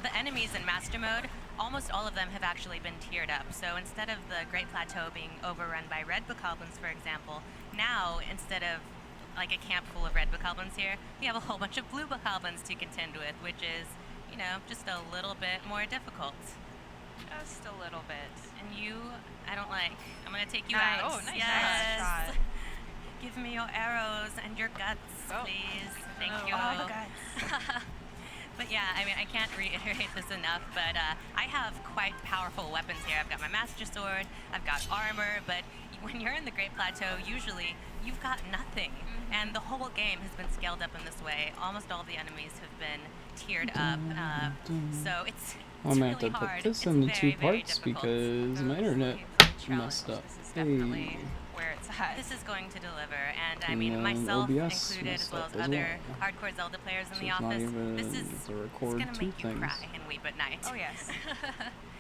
the enemies in Master Mode, almost all of them have actually been tiered up. So instead of the Great Plateau being overrun by red bokoblins, for example, now instead of like a camp full of red bokoblins here, we have a whole bunch of blue bokoblins to contend with, which is, you know, just a little bit more difficult. Just a little bit. And you, I don't like. I'm gonna take you out. Oh, nice. Yes. Shot. Give me your arrows and your guts, please. Thank you. Oh, the guts. But yeah, I mean, I can't reiterate this enough, but I have quite powerful weapons here. I've got my Master Sword, I've got armor, but when you're in the Great Plateau, usually you've got nothing. And the whole game has been scaled up in this way. Almost all the enemies have been tiered up, so it's I'm gonna have really to put hard. this It's into very, two very parts difficult. because my internet messed up. This is definitely where it's at. This is going to deliver, and I And mean, then myself OBS included, as messed well up as as other well. hardcore Zelda players in So the it's not office. even This is to it's record gonna two make you things. cry and weep at night. Oh yes.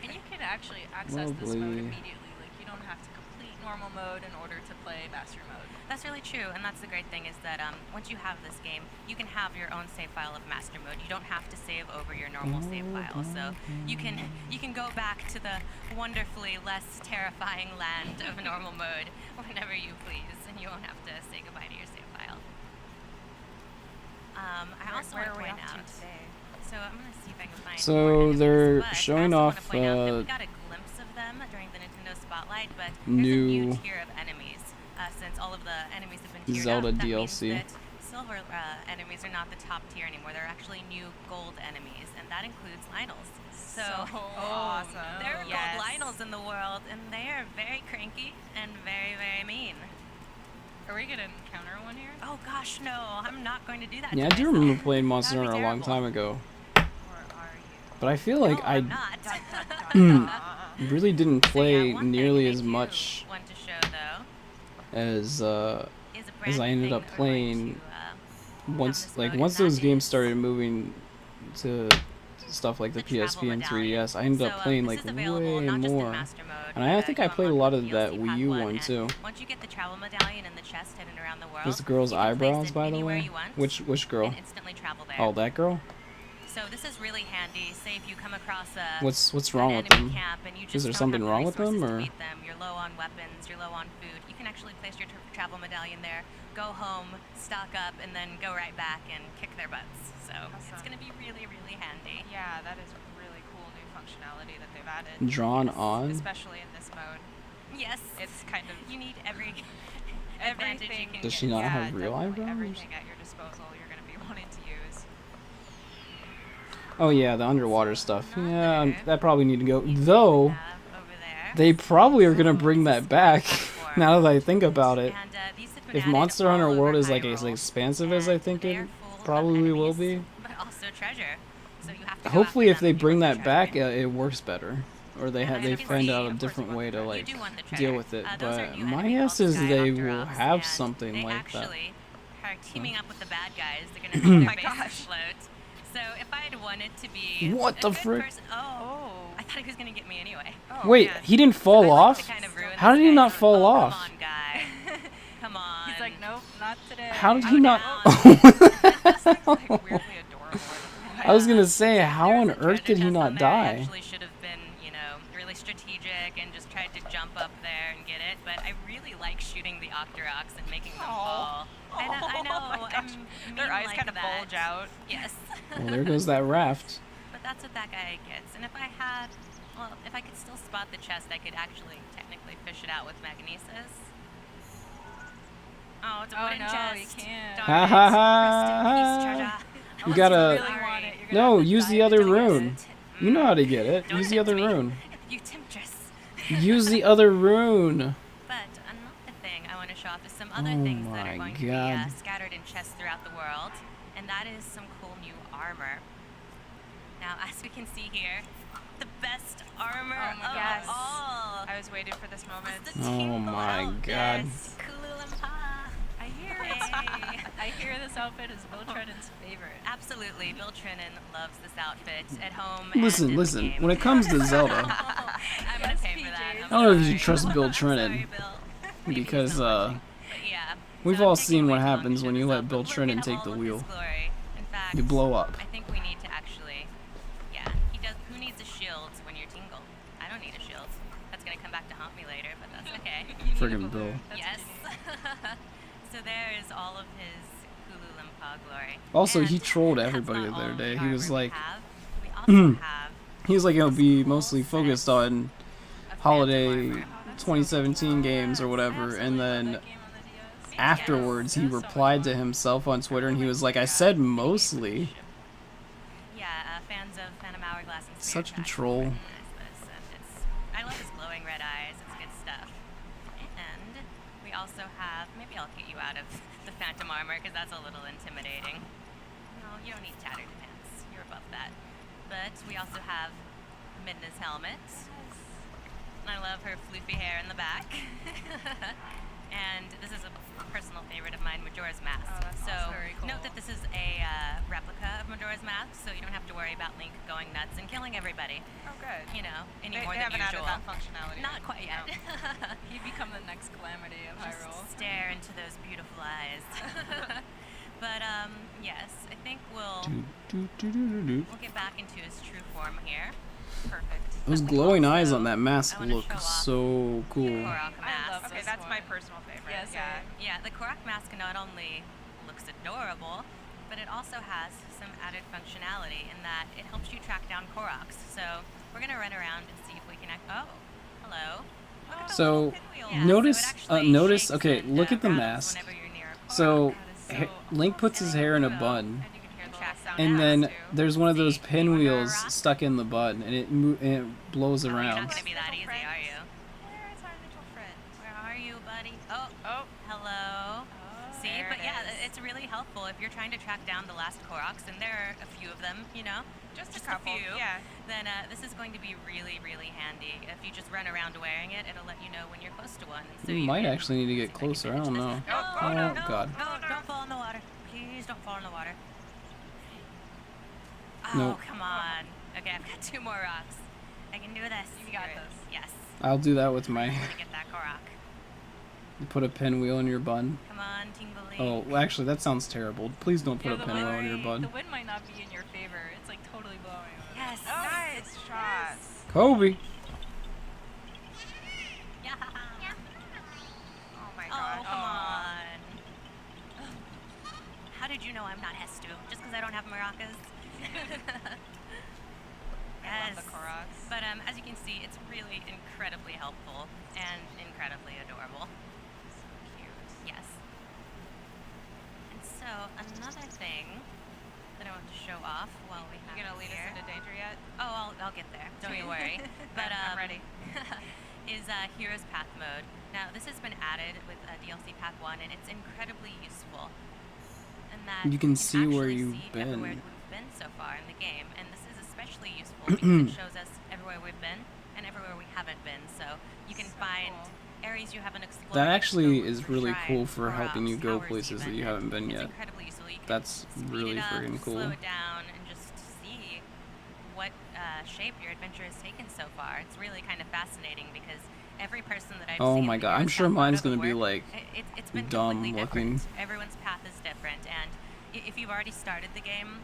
And you can actually access this Lovely. mode immediately. Like you don't have to complete normal mode in order to play Master Mode. That's really true, and that's the great thing is that once you have this game, you can have your own save file of Master Mode. You don't have to save over your normal save file, so you can go back to the wonderfully less terrifying land of normal mode whenever you please, and you won't have to say goodbye to your save file. I also Where want are to we point off out. to today? So I'm gonna see if I can find. So more enemies, they're but showing I also off, wanna point out that we got a glimpse of them during the Nintendo Spotlight, but there's a new new tier of enemies. Since all of the enemies have been tiered Zelda up, that DLC. means that silver enemies are not the top tier anymore. They're actually new gold enemies, and that includes Lynels. So awesome. there are Yes. gold Lynels in the world, and they are very cranky and very, very mean. Are we gonna encounter one here? Oh gosh, no! I'm not going to do that. Yeah, I to do myself. remember playing Monster That'd Hunter be a long terrible. time ago, Or are you? but I feel like No, I I'm not. really didn't So, play yeah, one thing nearly I as do much want to show though as is a brand I new ended thing up that we're going playing to, once this like mode, once and those that games is started moving to stuff like the travel PSP and medallion. 3DS. I ended up So, playing this like is available way not just in more, Master Mode, and I but think you I played a unlock lot the of that DLC Wii Pack U 1, one and too. Once you get the travel medallion in the chest hidden around the world, This girl's you can place eyebrows, it by the anywhere way. you want Which girl? and instantly travel there. Oh, that girl. So this is really handy. Say if you come across a What's wrong an with enemy them? camp and you just Is there don't something have the wrong with them, resources to or? beat them, you're low on weapons, you're low on food, you can actually place your travel medallion there, go home, stock up, and then go right back and kick their butts. So it's Awesome. going to be really, really handy. Yeah, that is really cool new functionality that they've added. Drawn on. Especially in this mode. Yes, It's kind of you need every advantage you can Does get. she not yeah, have real definitely eyebrows? everything at your disposal you're going to be wanting to use. Oh yeah, the underwater stuff. Yeah, Another that probably need to go. Though Have over there. they probably are gonna bring that back. Now that I think about it, And, these have been if added Monster all Hunter over World is like as Hyrule, expansive as I and think they it are full of probably will enemies, be, but also treasure. So you have to go hopefully after if they them bring you that want the back, treasure. it works better, or they And they as you can find see, out a of course, different you way want to the- like you do want the deal treasure. with it. Those are But new my enemy guess called is Sky they Octoroks, will have and something they like that. actually are teaming up with the bad guys. They're gonna make their my bases gosh. float. So if I had wanted to be What a the good frick? person- oh, I thought he was gonna get me anyway. Oh, Wait, man. he didn't I fall like off? to kind of ruin How this did he guy's not fun. fall Oh, off? Come on, guy. Come on. He's like, nope, not today. How did Oh, he not? down. That's like weirdly adorable. I was gonna say, how There on was a earth did treasure he chest not on there. I die? actually should have been, you know, really strategic and just tried to jump up there and get it. But I really like shooting the Octoroks and making them fall. I know. Oh my gosh. I'm Their mean eyes like kind of that. bulge out. Yes. Well, there goes that raft. But that's what that guy gets. And if I had, well, if I could still spot the chest, I could actually technically fish it out with magnesis. Oh, it's a Oh, wooden no, chest. you can't. Darn Ha it. ha Rest in peace, ha. treasure. You Unless gotta- really Sorry. want it, you're gonna No, have to use the dive other into it. rune. You know how to get it. Don't Use the tempt other me. rune. You temptress. Use the other rune. But another thing I want to show off is some other Oh things that my are going to be God. scattered in chests throughout the world, and that is some cool new armor. Now, as we can see here, the best armor Oh my of gosh. all. I was waiting for this moment. The Oh Tingle my outfit. God. Kululampa. I hear Hey. I hear this outfit is Bill Trennan's favorite. Absolutely, Bill Trennan loves this outfit at home. and Listen, in the listen. game. When it comes to Zelda, I'm gonna pay for that. PJs. I'm I don't know if you sorry. trust Bill I'm sorry, Trennan, Bill. Maybe because he's not watching. But yeah, we've so I'm all taking seen way what too long to happens show when you this let off, Bill but look Trennan at take all the of wheel. his glory. In fact, you blow up. I think we need to actually, yeah, shield when you're tingled. I don't need a shield. That's gonna come back to haunt me later, but that's okay. Friggin' Bill. Yes. So there is all of his Hulu Limpa glory. Also, And he trolled that's everybody not the all other of the day. He armor was we like, have. We also have he was like, it'll this be cool mostly set focused on of holiday phantom armor. 2017 games or whatever, and then afterwards he replied to himself on Twitter and he was like, I said mostly. Yeah, fans of Phantom Hourglass and Such a Spirit troll. recognize this, and I love his glowing red eyes. It's good stuff. And we also have, maybe I'll get you out of the Phantom armor because that's a little intimidating. No, you don't need tattered pants. You're above that. But we also have Midna's helmet. And I love her floofy hair in the back. And this is a personal favorite of mine, Majora's Mask. Oh, that's so also very cool. note that this is a replica of Majora's Mask, so you don't have to worry about Link going nuts and killing everybody. Oh, good. You know, any They more than haven't usual. added that functionality. Not quite yet. He'd become the next calamity of Just Hyrule. stare into those beautiful eyes. But yes, I think we'll get back into his true form here. Perfect. Those glowing eyes on that mask look so cool. Korok mask. Okay, that's my personal favorite. Yes, Yeah, the Korok mask not only looks adorable, but it also has some added functionality in that it helps you track down Koroks. So we're gonna run around and see if we can. Oh, hello. Look at the So, little pinwheel. Yeah, notice, so it actually notice. shakes Okay, and, look at the rattles mask. whenever you're near a Korok. So, That is Link puts his hair in a bun, And you can hear the little sound and effects, then too. there's one of those See, pinwheels rock? stuck in the bun, and it blows Oh, you're around. not gonna be that easy, Friends. are you? Where is our little friend? Where are you, buddy? Oh, Oh. hello. See, There but it yeah, is. it's really helpful if you're trying to track down the last Koroks, and there are a few of them, you know, Just a a couple. few. Yeah. Then this is going to be really, really handy. If you just run around wearing it, it'll let you know when you're close to one. And so You you might can actually need to see get if I can closer. I manage don't this. know. Oh, No, Oh, no, God. No, don't fall in the water. Please don't fall in the water. Oh, Nope. come on. Okay, I've got 2 more rocks. I can do this. You got Here. this. Yes. I'll do that with my. I'm gonna get that Korok. You put a pinwheel in your bun. Come on, Tingly. Oh, well, actually, that sounds terrible. Please don't put Yeah, a the pinwheel in your The bun. wind might not be in your favor. It's like totally blowing. Yes. Oh, nice shots. Kobe. Yeah. Oh my Oh, god. come on. How did you know I'm not Hestu? Just because I don't have maracas? I love the Koroks. But as you can see, it's really incredibly helpful and incredibly adorable. So cute. Yes. And so another thing that I want to show off while we have You gonna it lead here. us into danger yet? Oh, I'll get there. Don't you worry. But I'm ready. is Heroes Path mode. Now this has been added with DLC Path 1, and it's incredibly useful. And that You can see where actually you've see been. everywhere we've been so far in the game, and this is especially useful because it shows us everywhere we've been and everywhere we haven't been. So you can So find cool. areas you haven't explored. That actually scope is for really shrines, cool for helping you Koroks, go towers places that even. you haven't been It's yet. incredibly useful. You can That's speed really it up, friggin' cool. slow it down, and just see what shape your adventure has taken so far. It's really kind of fascinating because every person that I've Oh seen my in the God, I'm Heroes sure Path mine's photo gonna be, before, like, it's been dumb completely looking. different. Everyone's path is different, and if you've already started the game,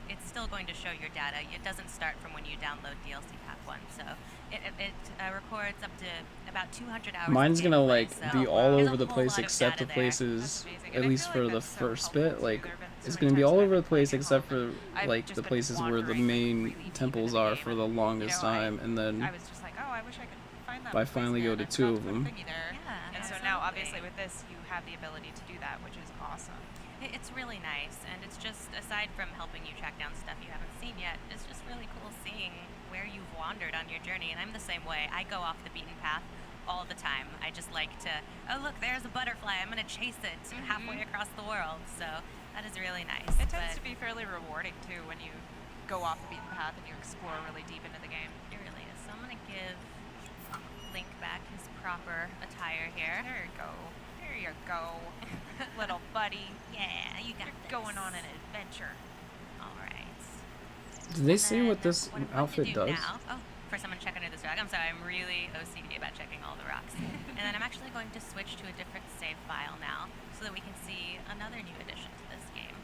it's still going to show your data. It doesn't start from when you download DLC Pack 1, so it records up to about 200 hours. Mine's of gonna gameplay, like so be all there's a over the whole place lot of except the data there. places, That's amazing. And at I least feel for like the that's so first helpful, bit. too. Like There have been so it's many gonna be times all when over the I've place taken except home for I've like just the been places where the wandering main really deep into temples the are game, for the and, longest time, and then I was just like, oh, I wish I could find that. I place finally go again. to I 2 forgot of to put a them. thingy there. Yeah, And so now, absolutely. obviously, with this, you have the ability to do that, which is awesome. It's really nice, and it's just, aside from helping you track down stuff you haven't seen yet, it's just really cool seeing where you've wandered on your journey, and I'm the same way. I go off the beaten path all the time. I just like to, oh look, there's a butterfly, I'm gonna chase it halfway across the world, so that is really nice. It tends but to be fairly rewarding, too, when you go off the beaten path and you explore really deep into the game. It really is. So I'm gonna give Link back his proper attire here. There you go. There you go, little buddy. Yeah, you got You're going on an adventure. Alright. did they say Then what this I'm going to outfit do does? Now, oh, first I'm going to check under this rock. I'm sorry, I'm really OCD about checking all the rocks. And then I'm actually going to switch to a different save file now so that we can see another new addition to this game.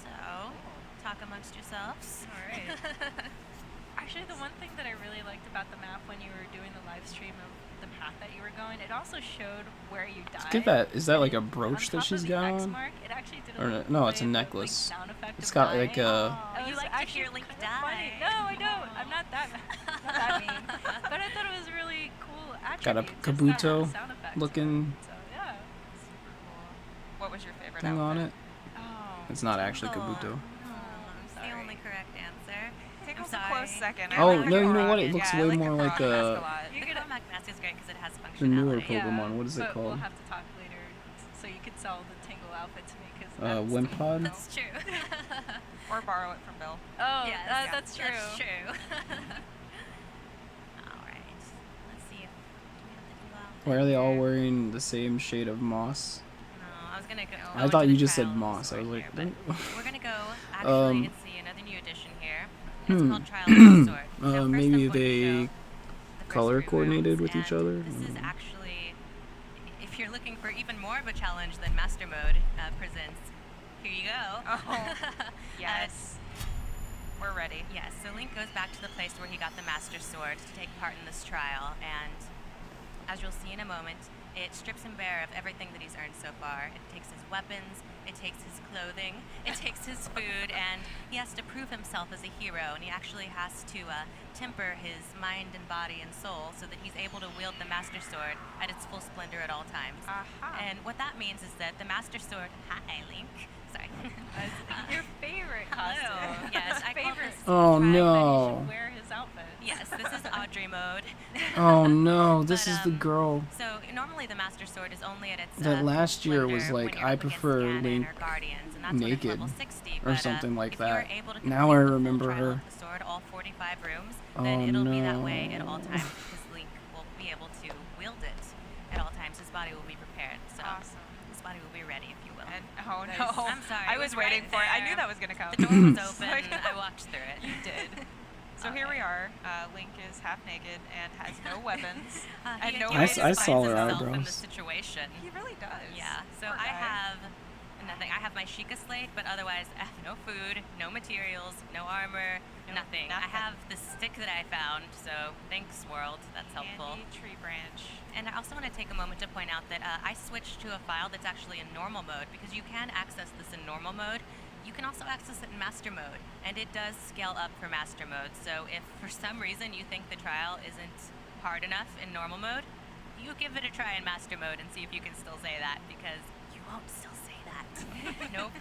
So, talk amongst yourselves. All right. Actually, the one thing that I really liked about the map when you were doing the live stream of the path that you were going, it also showed where you died. Get that. Is that like a And brooch on that top she's of the got X on? mark, it actually did a Or little no, it's a play of the necklace. sound effect It's of got dying. like a. It You was like to actually hear Link kinda die. funny. No, I don't. I'm not that mean. But I thought it was a really cool attribute. Got a just Kabuto that sound effect to looking it. So yeah. Super cool. What was your favorite thing on it. Oh. It's not actually Tingle. Kabuto. It's the sorry. only correct answer. Tingle's I'm a close sorry. second. Oh, I like no, the you know Korok. what? It looks Yeah, I way like more the like Korok mask a- a lot. The Cormac mask is great because it has functionality. The newer Yeah, Pokemon. What is it but called? We'll have to talk later, so you could sell the Tingle outfit to me. Cause Wimpod? That's true. Or borrow it from Bill. Oh, Yes, that's true. That's true. All right. Let's see if we have to do outfit Why are they all here. wearing the same shade of moss? No, I was gonna go. I into thought the you just said trial of the moss. I sword was like, here, but don't- we're gonna go actually Um, and see another new edition here. It's called Trial of the Sword. Now, first maybe I'm going to they show the first color 3 coordinated rooms, with each and other? This is Mm. actually, if you're looking for even more of a challenge than Master Mode presents, here you go. Oh, yes. We're ready. Yes, so Link goes back to the place where he got the Master Sword to take part in this trial, and as you'll see in a moment, it strips him bare of everything that he's earned so far. It takes his weapons, it takes his clothing, it takes his food, and he has to prove himself as a hero, and he actually has to temper his mind and body and soul so that he's able to wield the Master Sword at its full splendor at all times. Aha. And what that means is that the Master Sword... Hi, Link. Sorry. Your favorite Hello. costume. Yes, I call favorite. this Oh, trial- no. You should wear his outfit. Yes, this is Audrey mode. Oh no, this But, is the girl. So normally the Master Sword is only at its That last year was splendor like, when you're I up against prefer Ganon Link or Guardians, and that's when it's naked level 60, or but, something like if you are that. able to Now complete I the full remember trial her. of the sword, all 45 rooms, Oh, then it'll be that way at no. all times because Link will be able to wield it at all times. His body will be prepared, so Awesome. his body will be ready, if you will. And oh Nice. no. I'm sorry, I it was was waiting right for it. I knew there. that was gonna come. The door was It's open. like- I walked through it. You did. So here we are. Link is half naked and has no weapons. And He no I ways saw her himself in eyebrows. the situation. He really does. Yeah, so Poor I guy. have nothing. I have my Sheikah slate, but otherwise I have no food, no materials, no armor, No, nothing. I nothing. have the stick that I found, so thanks world, that's helpful. Candy tree branch. And I also want to take a moment to point out that I switched to a file that's actually in normal mode because you can access this in normal mode. You can also access it in master mode, and it does scale up for master mode. So if for some reason you think the trial isn't hard enough in normal mode, you give it a try in master mode and see if you can still say that, because you won't still say that. Nope.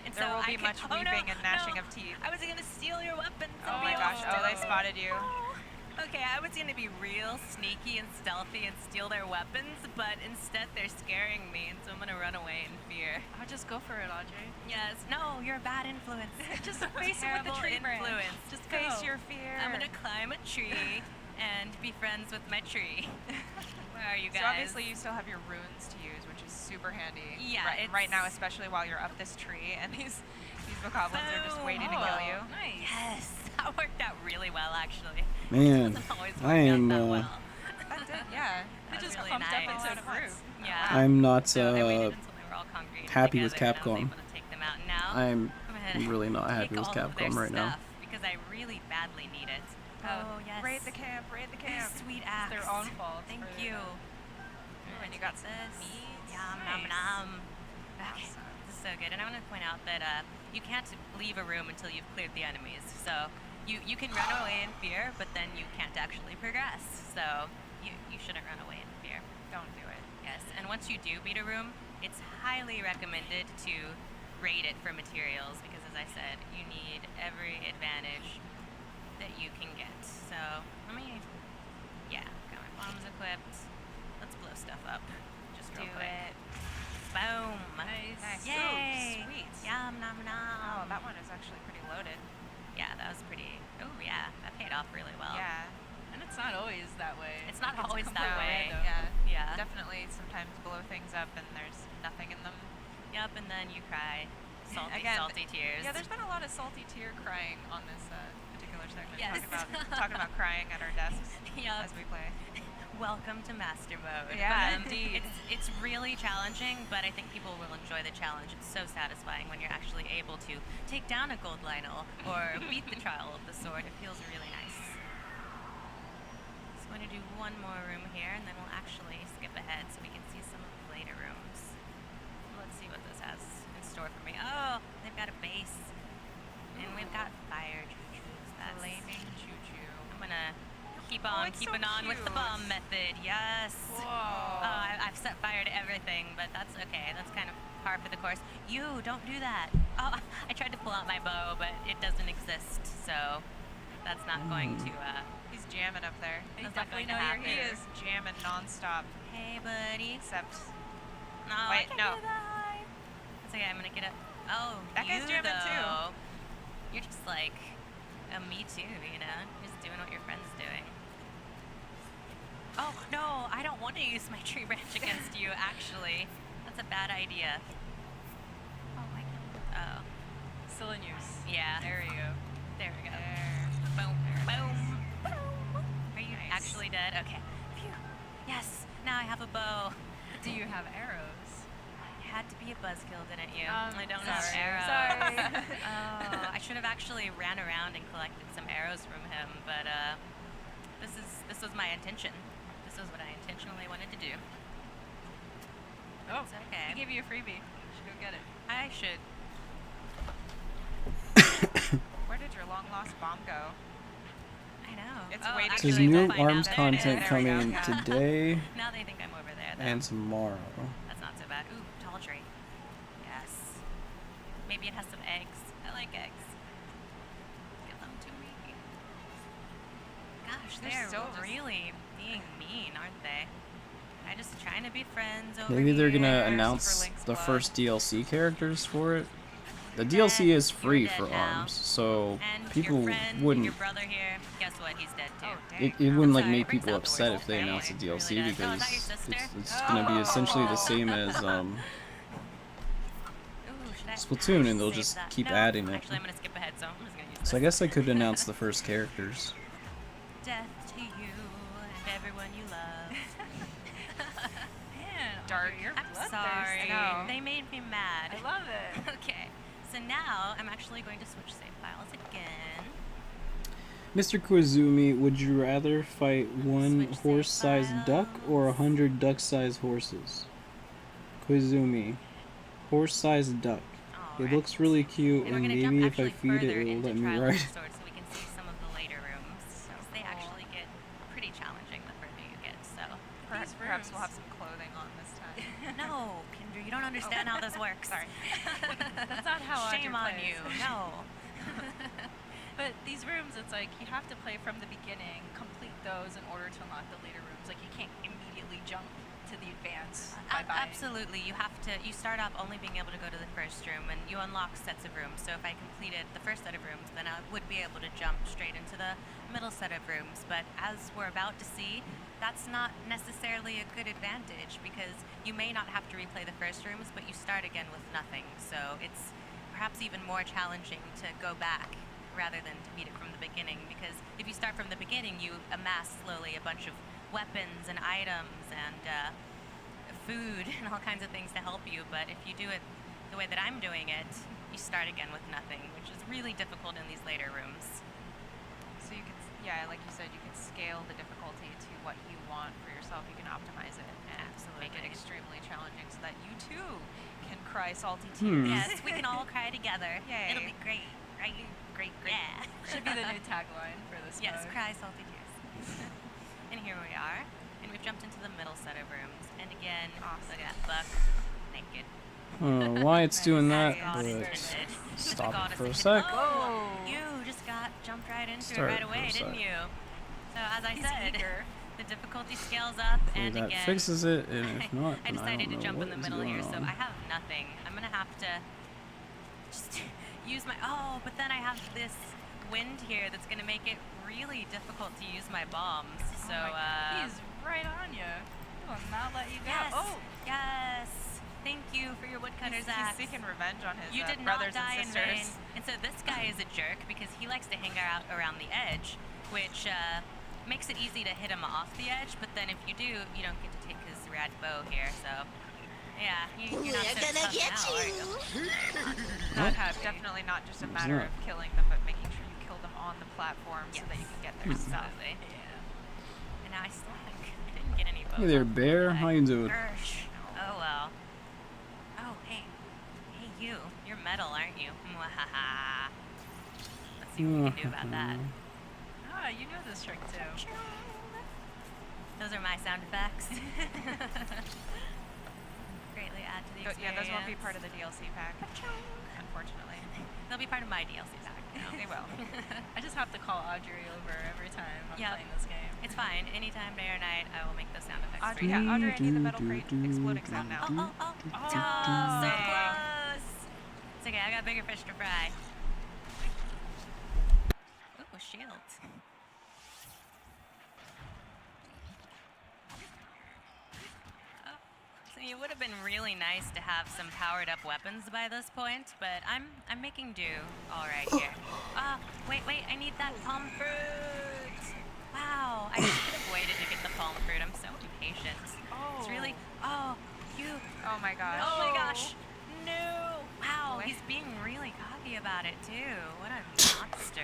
And There will I be can- much oh, no, weeping and gnashing no. of teeth. I was gonna steal your weapons. and Oh be my all gosh. Oh, they stealthy. spotted you. Okay, I was gonna be real sneaky and stealthy and steal their weapons, but instead they're scaring me, and so I'm gonna run away in fear. I'll just go for it, Audrey. Yes, no, you're a bad influence. Just face it with the Terrible tree branch. influence. Just Face go. your fear. I'm gonna climb a tree and be friends with my tree. Where are you guys? So obviously you still have your runes to use, which is super handy. Yeah, right now, it's- especially while you're up this tree and these bokoblins are just waiting to kill you. Nice. Yes, that worked out really well, actually. Man, Doesn't always work I out am, that well. That did, yeah. That They was just really clumped nice. up into All a at group. once. Yeah. I'm not So I waited until they were all congregated happy with together, and I Capcom. was able to take them out. And now I'm I'm gonna really not happy take with all of their Capcom right now. stuff because I really badly need it. Oh, yes. Raid the camp, raid the camp. Sweet axe. Their own fault. Thank for you. their- And you got some this. meats. Yum, Nice. nom, nom. Okay, Awesome. this is so good. And I want to point out that you can't leave a room until you've cleared the enemies. So you can run away in fear, but then you can't actually progress. So you shouldn't run away in fear. Don't do it. Yes, and once you do beat a room, it's highly recommended to raid it for materials because, as I said, you need every advantage that you can get. So let me, yeah, got my bombs equipped. Let's blow stuff up, just real Do quick. it. Boom! Nice. Yay! Ooh, sweet. Yum nom nom. Oh, that one is actually pretty loaded. Yeah, that was pretty. Oh yeah, that paid off really well. Yeah. And it's not always that way. It's not Like, always that completely way. random. Yeah. Yeah. Definitely sometimes blow things up and there's nothing in them. Yep, and then you cry salty, Again, salty tears. Yeah, there's been a lot of salty tear crying on this particular segment. Yes. Talking about crying at our desks Yup. as we play. Welcome to Master Mode. Yeah, But, indeed. It's really challenging, but I think people will enjoy the challenge. It's so satisfying when you're actually able to take down a gold Lionel or beat the trial of the sword. It feels really nice. I'm going to do one more room here, and then we'll actually skip ahead so we can see some of the later rooms. Let's see what this has in store for me. Oh, they've got a base. And we've got fire choo-choos. That's Flaming choo-choo. I'm gonna keep on it's so keeping on with the cute. bomb method. Yes. Whoa. Oh, I've set fire to everything, but that's okay. That's kind of par for the course. You don't do that. Oh, I tried to pull out my bow, but it doesn't exist, so that's not going to. He's jamming up there. They That's not definitely going to know you're He here. is jamming nonstop. Hey, buddy. Except No, Wait, I can't no. do that. It's okay. I'm gonna get up. Oh, That you guy's jamming too. though. You're just like a me too, you know, just doing what your friend's doing. Oh no, I don't want to use my tree branch against you. Actually, that's a bad idea. Oh my god. Oh, Still in use. yeah. There you go. There we go. there. Boom, boom, Nice. boom. Are you Nice. actually dead? Okay. Phew. Yes. Now I have a bow. Do you have arrows? You had to be a buzzkill, didn't you? Um, I don't sorry. have arrows. Sorry. Oh, I should have actually ran around and collected some arrows from him, but this was my intention. This was what I intentionally wanted to do. Oh, It's okay. he gave you a freebie. You should go get it. I should. Where did your long lost bomb go? I know. It's Oh, waiting actually, There's we'll new find out. arms There it is. content There we go. coming Yeah. today Now they think I'm over there. Though. and tomorrow. That's not so bad. Ooh, tall tree. Yes. Maybe it has some eggs. I like eggs. Give them to me. Gosh, They're they're so just- really being mean, aren't they? I'm just trying to be friends over Maybe they're gonna here. announce Link's the blood. first DLC characters for it. The You're DLC dead. is free You're for dead now. ARMS, so And people your friend, wouldn't. your brother here, guess what? He's dead too. Oh, dang. It wouldn't like Sorry, make it brings people out the upset worst if they in announced a family. It DLC really does. Oh, is because that your sister? it's gonna be essentially the same as Ooh, should I Splatoon, and they'll save just that? keep No, adding it. Actually, I'm gonna skip ahead, so I'm just gonna use So I this. guess I could announce the first characters. Death to you and everyone you love. Man, Dark. Audrey, you're I'm bloodthirsty. sorry. I know. They made me mad. I love it. Okay, so now I'm actually going to switch save files again. Mr. Koizumi, would you rather fight one Switch save horse-sized duck or files. 100 duck-sized horses? Koizumi, horse-sized duck. It Alright. looks really cute, And we're and gonna jump maybe if I actually feed it, further it will into let me Trial of ride. the Sword so we can see some of the later rooms. Because they cool. actually get pretty challenging the further you get, so. Perhaps, These perhaps we'll rooms. have some clothing on this time. No, Kendra, you don't understand how this works. Sorry. That's not how Shame Audrey on plays. you. No. But these rooms, it's like you have to play from the beginning, complete those in order to unlock the later rooms. Like you can't immediately jump to the advance by buying. Absolutely. You have to. You start off only being able to go to the first room, and you unlock sets of rooms. So if I completed the first set of rooms, then I would be able to jump straight into the middle set of rooms. But as we're about to see, that's not necessarily a good advantage because you may not have to replay the first rooms, but you start again with nothing. So it's perhaps even more challenging to go back rather than to beat it from the beginning, because if you start from the beginning, you amass slowly a bunch of weapons and items and food and all kinds of things to help you. But if you do it the way that I'm doing it, you start again with nothing, which is really difficult in these later rooms. So you can, yeah, like you said, you can scale the difficulty to what you want for yourself. You can optimize it and make it Absolutely. extremely challenging so that you too can cry salty Hmm. tears. Yes, we can all cry together. Yay. It'll be great, right? Great. Yeah. Should be the new tagline for this Yes, mode. cry salty tears. And here we are, and we've jumped into the middle set of rooms. And again, Awesome. look at that buck, naked. I don't know why it's doing that, As God but intended. As stop God it for a intended. sec. Oh, Whoa. you just jumped right into Start it right it for away, a didn't sec. you? So as I He's said, eager. the difficulty scales up, Hopefully and that again, fixes it, and if not, I then decided don't to know jump in what the is middle here, going so on. I have nothing. I'm gonna have to just use my. Oh, but then I have this wind here that's gonna make it really difficult to use my bombs. So Oh my- he's right on you. He will not let you go. yes, Oh, yes. Thank you for your woodcutter's He's axe. seeking revenge on his You did not brothers die and in vain. sisters. And so this guy is a jerk because he likes to hang out around the edge, which makes it easy to hit him off the edge. But then if you do, you don't get to take his rad bow here. So yeah, you're not so tough now, are you? Definitely not just a Who's matter that? of killing them, but making sure you kill them on the platform so that you can get there. Absolutely. yeah. And now I still didn't get any bows. Hey there, off bear. today. How you doing? Gersh. Oh well. Oh hey, hey you. You're metal, aren't you? Mwahaha. Let's see what we can do about that. Ah, you know this trick too. Those are my sound effects. Greatly add to the experience. Yeah, those won't be part of the DLC pack, unfortunately. They'll be part of my DLC pack. They will. I just have to call Audrey over every time I'm Yep. playing this game. It's fine. Anytime, day or night, I will make those sound effects for Audrey, you. yeah, Audrey, I need the metal crate exploding sound now. Oh, so close. It's okay, I got bigger fish to fry. Ooh, a shield. So it would have been really nice to have some powered up weapons by this point, but I'm making do all right here. Wait, I need that palm fruit. Wow, I should have waited to get the palm fruit. I'm so impatient. It's really, Oh my gosh. oh my gosh, no. Wow, he's being really cocky about it too. What a monster.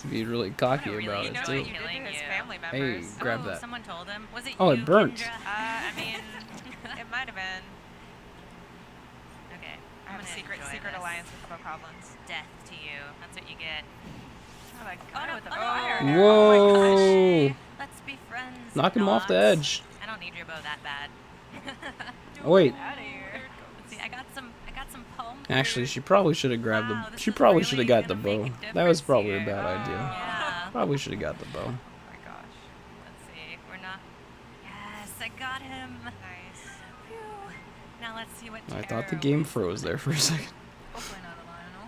To be really cocky Really about You it know too. what you did to Killing his you. family Hey, members. grab Oh, that. someone told him. Was it Oh, you, it burnt. Kendra? I mean, it might have been. Okay. I have a I'm gonna secret enjoy this. alliance with Bokoblins. Death to you. That's what you get. Oh, that Oh, guy no, with the oh, fire. no. Whoa! Let's be friends. Knock him off the not. edge. I don't need your bow that bad. Oh, wait. Out of here. Let's see. I got some palm fruit. Actually, she probably should have grabbed Wow, the. this She is probably should have really got the gonna bow. make a That was difference probably a here. bad idea. Yeah. Probably should have got the bow. Oh my gosh. Let's see. We're not. Yes, I got him. Nice. Phew. Now let's see what. I thought the terror game we- froze there for a second. Hopefully not a Lionel.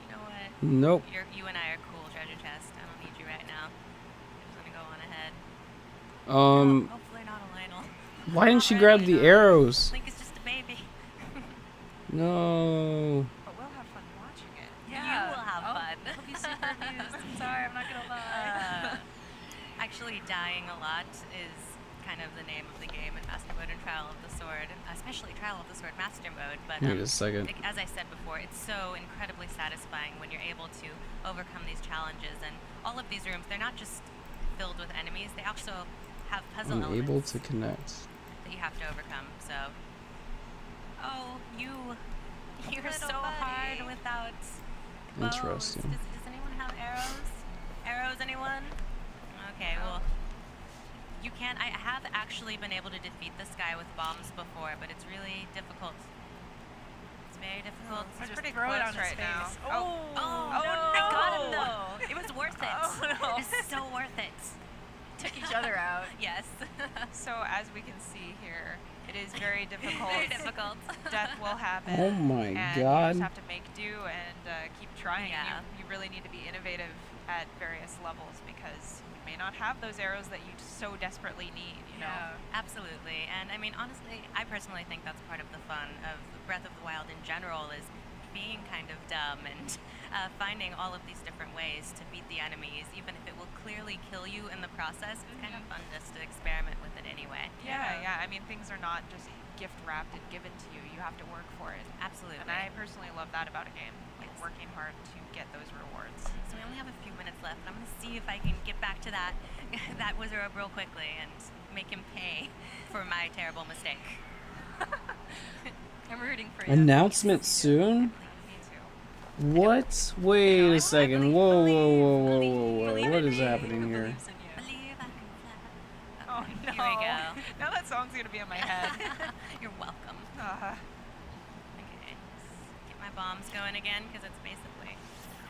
You know what? Nope. You and I are cool, treasure chest. I don't need you right now. I'm just gonna go on ahead. Hopefully not a Lionel. Why didn't she grab the arrows? Link is just a baby. No. But we'll have fun watching it. You will have fun. I'll be super amused. I'm sorry, I'm not gonna lie. Actually, dying a lot is kind of the name of the game in Master Mode and Trial of the Sword, especially Trial of the Sword Master Mode. But Wait a second. like, as I said before, it's so incredibly satisfying when you're able to overcome these challenges. And all of these rooms, they're not just filled with enemies; they also have puzzle Unable elements to connect. that you have to overcome. So, you're Little so hard buddy. without bows. Interesting. Does anyone have arrows? Arrows, anyone? Okay, well, you can. I have actually been able to defeat this guy with bombs before, but it's really difficult. It's very difficult. We're just pretty throw it close on his right face. now. Oh, no. I got him though. It was worth it. Oh, no. It was so worth it. Took each other out. Yes. So as we can see here, it is very difficult. Very difficult. Death will happen. Oh my and God. You just have to make do and keep trying. Yeah. You really need to be innovative at various levels because you may not have those arrows that you so desperately need. You know. Absolutely. And I mean, honestly, I personally think that's part of the fun of Breath of the Wild in general is being kind of dumb and finding all of these different ways to beat the enemies, even if it will clearly kill you in the process. It's kind of fun just to experiment with it anyway. Yeah. I mean, things are not just gift wrapped and given to you. You have to work for it. Absolutely. And I personally love that about a game, like working hard to get those rewards. So we only have a few minutes left. I'm going to see if I can get back to that that wizard real quickly and make him pay for my terrible mistake. I'm rooting for you. Announcement soon? Me too. What? Wait a second. Whoa, whoa, whoa, whoa, Believe whoa, in whoa. What me. is happening here? Believes in you. Believe I can fly. Oh Okay, no. Here we go. Now that song's gonna be in my head. You're welcome. uh, Okay, let's get my bombs going again because it's basically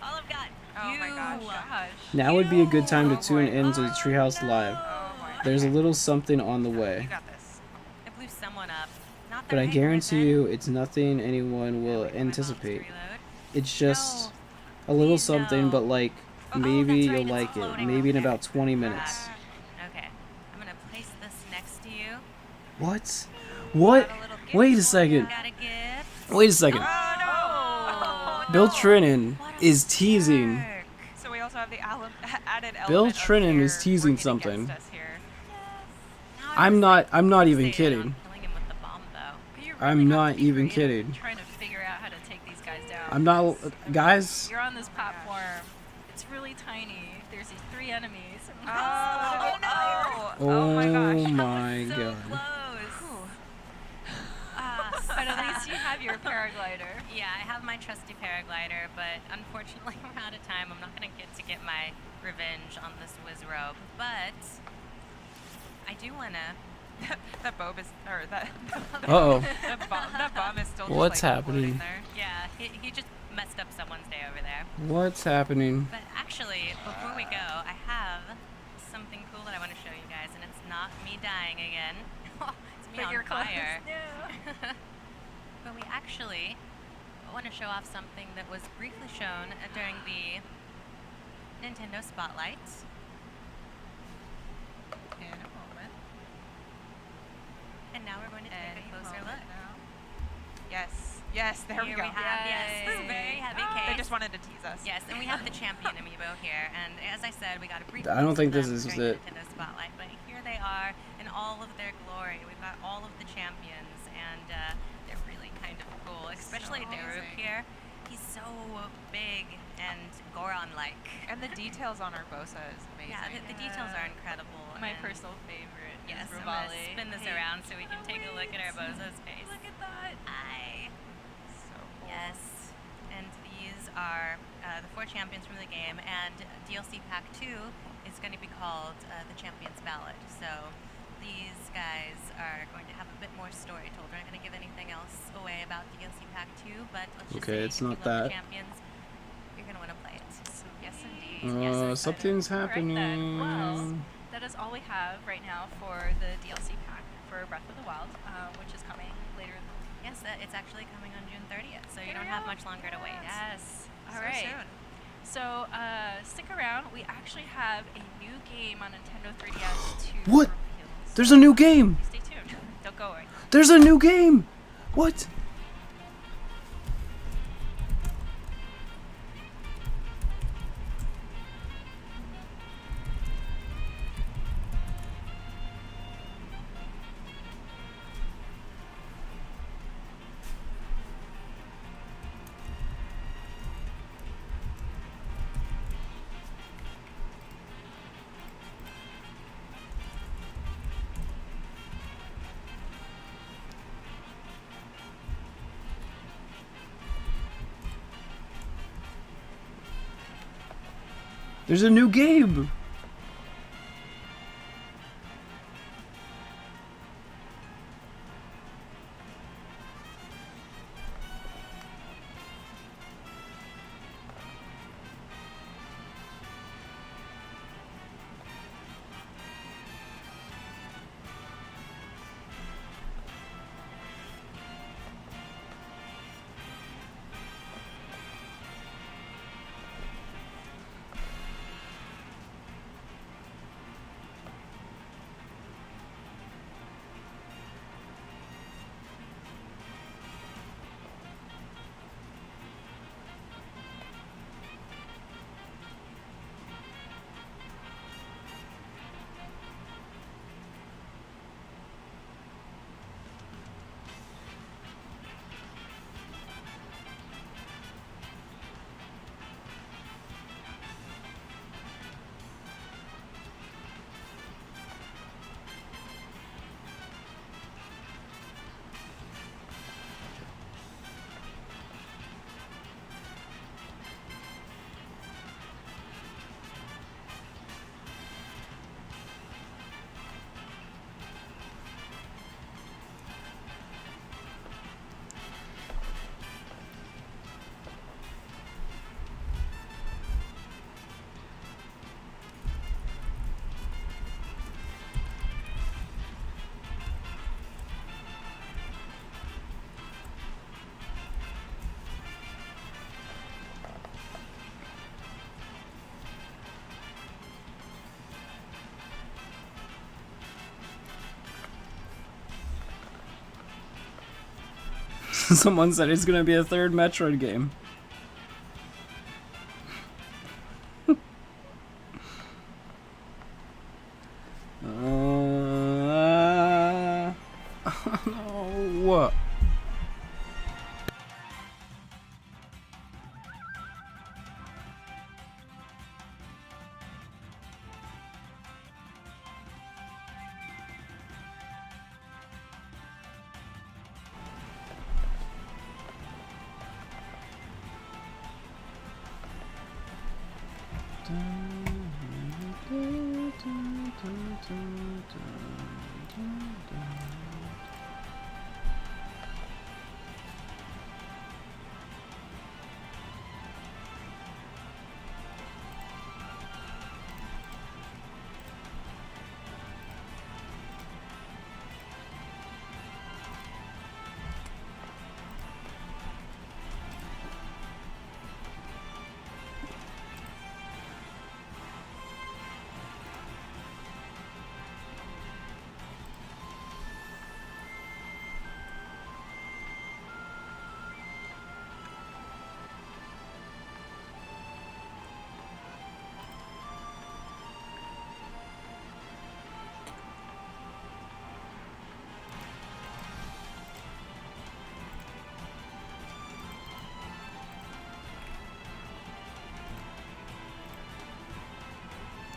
all I've got. Oh my gosh. Gosh. Now would be a good time to Oh tune boy. into the Treehouse Live. oh my. There's a little something on the way. You got this. I blew someone up. Not But that I I've guarantee risen. you it's nothing anyone will Wait for my bombs to anticipate. reload. It's just No, a little please something, no. but like Oh, maybe that's right, you'll it's like it. floating Maybe in over there. about 20 minutes. Okay, I'm gonna place this next to you. What? What? Got a little gift Wait a for second. you. Got a gift. Wait a second. Oh, Bill no. Trinan What a is teasing. jerk. So we also have the added element Bill of Trinan fear is teasing working against something. us here. Now I'm just, not even fixated on kidding. killing him with the bomb, though. But you I'm really have not to be even creative kidding. Trying to figure out how to take these guys down. I'm not, guys. You're on this platform. It's really tiny. There's these 3 enemies. Oh my gosh. Oh my So god. close. Whew. But at least you have your paraglider. Yeah, I have my trusty paraglider, but unfortunately we're out of time. I'm not gonna get to get my revenge on this whiz robe, but I do wanna. That bob is, or that. Uh-oh. That bomb is still. What's just, like, happening? floating there. Yeah, he just messed up someone's day over there. What's happening? But actually, before we go, I have something cool that I want to show you guys, and it's not me dying again. It's me But on you're close. fire. No. But we actually want to show off something that was briefly shown during the Nintendo Spotlight. In a moment. And now we're going to take a closer look. Now. Yes, there Here we go. we have, yes, this Yay. very heavy They case. just wanted to tease us. Yes, and we have the champion amiibo here, and as I said, we got a brief. I don't think glimpse this of is them it. during the Nintendo Spotlight, but here they are in all of their glory. We've got all of the champions, and they're really kind of cool, especially So Daruk amazing. here. He's so big and Goron-like. And the details on our Bosa is amazing. Yeah, the details are incredible. My and personal favorite Yes, is I'm gonna Rivali. spin this Hey. around so we can take a look at our Bozo's face. Look at that. Aye. So cool. Yes, and these are the 4 champions from the game, and DLC Pack 2 is going to be called the Champions Ballad. So these guys are going to have a bit more story told. We're not going to give anything else away about DLC Pack 2, but let's just Okay, say it's if you not love the that. champions, you're going to want to play it. Yes, indeed. Yes, I'm Something's Alright then, happening. well, that is all we have right now for the DLC pack for Breath of the Wild, which is coming later. Yes, it's actually coming on June 30th, so you There don't we have go. much longer to wait. Yes. All So right. soon. So stick around. We actually have a new game on Nintendo 3DS to What? reveal. So There's a new game. stay tuned. Don't go away. There's a new game. What? There's a new game. Someone said it's gonna be a third Metroid game. No.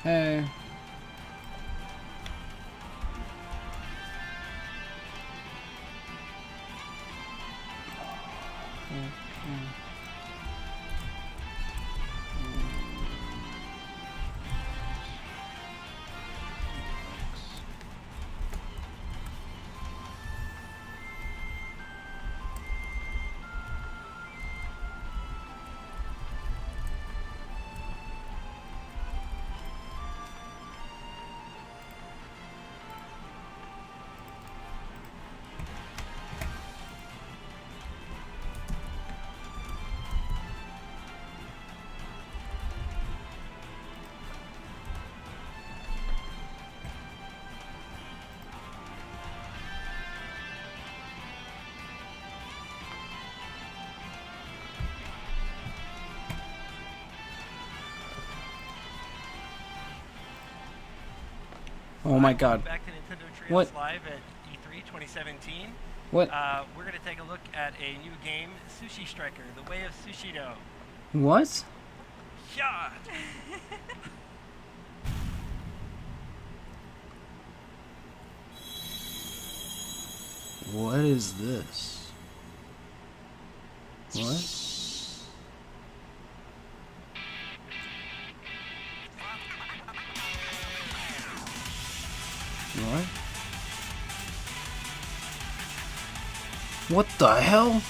Hey. Oh my god. Back to Nintendo Treehouse What? Live at E3 2017. What? We're going to take a look at a new game, Sushi Striker, The Way of Sushido. What? Yeah! What is this? What? What? What the hell?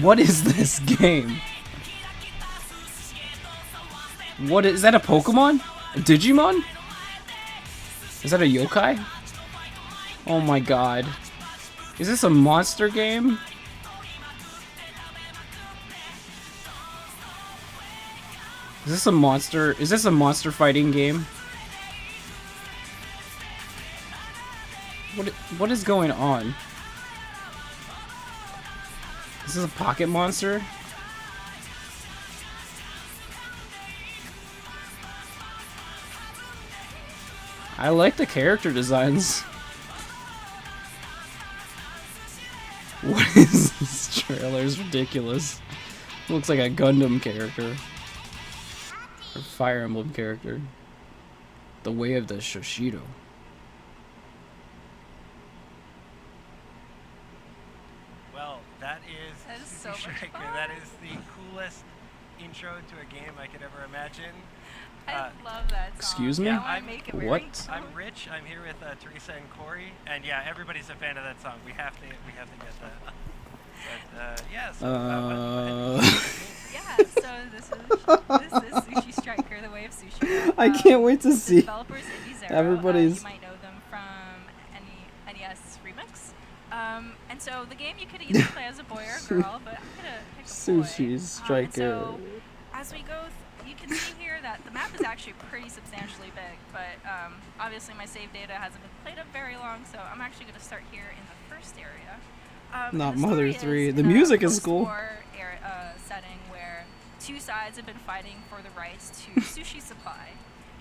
What is this game? What is that, a Pokemon? A Digimon? Is that a yokai? Oh my god. Is this a monster game? Is this a monster fighting game? What is going on? Is this a pocket monster? I like the character designs. What is this trailer? It's ridiculous. Looks like a Gundam character. Or Fire Emblem character. The Way of the Shoshido. Well, that is so Sushi much Striker. fun. That is the coolest intro to a game I could ever imagine. I love that song. Excuse me? I wanna I'm- make it very What? cool. I'm Rich. I'm here with Teresa and Corey, and yeah, everybody's a fan of that song. We have to get that. But yeah, so Yeah, so this is Sushi Striker, The Way of Sushi. I can't wait to the see. developers InViTATIONal. Everybody's- You might know them from NES Remix. And so the game you could either play as a boy or a girl, but I'm gonna pick a boy. Sushi Striker. And so as we go, you can see here that the map is actually pretty substantially big, but obviously my save data hasn't been played up very long, so I'm actually going to start here in the first area. Not the Mother story 3. The in a music is cool. post-war setting where two sides have been fighting for the rights to sushi supply,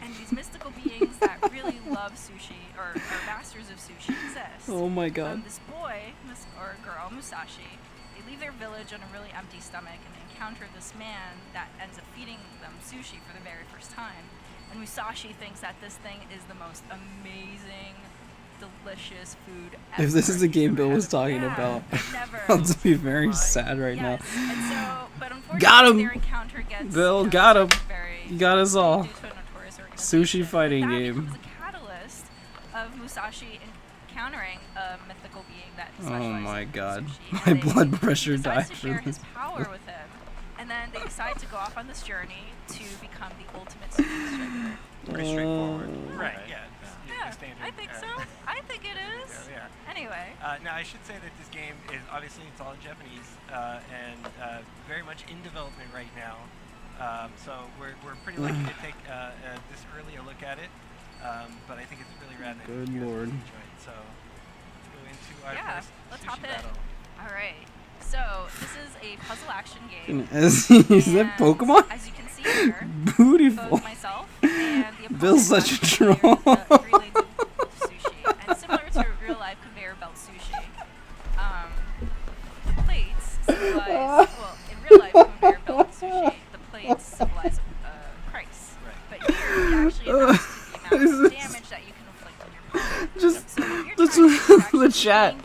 and these mystical beings that really love sushi or are masters of sushi exist. Oh my god. This boy or girl, Musashi, they leave their village on a really empty stomach and they encounter this man that ends up feeding them sushi for the very first time. And Musashi thinks that this thing is the most amazing, delicious food ever. If this is the game Bill was talking Yeah, about, never. I'll just be very sad right Yes, now. and so, but unfortunately, Got him! their encounter gets, Bill, got him! very You got us all. due to a notorious Sushi organization. fighting But that game. becomes a catalyst of Musashi encountering a mythical being that Oh specializes my in god. sushi, My and they- blood he pressure decides died to for share this. his power with him, and then they decide to go off on this journey to become the ultimate sushi distributor. Pretty straightforward. Uh, Right, yeah. Yeah, The standard, I think so. I think it is. Yeah. Anyway. Now, I should say that this game is obviously it's all in Japanese and very much in development right now. So we're pretty lucky to take this early a look at it. But I think it's really rad. that Good you guys lord. enjoy it. So let's go into our Yeah, first let's sushi hop in. battle. All right. So this is a puzzle action game. Is that and Pokemon? As you can see here, Beautiful. both myself and the Bill's opponent such a have cleared troll. the 3 lanes of sushi. And similar to real life conveyor belt sushi, the plates symbolize, well, in real life conveyor belt sushi, the plates symbolize a price. Right. But here, it actually amounts to the amount of damage that you can inflict on your opponent. Just So what you're That's trying to do is the actually chat.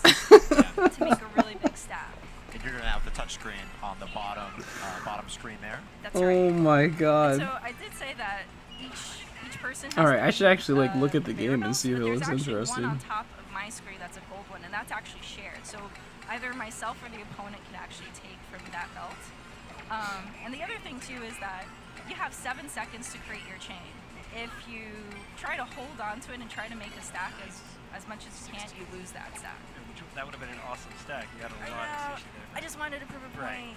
plates to make a really big stack. And you're gonna have the touch screen on the bottom screen there. That's Oh right. my And god. so I did say that each person has Alright, I their, should actually like look at the conveyor game and belts, see if but it there's looks actually interesting. one on top of my screen that's a gold one, and that's actually shared. So either myself or the opponent can actually take from that belt. And the other thing too is that you have 7 seconds to create your chain. If you try to hold on to it and try to make a stack as much as you can, you lose that stack. That would have been an awesome stack. You had a I lot know. of sushi there. I just wanted to prove a Right. point.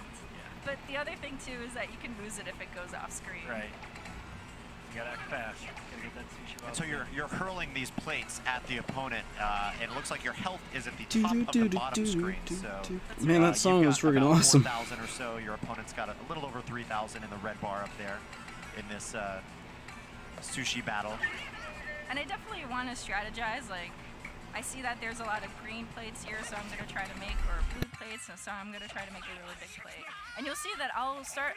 But the other thing too is that you can lose it if it goes off screen. Right. You gotta act fast. Gotta get that sushi ball. And so you're hurling these plates at the opponent, and it looks like your health is at the top of the bottom screen. So Man, that song you've was got friggin' about awesome. 4,000 or so. Your opponent's got a little over 3,000 in the red bar up there in this sushi battle. And I definitely want to strategize. Like, I see that there's a lot of green plates here, so I'm going to try to make, or blue plates, so I'm going to try to make a really big plate. And you'll see that I'll start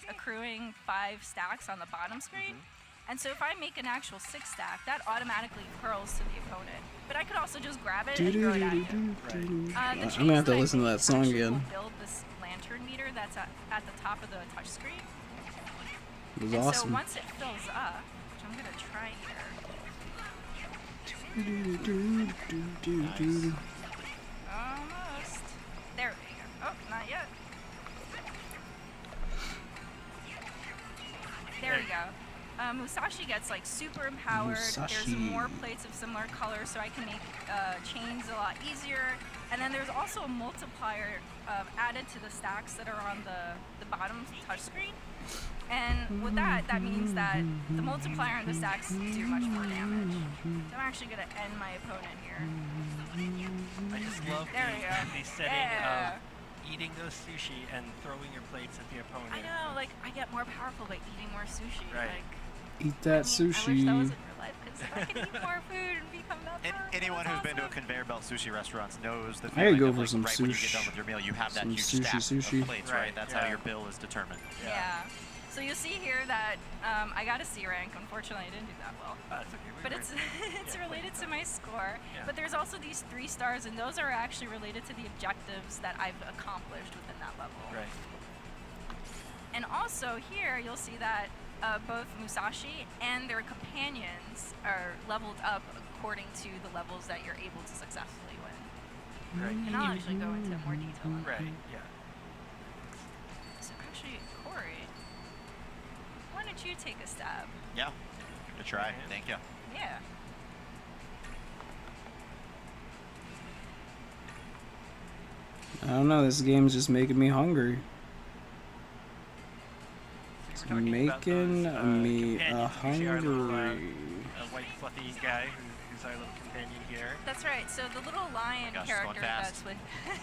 accruing 5 stacks on the bottom screen. And so if I make an actual 6 stack, that automatically hurls to the opponent. But I could also just grab it and throw it at him. I'm gonna have to listen to that song again. Build this lantern meter that's at the top of the touch screen. It was And so awesome. once it fills up, which I'm going to try here. Almost. There we go. Oh, not yet. There we go. Musashi gets like super empowered. There's Musashi. more plates of similar colors, so I can make chains a lot easier. And then there's also a multiplier added to the stacks that are on the bottom touchscreen. And with that, that means that the multiplier on the stacks do much more damage. So I'm actually going to end my opponent here. I just love There we go. the setting Yeah. of eating those sushi and throwing your plates at the opponent. I know, like, I get more powerful by eating more sushi. Right. Like, Eat I that mean, I wish that was sushi. in real life, because if I could eat more food and become that And powerful, anyone that's who's been to a awesome. conveyor belt sushi restaurants knows the I feeling could go of, for like, some right when you get sushi. done with your meal, you have that Some huge sushi. stack of plates, Right, right? That's yeah. how your bill is determined. Yeah. So you'll see here that I got a C rank. Unfortunately, I didn't do that well. That's okay. We But were- it's it's Yeah, related to my score. Yeah. But there's also these 3 stars, and those are actually related to the objectives that I've accomplished within that level. Right. And also here, you'll see that both Musashi and their companions are leveled up according to the levels that you're able to successfully win. Right. And I'll actually go into more detail on that. Right. Yeah. So actually, Corey, why don't you take a stab? Yeah. Good try. Yeah. Thank you. Yeah. I don't know, this game's just making me hungry. we're talking about Making those, me companions. We see our little, hungry. white fluffy guy who's our little companion here. That's right. So the little lion gosh, it's going character fast. that's with.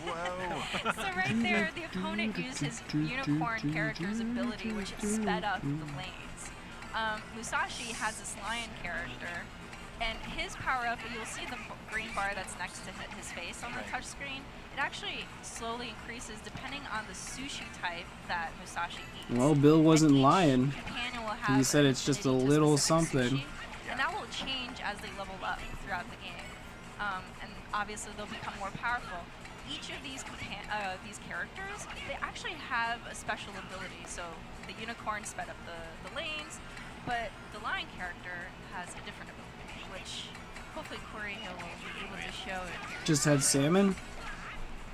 Whoa. So right there, the opponent used his unicorn character's ability, which sped up the lanes. Musashi has this lion character, and his power-up, you'll see the green bar that's next to his face on the Right. touchscreen. It actually slowly increases depending on the sushi type that Musashi eats. Well, Bill wasn't And each lying. companion will have He said an it's just a affinity to little specific something. sushi, and that will change as they level up throughout the game. And obviously they'll become more powerful. Each of these characters, they actually have a special ability. So the unicorn sped up the lanes, but the lion character has a different ability, which hopefully Corey Hill will be able to show it. Just had salmon.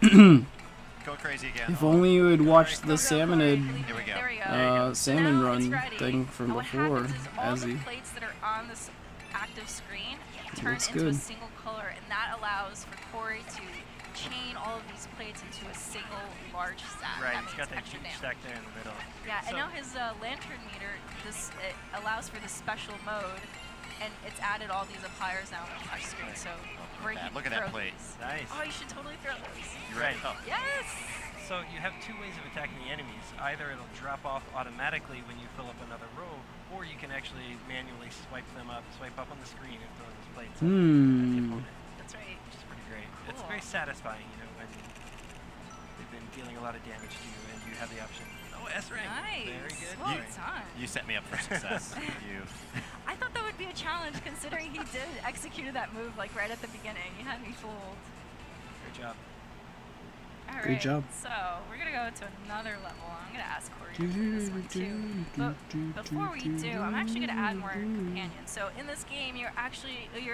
Go crazy again. If only you had watched the salmonid Here we go. There we go. salmon Now it's run ready. thing from And what before, happens is all as the he plates that are on this active screen turn Looks into a good. single color, and that allows for Corey to chain all of these plates into a single large stack. Right, That it's means got that extra huge damage. stack there in the middle. Yeah, and So- now his lantern meter, it allows for the special mode, and it's added all these appliers now on the touch screen. So Corey that. can Look at that throw plate. these. Nice. Oh, you should totally throw those. You ready? Right. Oh. Yes. So you have two ways of attacking the enemies. Either it'll drop off automatically when you fill up another row, or you can actually manually swipe up on the screen and throw those plates at the opponent, That's right. which is pretty great. It's Cool. very satisfying, when they've been dealing a lot of damage to you and you have the option. Oh, S rank. Nice. Very good. Well Very- done. You set me up for success. you. I thought that would be a challenge considering he did execute that move like right at the beginning. You had me fooled. Great job. All Great right, job. So we're gonna go to another level. I'm gonna ask Corey to do this one too. But before we do, I'm actually gonna add more companions. So in this game, you're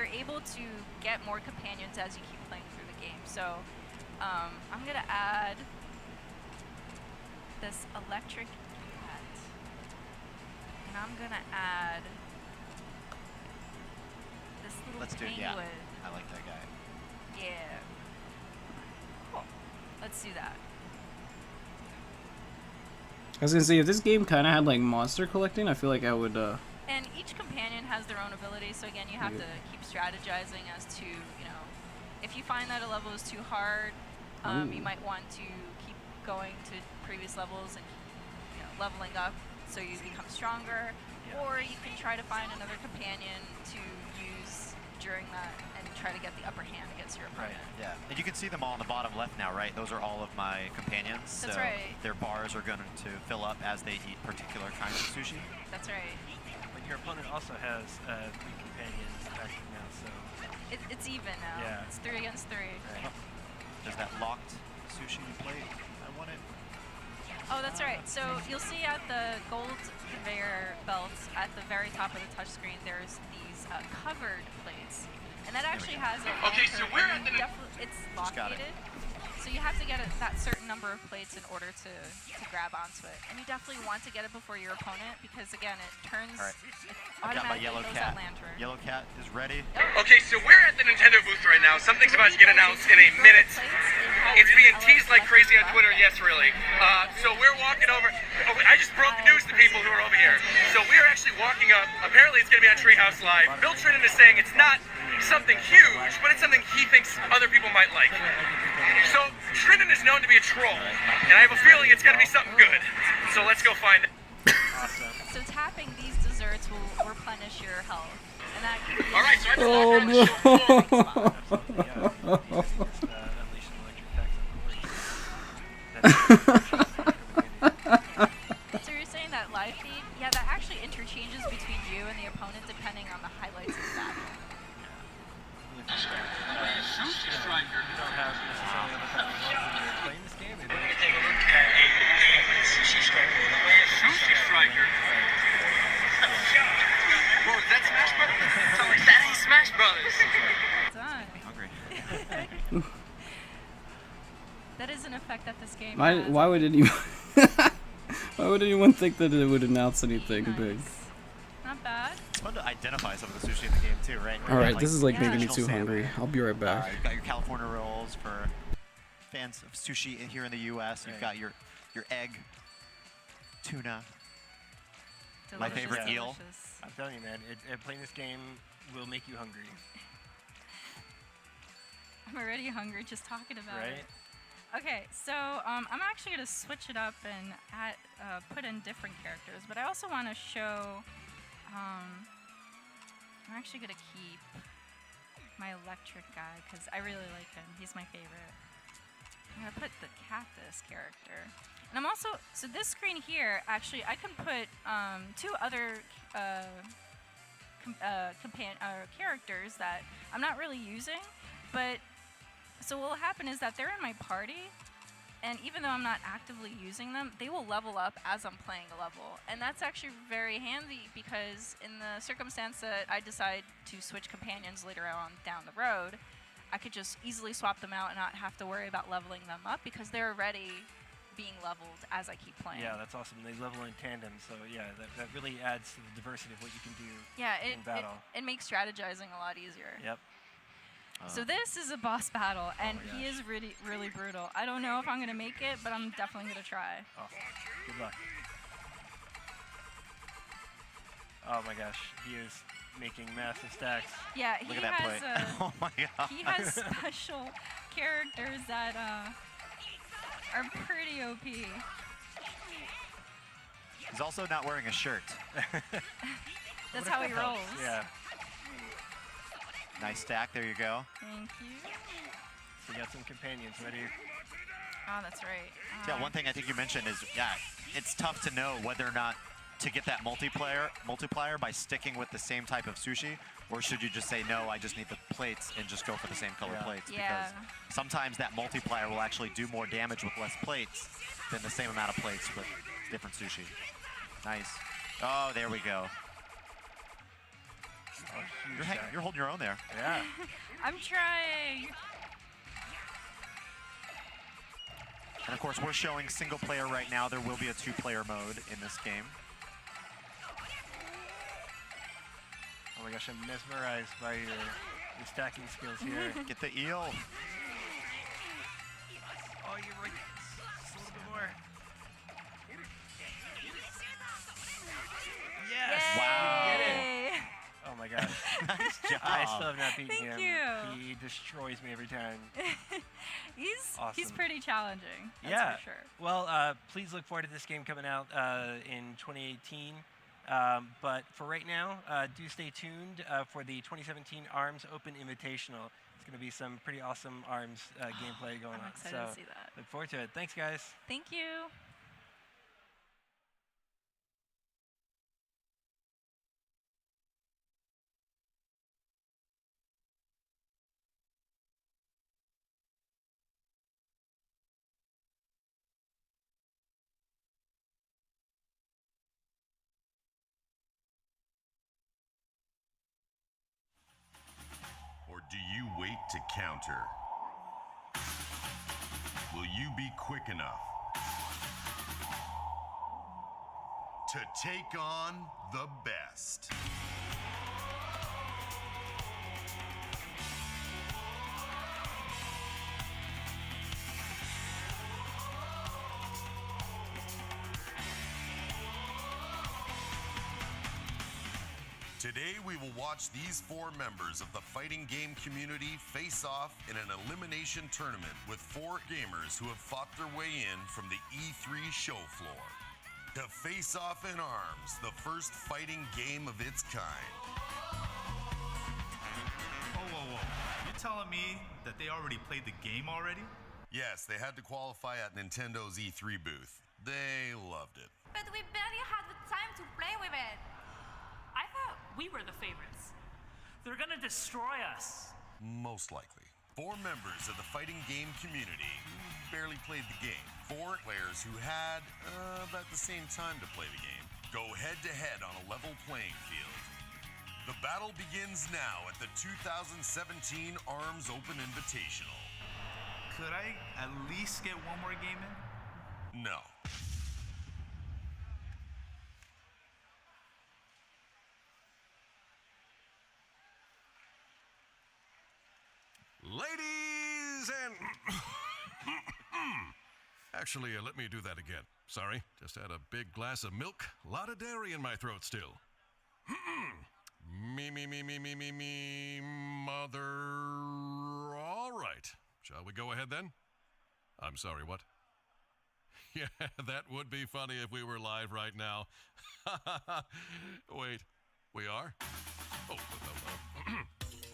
able to get more companions as you keep playing through the game. So I'm gonna add this electric cat, and I'm gonna add this little Let's do it. penguin. Yeah. I like that guy. Yeah. Cool. Let's do that. I was gonna say, if this game kind of had like monster collecting, I feel like I would. And each companion has their own ability, so again, you have to keep strategizing as to, if you find that a level is too hard, you might want to keep going to previous levels and leveling up so you become stronger, Yeah. or you can try to find another companion to use during that and try to get the upper hand against your Right. opponent. Yeah, and you can see them all on the bottom left now, right? Those are all of my companions. That's so right. their bars are going to fill up as they eat particular kinds of sushi. That's right. But your opponent also has 3 companions active now, so It's even now. Yeah. It's 3 against 3. right. There's that locked sushi plate. I want it. Oh, that's right. So you'll see at the gold conveyor belts at the very top of the touchscreen, there's these covered plates, and that actually has a Okay, so lantern, we're and at the- it's Just got it. located. So you have to get that certain number of plates in order to grab onto it, and you definitely want to get it before your opponent because again, it turns. All right. It I've got my automatically yellow fills cat. that lantern. Yellow cat is ready. Okay, so we're at the Nintendo booth right now. Something's about to get announced in a minute. It's being teased like crazy on Twitter. Yes, really. So we're walking over. Oh, I just broke the news to people who are over here. So we're actually walking up. Apparently, it's going to be on Treehouse Live. Bill Trinan is saying it's not something huge, but it's something he thinks other people might like. So Trinan is known to be a troll, and I have a feeling it's going to be something good. So let's go find it. Awesome. So tapping these desserts will replenish your health, and that can be All right, so I just Oh walked around the show floor. Absolutely, yeah. Just, unleash an electric tax on Corey. So you're saying that live feed, yeah, that actually interchanges between you and the opponent depending on the highlights of the battle. Sushi Striker. You don't have necessarily other types of ones when you're playing this game. Or Take a look at a Sushi Striker. Sushi Striker. Whoa, is that Smash Brothers? Sound like that ain't Smash Brothers. Done. Hungry. That is an effect that this game Why? has. Why would anyone? Why would anyone think that it would announce anything big? Nice. Not bad. It's fun to identify some of the sushi in the game too, right? All right, Like, this is like Yeah. making me traditional too salmon. hungry. I'll be right back. You've got your California rolls for fans of sushi here in the U.S. You've Right. got your egg, tuna, My favorite eel. delicious. I'm telling you, man, playing this game will make you hungry. I'm already hungry just talking about Right? it. Okay, so I'm actually going to switch it up and put in different characters, but I also want to show. I'm actually going to keep my electric guy because I really like him. He's my favorite. I'm going to put the cactus character. And I'm also, so this screen here, actually, I can put 2 other characters that I'm not really using, but so what will happen is that they're in my party, and even though I'm not actively using them, they will level up as I'm playing a level. And that's actually very handy because in the circumstance that I decide to switch companions later on down the road, I could just easily swap them out and not have to worry about leveling them up because they're already being leveled as I keep playing. Yeah, that's awesome. They level in tandem, so yeah, that really adds to the diversity of what you can do in battle. It makes strategizing a lot easier. Yep. So this is a boss battle, and my he gosh. is really, really brutal. I don't know if I'm going to make it, but I'm definitely going to try. Awesome. Good luck. Oh my gosh, he is making massive stacks. Yeah, Look he at that has play. Oh my god. he has special characters that are pretty OP. He's also not wearing a shirt. That's how he rolls. Yeah. Nice stack. There you go. Thank you. So you got some companions ready. Oh, that's right. Yeah, one thing I think you mentioned is, yeah, it's tough to know whether or not to get that multiplier by sticking with the same type of sushi, or should you just say, no, I just need the plates and just go for the same color plates? Yeah. Because sometimes that multiplier will actually do more damage with less plates than the same amount of plates with different sushi. Nice. Oh, there we go. Oh, huge stack. You're holding your own there. Yeah. I'm trying. And of course, we're showing single player right now. There will be a 2-player mode in this game. Oh my gosh, I'm mesmerized by your stacking skills here. Get the eel. Oh, you're right. Just a little bit more. Yes! Wow. Get it! Oh my gosh. Nice job. I still have not beaten him. Thank you. He destroys me every time. He's Awesome. pretty challenging. That's Yeah. for sure. Well, please look forward to this game coming out in 2018. But for right now, do stay tuned for the 2017 ARMS Open Invitational. It's going to be some pretty awesome ARMS gameplay going I'm on. excited So to see that. look forward to it. Thanks, guys. Thank you. Or do you wait to counter? Will you be quick enough to take on the best? Today we will watch these 4 members of the fighting game community face off in an elimination tournament with 4 gamers who have fought their way in from the E3 show floor. To face off in ARMS, the first fighting game of its kind. Whoa, whoa, whoa. You're telling me that they already played the game already? Yes, they had to qualify at Nintendo's E3 booth. They loved it. But we barely had the time to play with it. I thought we were the favorites. They're gonna destroy us. Most likely. 4 members of the fighting game community who barely played the game. 4 players who had about the same time to play the game. Go head to head on a level playing field. The battle begins now at the 2017 ARMS Open Invitational. Could I at least get one more game in? No. Ladies and Actually, let me do that again. Sorry, just had a big glass of milk. A lot of dairy in my throat still. Me, mother. All right. Shall we go ahead then? I'm sorry, what? Yeah, that would be funny if we were live right now. Wait, we are? Oh,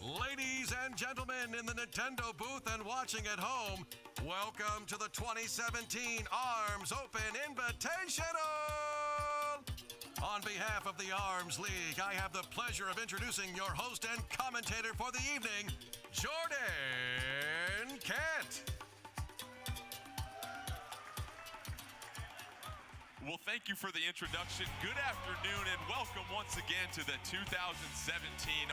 ladies and gentlemen in the Nintendo booth and watching at home, welcome to the 2017 ARMS Open Invitational! On behalf of the ARMS League, I have the pleasure of introducing your host and commentator for the evening, Jordan Kent. Well, thank you for the introduction. Good afternoon and welcome once again to the 2017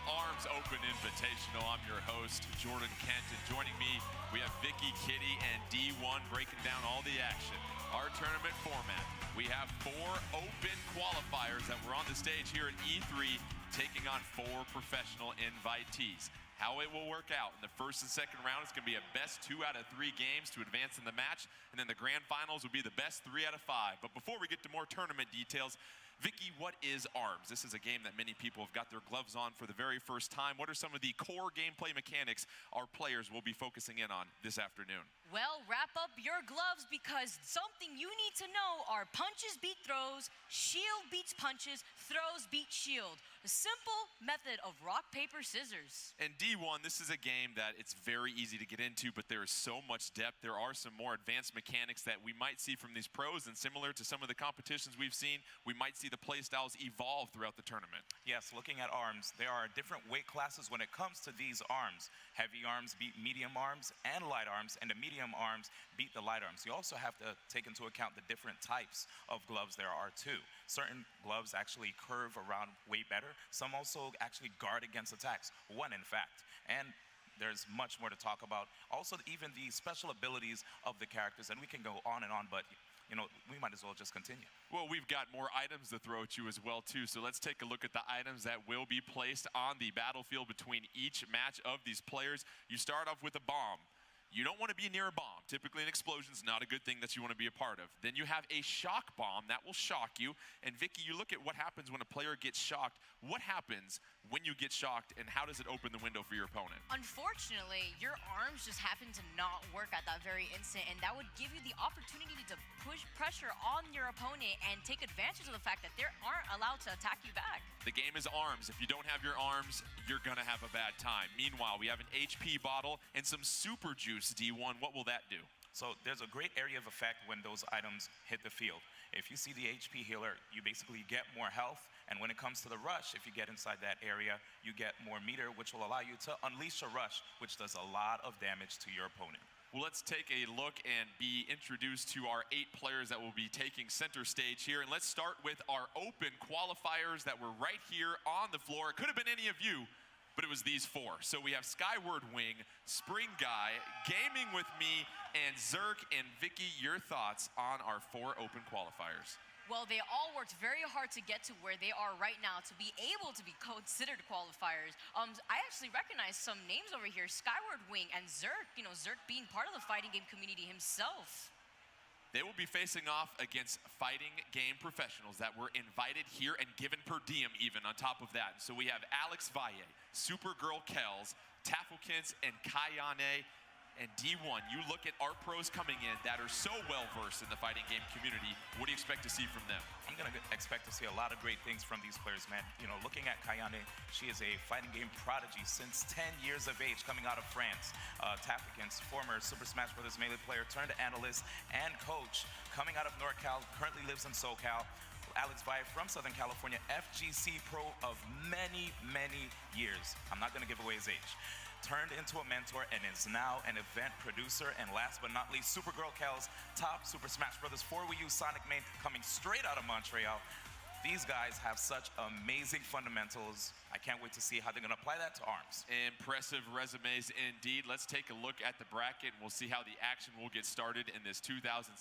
ARMS Open Invitational. I'm your host, Jordan Kent, and joining me, we have Vicky, Kitty, and D1 breaking down all the action. Our tournament format, we have 4 open qualifiers that were on the stage here at E3, taking on 4 professional invitees. How it will work out in the first and second round is going to be a best 2 out of 3 games to advance in the match, and then the grand finals will be the best 3 out of 5. But before we get to more tournament details, Vicky, what is ARMS? This is a game that many people have got their gloves on for the very first time. What are some of the core gameplay mechanics our players will be focusing in on this afternoon? Well, wrap up your gloves because something you need to know are punches beat throws, shield beats punches, throws beat shield. A simple method of rock, paper, scissors. And D1, this is a game that it's very easy to get into, but there is so much depth. There are some more advanced mechanics that we might see from these pros, and similar to some of the competitions we've seen, we might see the play styles evolve throughout the tournament. Yes, looking at ARMS, there are different weight classes when it comes to these arms. Heavy arms beat medium arms and light arms, and the medium arms beat the light arms. You also have to take into account the different types of gloves there are too. Certain gloves actually curve around way better. Some also actually guard against attacks. One, in fact. And there's much more to talk about. Also, even the special abilities of the characters, and we can go on and on, but you know, we might as well just continue. Well, we've got more items to throw at you as well, too. So let's take a look at the items that will be placed on the battlefield between each match of these players. You start off with a bomb. You don't want to be near a bomb. Typically, an explosion is not a good thing that you want to be a part of. Then you have a shock bomb that will shock you. And Vicky, you look at what happens when a player gets shocked. What happens when you get shocked, and how does it open the window for your opponent? Unfortunately, your arms just happen to not work at that very instant, and that would give you the opportunity to push pressure on your opponent and take advantage of the fact that they aren't allowed to attack you back. The game is ARMS. If you don't have your arms, you're going to have a bad time. Meanwhile, we have an HP bottle and some super juice. D1, what will that do? So there's a great area of effect when those items hit the field. If you see the HP healer, you basically get more health. And when it comes to the rush, if you get inside that area, you get more meter, which will allow you to unleash a rush, which does a lot of damage to your opponent. Well, let's take a look and be introduced to our 8 players that will be taking center stage here. And let's start with our open qualifiers that were right here on the floor. It could have been any of you, but it was these 4. So we have Skyward Wing, Spring Guy, Gaming With Me, and Zerk. And Vicky, your thoughts on our 4 open qualifiers? Well, they all worked very hard to get to where they are right now to be able to be considered qualifiers. I actually recognize some names over here, Skyward Wing and Zerk, you know, Zerk being part of the fighting game community himself. They will be facing off against fighting game professionals that were invited here and given per diem even on top of that. So we have Alex Valle, Supergirl Kells, Tafflekins, and Kayane. And D1, you look at our pros coming in that are so well-versed in the fighting game community. What do you expect to see from them? I'm going to expect to see a lot of great things from these players, man. You know, looking at Kayane, she is a fighting game prodigy since 10 years of age, coming out of France. Tafflekins, former Super Smash Bros. Melee player turned analyst and coach, coming out of NorCal, currently lives in SoCal. Alex Valle from Southern California, FGC pro of many, many years. I'm not going to give away his age. Turned into a mentor and is now an event producer. And last but not least, Supergirl Kells, top Super Smash Bros. 4 Wii U Sonic main, coming straight out of Montreal. These guys have such amazing fundamentals. I can't wait to see how they're going to apply that to ARMS. Impressive resumes indeed. Let's take a look at the bracket, and we'll see how the action will get started in this 2017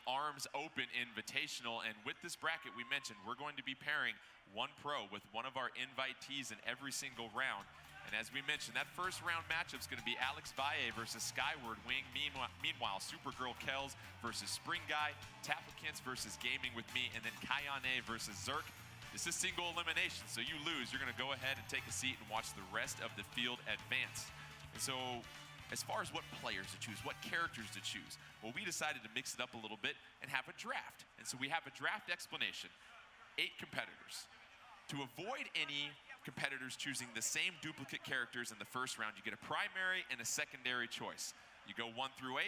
ARMS Open Invitational. And with this bracket, we mentioned we're going to be pairing one pro with one of our invitees in every single round. And as we mentioned, that first round matchup is going to be Alex Valle versus Skyward Wing. Meanwhile, Supergirl Kells versus Spring Guy, Taplikins versus Gaming with me, and then Kayane versus Zerk. This is single elimination, so you lose. You're going to go ahead and take a seat and watch the rest of the field advance. And so, as far as what players to choose, what characters to choose, well, we decided to mix it up a little bit and have a draft. And so we have a draft explanation. 8 competitors. To avoid any competitors choosing the same duplicate characters in the first round, you get a primary and a secondary choice. You go 1 through 8.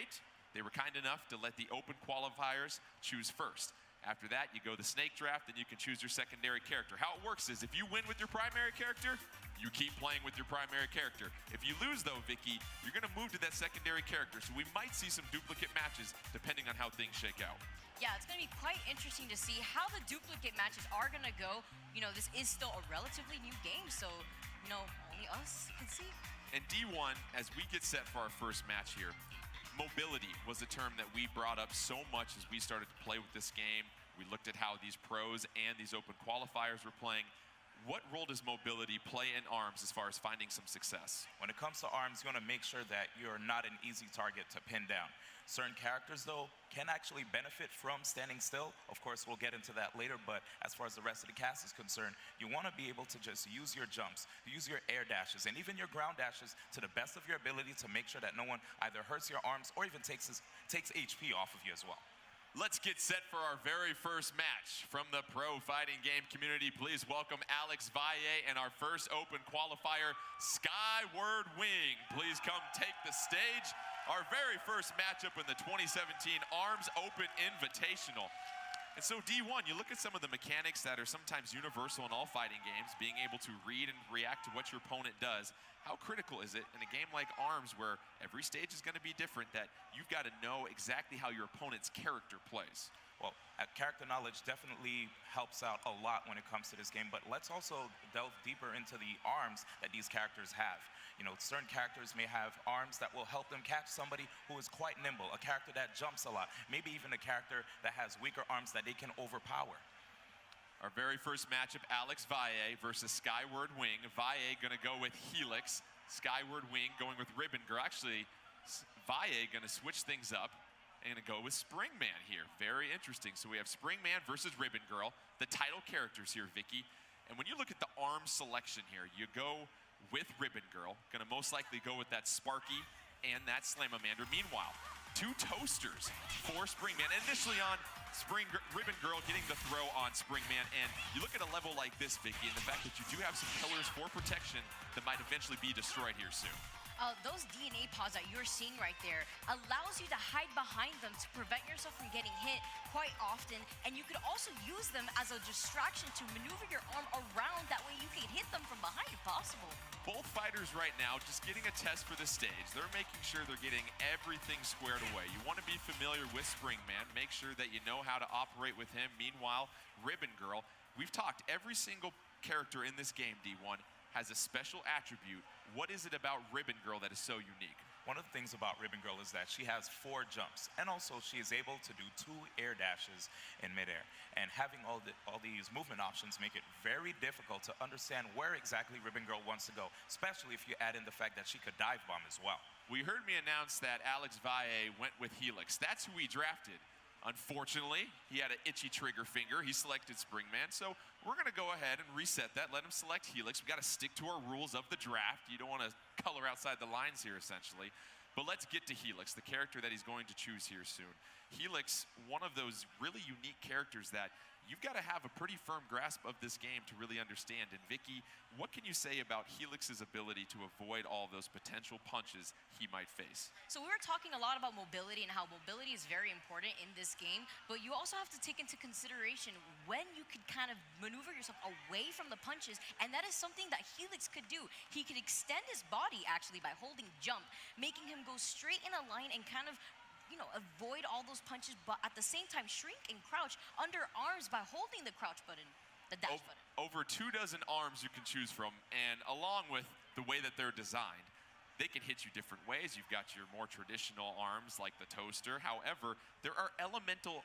They were kind enough to let the open qualifiers choose first. After that, you go the snake draft, and you can choose your secondary character. How it works is if you win with your primary character, you keep playing with your primary character. If you lose, though, Vicky, you're going to move to that secondary character. So we might see some duplicate matches depending on how things shake out. Yeah, it's going to be quite interesting to see how the duplicate matches are going to go. You know, this is still a relatively new game, so, you know, only us can see. And D1, as we get set for our first match here, mobility was a term that we brought up so much as we started to play with this game. We looked at how these pros and these open qualifiers were playing. What role does mobility play in ARMS as far as finding some success? When it comes to ARMS, you want to make sure that you're not an easy target to pin down. Certain characters, though, can actually benefit from standing still. Of course, we'll get into that later, but as far as the rest of the cast is concerned, you want to be able to just use your jumps, use your air dashes, and even your ground dashes to the best of your ability to make sure that no one either hurts your arms or even takes HP off of you as well. Let's get set for our very first match. From the pro fighting game community, please welcome Alex Valle and our first open qualifier, Skyward Wing. Please come take the stage. Our very first matchup in the 2017 ARMS Open Invitational. And so D1, you look at some of the mechanics that are sometimes universal in all fighting games, being able to read and react to what your opponent does. How critical is it in a game like ARMS where every stage is going to be different that you've got to know exactly how your opponent's character plays? Well, character knowledge definitely helps out a lot when it comes to this game, but let's also delve deeper into the arms that these characters have. You know, certain characters may have arms that will help them catch somebody who is quite nimble, a character that jumps a lot, maybe even a character that has weaker arms that they can overpower. Our very first matchup, Alex Valle versus Skyward Wing. Valle gonna go with Helix, Skyward Wing going with Ribbon Girl. Actually, Valle gonna switch things up and gonna go with Springman here. Very interesting. So we have Springman versus Ribbon Girl, the title characters here, Vicky. And when you look at the arm selection here, you go with Ribbon Girl, gonna most likely go with that Sparky and that Slamamander. Meanwhile, 2 toasters for Springman. Initially on Ribbon Girl getting the throw on Springman, and you look at a level like this, Vicky, and the fact that you do have some pillars for protection that might eventually be destroyed here soon. Those DNA pods that you're seeing right there allows you to hide behind them to prevent yourself from getting hit quite often, and you could also use them as a distraction to maneuver your arm around. That way you can hit them from behind if possible. Both fighters right now just getting a test for the stage. They're making sure they're getting everything squared away. You want to be familiar with Springman, make sure that you know how to operate with him. Meanwhile, Ribbon Girl, we've talked every single character in this game, D1, has a special attribute. What is it about Ribbon Girl that is so unique? One of the things about Ribbon Girl is that she has 4 jumps, and also she is able to do 2 air dashes in midair. And having all these movement options make it very difficult to understand where exactly Ribbon Girl wants to go, especially if you add in the fact that she could dive bomb as well. We heard me announce that Alex Valle went with Helix. That's who we drafted. Unfortunately, he had an itchy trigger finger. He selected Springman, so we're going to go ahead and reset that, let him select Helix. We got to stick to our rules of the draft. You don't want to color outside the lines here, essentially. But let's get to Helix, the character that he's going to choose here soon. Helix, one of those really unique characters that you've got to have a pretty firm grasp of this game to really understand. And Vicky, what can you say about Helix's ability to avoid all those potential punches he might face? So we were talking a lot about mobility and how mobility is very important in this game, but you also have to take into consideration when you could kind of maneuver yourself away from the punches, and that is something that Helix could do. He could extend his body actually by holding jump, making him go straight in a line and kind of, you know, avoid all those punches, but at the same time shrink and crouch under arms by holding the crouch button, the dash button. Over 24 arms you can choose from, and along with the way that they're designed, they can hit you different ways. You've got your more traditional arms like the toaster. However, there are elemental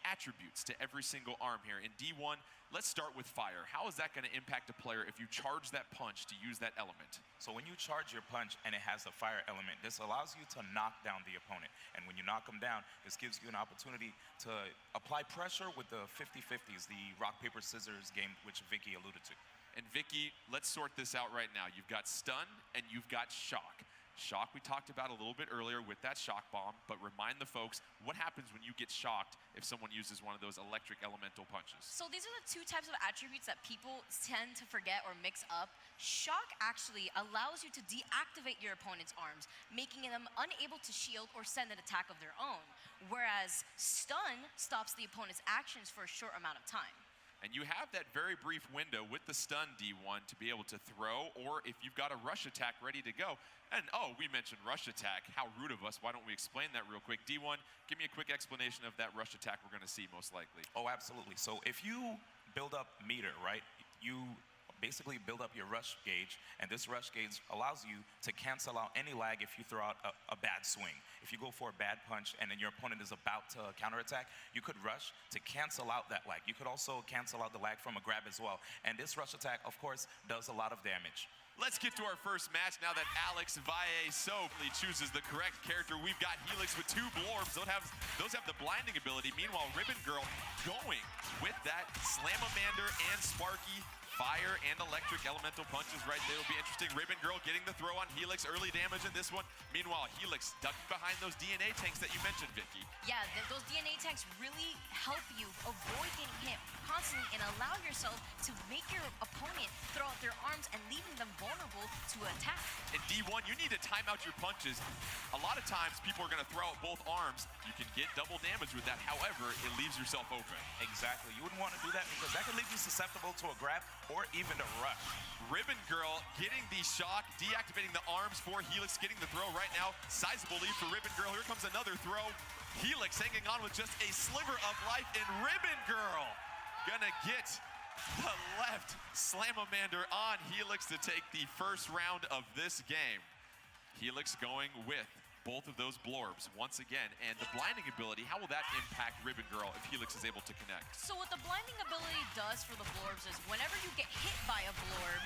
attributes to every single arm here. In D1, let's start with fire. How is that going to impact a player if you charge that punch to use that element? So when you charge your punch and it has a fire element, this allows you to knock down the opponent. And when you knock them down, this gives you an opportunity to apply pressure with the 50-50s, the rock, paper, scissors game, which Vicky alluded to. And Vicky, let's sort this out right now. You've got stun and you've got shock. Shock we talked about a little bit earlier with that shock bomb, but remind the folks what happens when you get shocked if someone uses one of those electric elemental punches. So these are the two types of attributes that people tend to forget or mix up. Shock actually allows you to deactivate your opponent's arms, making them unable to shield or send an attack of their own, whereas stun stops the opponent's actions for a short amount of time. And you have that very brief window with the stun D1 to be able to throw, or if you've got a rush attack ready to go. And oh, we mentioned rush attack. How rude of us. Why don't we explain that real quick? D1, give me a quick explanation of that rush attack we're going to see most likely. Oh, absolutely. So if you build up meter, right, you basically build up your rush gauge, and this rush gauge allows you to cancel out any lag if you throw out a bad swing. If you go for a bad punch and then your opponent is about to counterattack, you could rush to cancel out that lag. You could also cancel out the lag from a grab as well. And this rush attack, of course, does a lot of damage. Let's get to our first match now that Alex Valle soberly chooses the correct character. We've got Helix with 2 blorbs. Those have the blinding ability. Meanwhile, Ribbon Girl going with that Slamamander and Sparky. Fire and electric elemental punches right there will be interesting. Ribbon Girl getting the throw on Helix. Early damage in this one. Meanwhile, Helix ducking behind those DNA tanks that you mentioned, Vicky. Yeah, those DNA tanks really help you avoid getting hit constantly and allow yourself to make your opponent throw out their arms and leaving them vulnerable to attack. In D1, you need to time out your punches. A lot of times, people are going to throw out both arms. You can get double damage with that. However, it leaves yourself open. Exactly. You wouldn't want to do that because that could leave you susceptible to a grab or even a rush. Ribbon Girl getting the shock, deactivating the arms for Helix, getting the throw right now. Sizable lead for Ribbon Girl. Here comes another throw. Helix hanging on with just a sliver of life, and Ribbon Girl gonna get the left Slamamander on Helix to take the first round of this game. Helix going with both of those blorbs once again, and the blinding ability, how will that impact Ribbon Girl if Helix is able to connect? So what the blinding ability does for the blorbs is whenever you get hit by a blorb,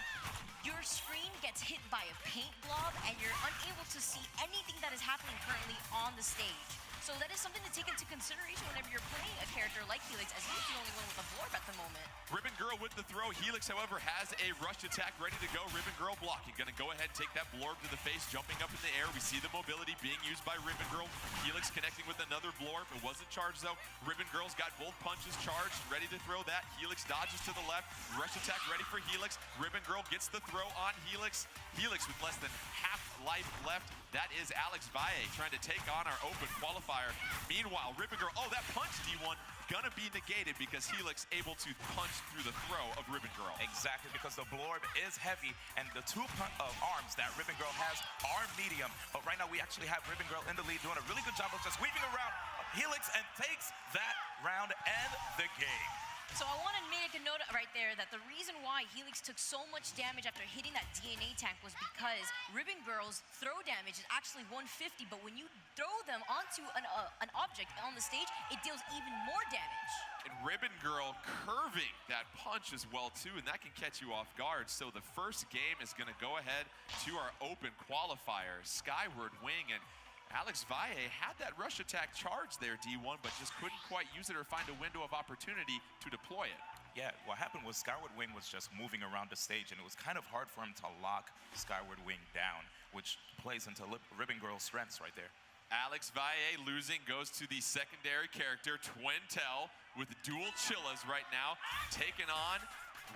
your screen gets hit by a paint blob and you're unable to see anything that is happening currently on the stage. So that is something to take into consideration whenever you're playing a character like Helix, as he's the only one with a blorb at the moment. Ribbon Girl with the throw. Helix, however, has a rush attack ready to go. Ribbon Girl blocking. Gonna go ahead and take that blorb to the face, jumping up in the air. We see the mobility being used by Ribbon Girl. Helix connecting with another blorb. It wasn't charged, though. Ribbon Girl's got both punches charged, ready to throw that. Helix dodges to the left. Rush attack ready for Helix. Ribbon Girl gets the throw on Helix. Helix with less than half life left. That is Alex Valle trying to take on our open qualifier. Meanwhile, Ribbon Girl, oh, that punch, D1, gonna be negated because Helix able to punch through the throw of Ribbon Girl. Exactly, because the blorb is heavy, and the 2 arms that Ribbon Girl has are medium. But right now, we actually have Ribbon Girl in the lead, doing a really good job of just weaving around Helix and takes that round and the game. So I want to make a note right there that the reason why Helix took so much damage after hitting that DNA tank was because Ribbon Girl's throw damage is actually 150, but when you throw them onto an object on the stage, it deals even more damage. And Ribbon Girl curving that punch as well, too, and that can catch you off guard. So the first game is going to go ahead to our open qualifier, Skyward Wing, and Alex Valle had that rush attack charge there, D1, but just couldn't quite use it or find a window of opportunity to deploy it. Yeah, what happened was Skyward Wing was just moving around the stage, and it was kind of hard for him to lock Skyward Wing down, which plays into Ribbon Girl's strengths right there. Alex Valle losing goes to the secondary character, Twintel, with dual Chillas right now, taking on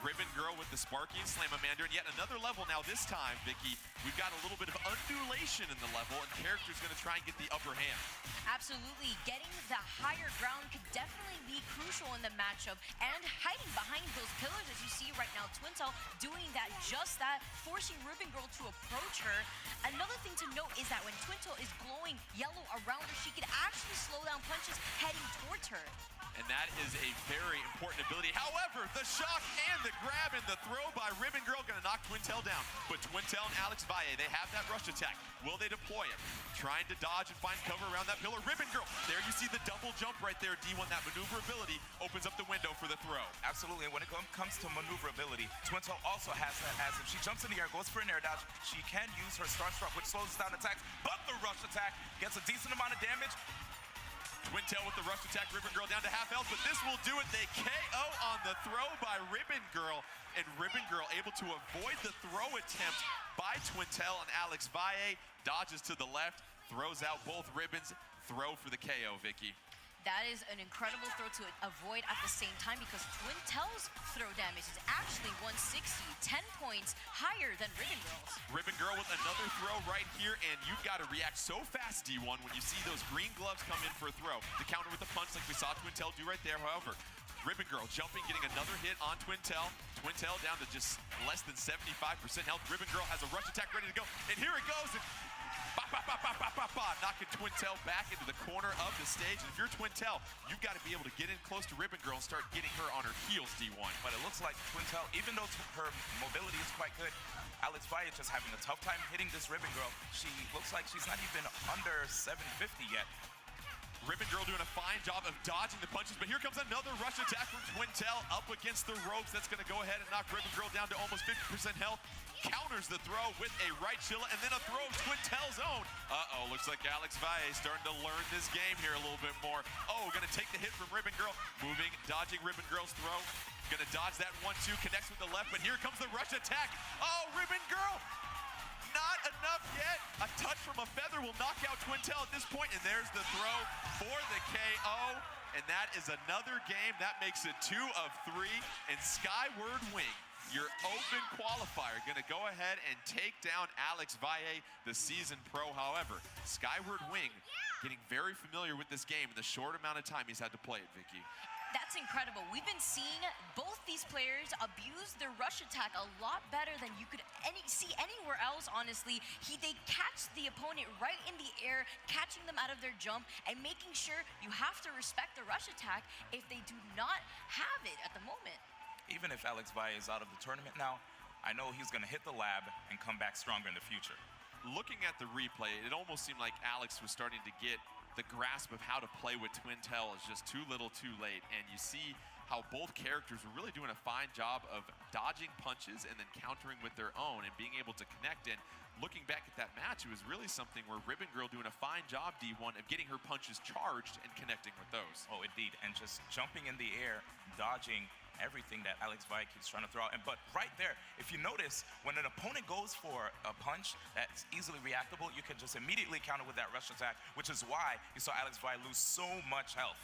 Ribbon Girl with the Sparky and Slamamander, and yet another level now. This time, Vicky, we've got a little bit of undulation in the level, and character's going to try and get the upper hand. Absolutely. Getting the higher ground could definitely be crucial in the matchup, and hiding behind those pillars, as you see right now, Twintel doing just that, forcing Ribbon Girl to approach her. Another thing to note is that when Twintel is glowing yellow around her, she can actually slow down punches heading towards her. and that is a very important ability. However, the shock and the grab and the throw by Ribbon Girl gonna knock Twintel down. But Twintel and Alex Valle, they have that rush attack. Will they deploy it? Trying to dodge and find cover around that pillar. Ribbon Girl, there you see the double jump right there. D1, that maneuverability opens up the window for the throw. Absolutely, when it comes to maneuverability, Twintel also has that, as if she jumps in the air, goes for an air dodge, she can use her star struck, which slows down attacks, but the rush attack gets a decent amount of damage. Twintel with the rush attack, Ribbon Girl down to half health, but this will do it. They KO on the throw by Ribbon Girl, and Ribbon Girl able to avoid the throw attempt by Twintel, and Alex Valle dodges to the left, throws out both ribbons, throw for the KO, Vicky. That is an incredible throw to avoid at the same time because Twintel's throw damage is actually 160, 10 points higher than Ribbon Girl's. Ribbon Girl with another throw right here, and you've got to react so fast, D1, when you see those green gloves come in for a throw. The counter with the punch like we saw Twintel do right there, however. Ribbon Girl jumping, getting another hit on Twintel. Twintel down to just less than 75% health. Ribbon Girl has a rush attack ready to go, and here it goes. And knocking Twintel back into the corner of the stage. And if you're Twintel, you've got to be able to get in close to Ribbon Girl and start getting her on her heels, D1. But it looks like Twintel, even though her mobility is quite good, Alex Valle just having a tough time hitting this Ribbon Girl. She looks like she's not even under 750 yet. Ribbon Girl doing a fine job of dodging the punches, but here comes another rush attack from Twintel up against the ropes. That's going to go ahead and knock Ribbon Girl down to almost 50% health. Counters the throw with a right chilla, and then a throw of Twintel's own. Uh-oh, looks like Alex Valle starting to learn this game here a little bit more. Oh, going to take the hit from Ribbon Girl. Moving, dodging Ribbon Girl's throw. Going to dodge that 1-2, connects with the left, but here comes the rush attack. Oh, Ribbon Girl! Not enough yet. A touch from a feather will knock out Twintel at this point, and there's the throw for the KO. And that is another game. That makes it 2 of 3. And Skyward Wing, your open qualifier, going to go ahead and take down Alex Valle, the seasoned pro. However, Skyward Wing getting very familiar with this game in the short amount of time he's had to play it, Vicky. That's incredible. We've been seeing both these players abuse their rush attack a lot better than you could see anywhere else, honestly. They catch the opponent right in the air, catching them out of their jump, and making sure you have to respect the rush attack if they do not have it at the moment. Even if Alex Valle is out of the tournament now, I know he's going to hit the lab and come back stronger in the future. Looking at the replay, it almost seemed like Alex was starting to get the grasp of how to play with Twintel is just too little too late, and you see how both characters were really doing a fine job of dodging punches and then countering with their own and being able to connect. And looking back at that match, it was really something where Ribbon Girl doing a fine job, D1, of getting her punches charged and connecting with those. Oh, indeed, and just jumping in the air, dodging everything that Alex Valle keeps trying to throw out. But right there, if you notice, when an opponent goes for a punch that's easily reactable, you can just immediately counter with that rush attack, which is why you saw Alex Valle lose so much health.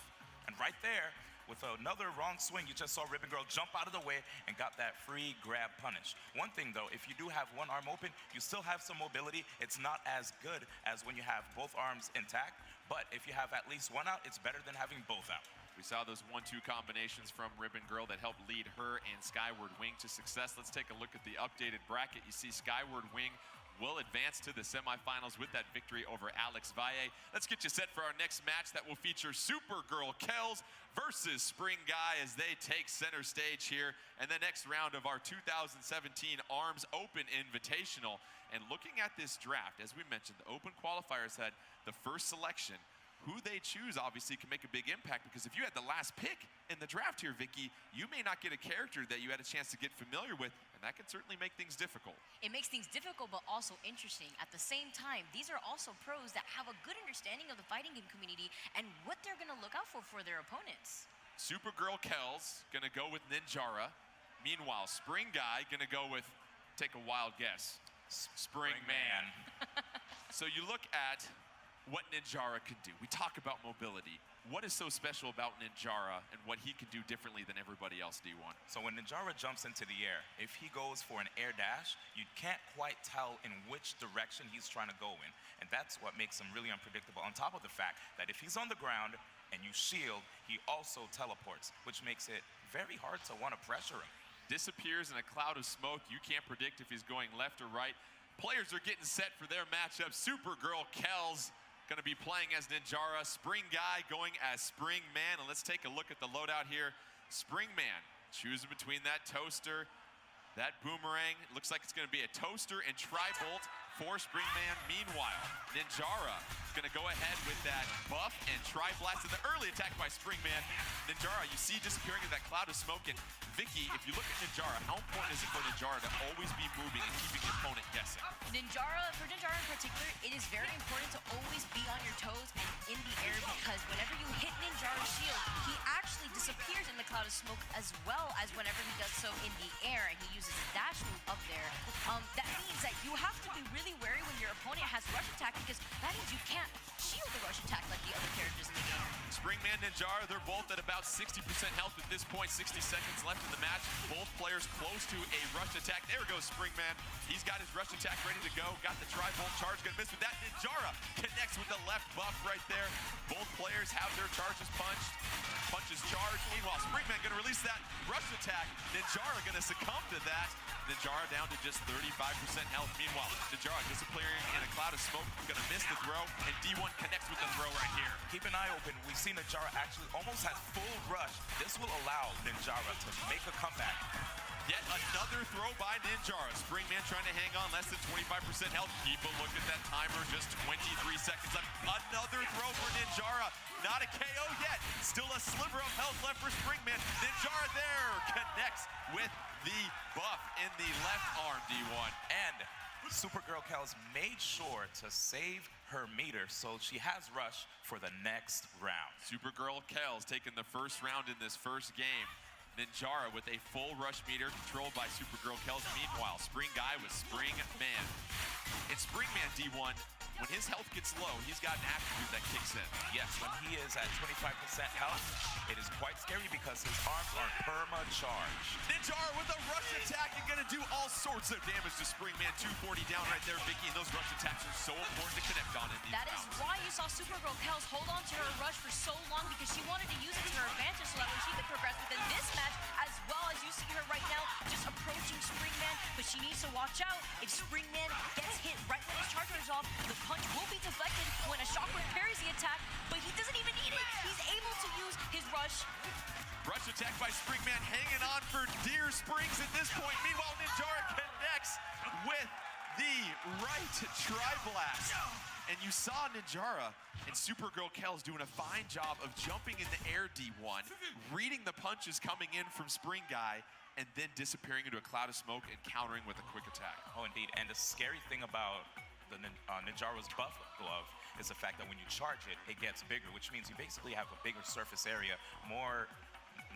And right there, with another wrong swing, you just saw Ribbon Girl jump out of the way and got that free grab punish. One thing though, if you do have one arm open, you still have some mobility. It's not as good as when you have both arms intact, but if you have at least one out, it's better than having both out. We saw those 1-2 combinations from Ribbon Girl that helped lead her and Skyward Wing to success. Let's take a look at the updated bracket. You see Skyward Wing will advance to the semifinals with that victory over Alex Valle. Let's get you set for our next match that will feature Supergirl Kells versus Spring Guy as they take center stage here in the next round of our 2017 ARMS Open Invitational. And looking at this draft, as we mentioned, the open qualifiers had the first selection. Who they choose obviously can make a big impact, because if you had the last pick in the draft here, Vicky, you may not get a character that you had a chance to get familiar with, and that can certainly make things difficult. It makes things difficult, but also interesting. At the same time, these are also pros that have a good understanding of the fighting game community and what they're going to look out for their opponents. Supergirl Kells going to go with Ninjara. Meanwhile, Spring Guy going to go with, take a wild guess, Spring Man. So you look at what Ninjara can do. We talk about mobility. What is so special about Ninjara and what he can do differently than everybody else, D1? So when Ninjara jumps into the air, if he goes for an air dash, you can't quite tell in which direction he's trying to go in. And that's what makes him really unpredictable. On top of the fact that if he's on the ground and you shield, he also teleports, which makes it very hard to want to pressure him. Disappears in a cloud of smoke. You can't predict if he's going left or right. Players are getting set for their matchup. Supergirl Kells going to be playing as Ninjara. Spring Guy going as Spring Man. And let's take a look at the loadout here. Spring Man choosing between that toaster, that boomerang. It looks like it's going to be a toaster and tri-bolt for Spring Man. Meanwhile, Ninjara is going to go ahead with that buff and tri-blast in the early attack by Spring Man. Ninjara, you see disappearing in that cloud of smoke. And Vicky, if you look at Ninjara, how important is it for Ninjara to always be moving and keeping the opponent guessing? For Ninjara in particular, it is very important to always be on your toes and in the air, because whenever you hit Ninjara's shield, he actually disappears in the cloud of smoke, as well as whenever he does so in the air and he uses his dash move up there. That means that you have to be really wary when your opponent has rush attack, because that means you can't shield the rush attack like the other characters in the game. Springman, Ninjara, they're both at about 60% health at this point. 60 seconds left in the match. Both players close to a rush attack. There goes Springman. He's got his rush attack ready to go. Got the tri-bolt charge. Gonna miss with that. Ninjara connects with the left buff right there. Both players have their charges punched. Punches charged. Meanwhile, Springman gonna release that rush attack. Ninjara gonna succumb to that. Ninjara down to just 35% health. Meanwhile, Ninjara disappearing in a cloud of smoke. Gonna miss the throw, and D1 connects with the throw right here. Keep an eye open. We see Ninjara actually almost has full rush. This will allow Ninjara to make a comeback. Yet another throw by Ninjara. Springman trying to hang on, less than 25% health. Keep a look at that timer, just 23 seconds left. Another throw for Ninjara. Not a KO yet. Still a sliver of health left for Springman. Ninjara there connects with the buff in the left arm, D1. And Supergirl Kels made sure to save her meter, so she has rush for the next round. Supergirl Kels taking the first round in this first game. Ninjara with a full rush meter controlled by Supergirl Kels. Meanwhile, Spring Guy with Spring Man. And Spring Man, D1, when his health gets low, he's got an attribute that kicks in. Yes, when he is at 25% health, it is quite scary because his arms are perma-charged. Ninjara with a rush attack and gonna do all sorts of damage to Spring Man. 240 down right there, Vicky, and those rush attacks are so important to connect on in these That rounds. is why you saw Supergirl Kels hold on to her rush for so long, because she wanted to use it to her advantage so that way she could progress within this match, as well as you see her right now just approaching Springman. But she needs to watch out. If Springman gets hit right when his charge wears off, the punch will be deflected when a shockwave parries the attack, but he doesn't even need it. He's able to use his rush. Rush attack by Springman, hanging on for dear springs at this point. Meanwhile, Ninjara connects with the right tri-blast. And you saw Ninjara and Supergirl Kels doing a fine job of jumping in the air, D1, reading the punches coming in from Spring Guy, and then disappearing into a cloud of smoke and countering with a quick attack. Oh, indeed. And the scary thing about the Ninjara's buff glove is the fact that when you charge it, it gets bigger, which means you basically have a bigger surface area, more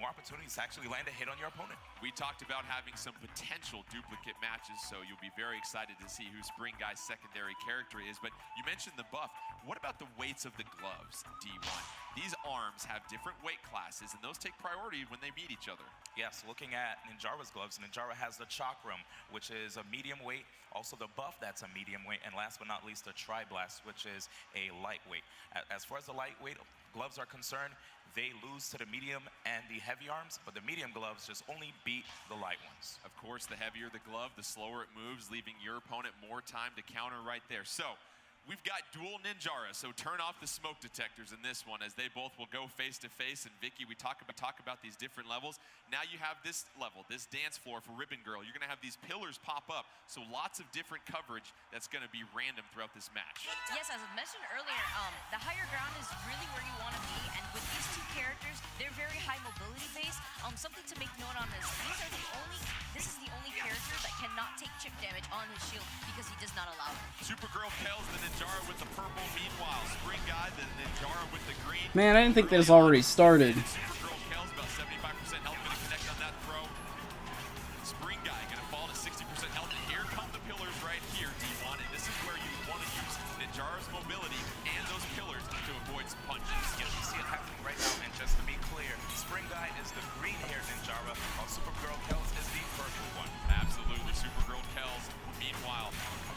opportunities to actually land a hit on your opponent. We talked about having some potential duplicate matches, so you'll be very excited to see who Spring Guy's secondary character is. But you mentioned the buff. What about the weights of the gloves, D1? These arms have different weight classes, and those take priority when they meet each other. Yes, looking at Ninjara's gloves, Ninjara has the Chakram, which is a medium weight. Also the buff, that's a medium weight. And last but not least, the Tri-Blast, which is a lightweight. As far as the lightweight gloves are concerned, they lose to the medium and the heavy arms, but the medium gloves just only beat the light ones. Of course, the heavier the glove, the slower it moves, leaving your opponent more time to counter right there. So, we've got dual Ninjara, so turn off the smoke detectors in this one, as they both will go face to face. And Vicky, we talk about these different levels. Now you have this level, this dance floor for Ribbon Girl. You're gonna have these pillars pop up, so lots of different coverage that's gonna be random throughout this match. Yes, as I mentioned earlier, the higher ground is really where you want to be, and with these two characters, they're very high mobility based. Something to make note on is this is the only character that cannot take chip damage on his shield because he does not allow it. Supergirl Kels, the Ninjara with the purple. Meanwhile, Spring Guy, the Ninjara with the green. Man, I didn't think this already started. Supergirl Kels, about 75% health, gonna connect on that throw. Spring Guy gonna fall to 60% health, and here come the pillars right here, D1, and this is where you want to use Ninjara's mobility and those pillars to avoid some punches. You see it happening right now, and just to be clear, Spring Guy is the green-haired Ninjara, while Supergirl Kels is the purple one. Absolutely, Supergirl Kels, meanwhile,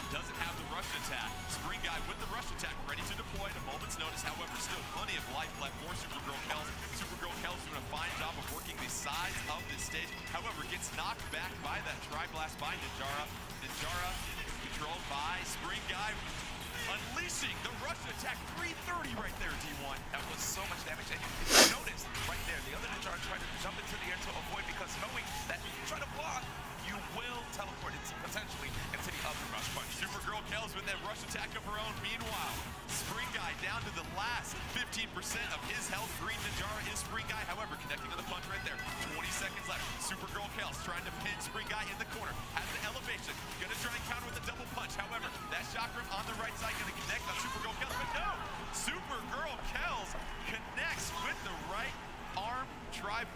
doesn't have the rush attack. Spring Guy with the rush attack, ready to deploy at a moment's notice. However, still plenty of life left for Supergirl Kels. Supergirl Kels doing a fine job of working the sides of this stage. However, gets knocked back by that Tri-Blast by Ninjara. Ninjara controlled by Spring Guy. Unleashing the rush attack, 330 right there, D1. That was so much damage. And if you notice right there, the other Ninja tried to jump into the air to avoid, because knowing that if you try to block, you will teleport it potentially into the other rush punch. Supergirl Kells with that rush attack of her own. Meanwhile, Spring Guy down to the last 15% of his health. Green Ninjara is Spring Guy, however, connecting to the punch right there. 20 seconds left. Supergirl Kells trying to pin Spring Guy in the corner. Has the elevation. Gonna try and counter with a double punch. However, that chakram on the right side gonna connect on Supergirl Kells, but no! Supergirl Kells connects with the right arm tri-blast.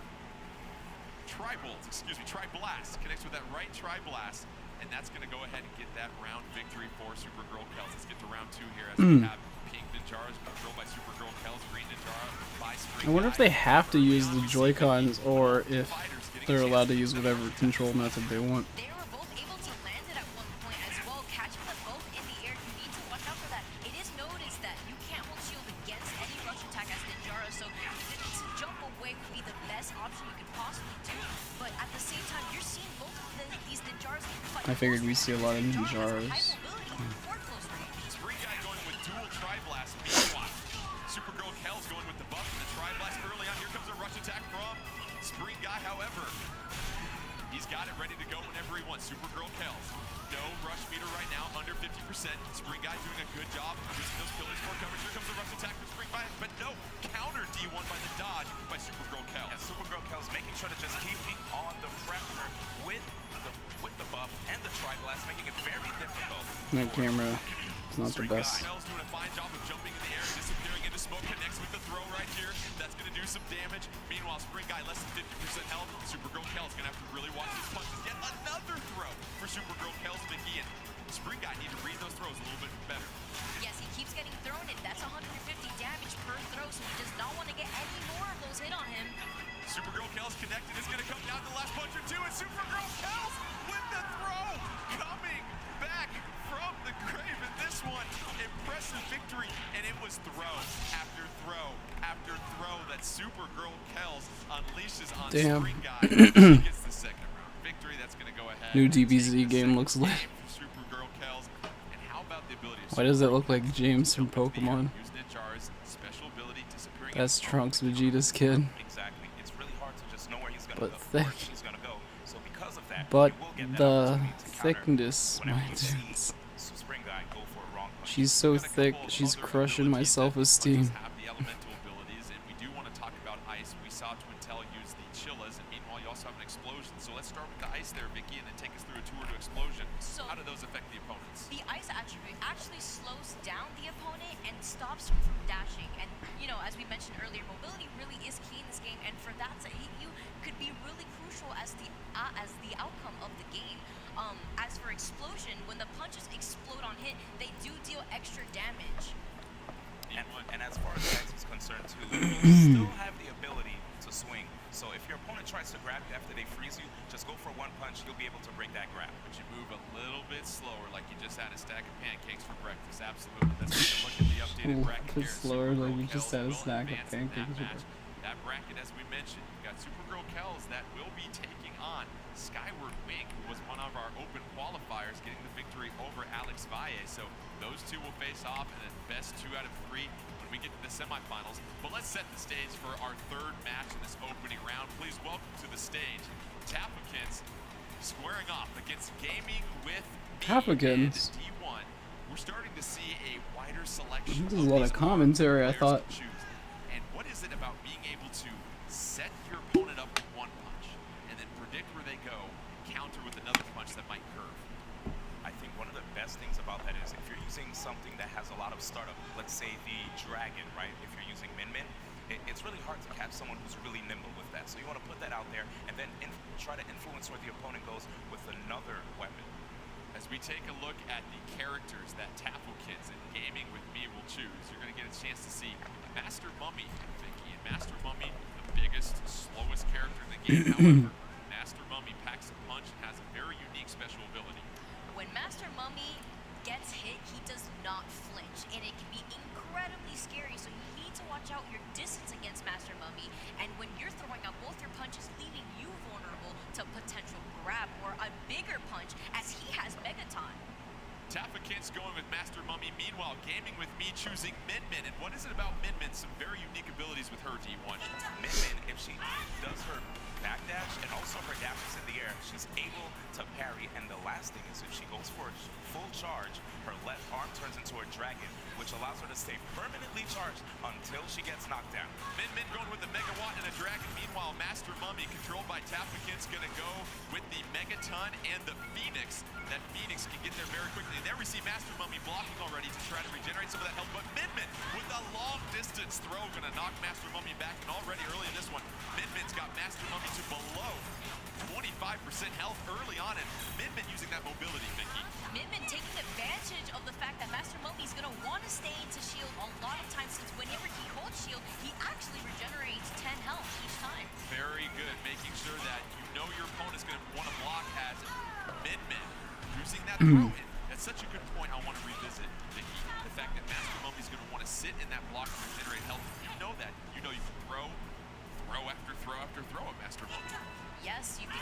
Connects with that right tri-blast, and that's going to go ahead and get that round victory for Supergirl Kells. Let's get to round 2 here as we have Pink Ninjara's controlled by Supergirl Kells, Green Ninjara by Spring. I wonder if they have to use the Joy-Cons or if they're allowed to use whatever control method they want. They were both able to land it at one point as well, catching them both in the air. You need to watch out for that. It is noticed that you can't hold shield against any rush attack as Ninjara, so to jump away would be the best option you could possibly do. But at the same time, you're seeing both of these Ninjaras fight. I figured we see a lot of Ninjaras. Spring Guy going with dual tri-blast. Meanwhile, Supergirl Kells going with the buff and the tri-blast early on. Here comes a rush attack from Spring Guy, however. He's got it ready to go whenever he wants. Supergirl Kells. No rush meter right now, under 50%. Spring Guy doing a good job of using those pillars for coverage. Here comes a rush attack from Spring Guy, but no. Counter D1 by the dodge by Supergirl Kells. And Supergirl Kells making sure to just keep on the pressure with the buff and the tri-blast, making it very difficult. That camera is not the best. Kells doing a fine job of jumping in the air, disappearing into smoke, connects with the throw right here. That's going to do some damage. Meanwhile, Spring Guy less than 50% health. Supergirl Kells going to have to really watch his punches. Yet another throw for Supergirl Kells McGeehan. Spring Guy need to read those throws a little bit better. Yes, he keeps getting thrown in. That's 150 damage per throw, so he does not want to get any more of those hit on him. Supergirl Kells connected. It's going to come down to the last punch or two, and Supergirl Kells with the throw coming back from the grave in this one. Impressive victory, and it was throw after throw after throw that Supergirl Kells unleashes on Spring Guy. She gets the second round victory. That's going to go ahead. New DBZ game looks lit. Supergirl Kells. And how about the ability of Why does it look like James from Pokemon? use Ninjara's special ability disappearing? That's Trunks, Vegeta's kid. Exactly. It's really hard to just know where he's going to But go. thick. Where she's going to go. So because of that, But you will get that the opportunity to counter thickness, whenever my you see dudes. Spring Guy go for a wrong punch. She's so thick, she's crushing my self-esteem. Have the elemental abilities, and we do want to talk about ice. We saw Twintel use the Chillas, and meanwhile you also have an explosion. So let's start with the ice there, Vicky, and then take us through a tour to explosion. So how do those affect the opponents? The ice attribute actually slows down the opponent and stops him from dashing. And you know, as we mentioned earlier, mobility really is key in this game, and for that to hit you could be really crucial as the outcome of the game. As for explosion, when the punches explode on hit, they do deal extra damage. And as far as ice is concerned too, you still have the ability to swing. So if your opponent tries to grab you after they freeze you, just go for one punch, you'll be able to break that grab. But you move a little bit slower, like you just had a stack of pancakes for breakfast. Absolutely. Let's take a look at the updated bracket here. Slower, like you just had a Supergirl snack of Kells will advance in pancakes. that match. That bracket, as we mentioned, you've got Supergirl Kells that will be taking on Skyward Wing, who was one of our open qualifiers, getting the victory over Alex Valle. So those two will face off in the best 2 out of 3 when we get to the semifinals. But let's set the stage for our third match in this opening round. Please welcome to the stage Tapikins squaring off against Gaming with me Tapikins. and D1. We're starting to see a wider selection. This is a lot of commentary, I thought. And what is it about being able to set your opponent up with one punch and then predict where they go, counter with another punch that might curve? I think one of the best things about that is if you're using something that has a lot of startup, let's say the Dragon, right? If you're using Min-Min, it's really hard to catch someone who's really nimble with that. So you want to put that out there and then try to influence where the opponent goes with another weapon. As we take a look at the characters that Tapikins and Gaming with me will choose, you're going to get a chance to see Master Mummy, Vicky. And Master Mummy, the biggest, slowest character in the game. However, Master Mummy packs a punch and has a very unique special ability. When Master Mummy gets hit, he does not flinch, and it can be incredibly scary, so you need to watch out your distance against Master Mummy, and when you're throwing out both your punches, leaving you vulnerable to potential grab or a bigger punch, as he has Megaton. Taffakins going with Master Mummy. Meanwhile, gaming with me, choosing Min Min. And what is it about Min Min? Some very unique abilities with her, D1. Min Min, if she does her backdash and also her dashes in the air, she's able to parry. And the last thing is if she goes for a full charge, her left arm turns into a dragon, which allows her to stay permanently charged until she gets knocked down. Min Min going with the Megawatt and a dragon. Meanwhile, Master Mummy, controlled by Taffakins, going to go with the Megaton and the Phoenix. That Phoenix can get there very quickly. And there we see Master Mummy blocking already to try to regenerate some of that health. But Min Min with a long distance throw going to knock Master Mummy back. And already early in this one, Min Min's got Master Mummy to below 25% health early on. And Min Min using that mobility, Vicky. Min Min taking advantage of the fact that Master Mommy's going to want to stay into shield a lot of times, since whenever he holds shield, he actually regenerates 10 health each time. Very good, making sure that you know your opponent's going to want to block as Min Min using that throw in. That's such a good point I want to revisit, Vicky. The fact that Master Mummy's going to want to sit in that block and regenerate health. You know that. You know you can throw after throw after throw at Master Mummy. Yes, you can,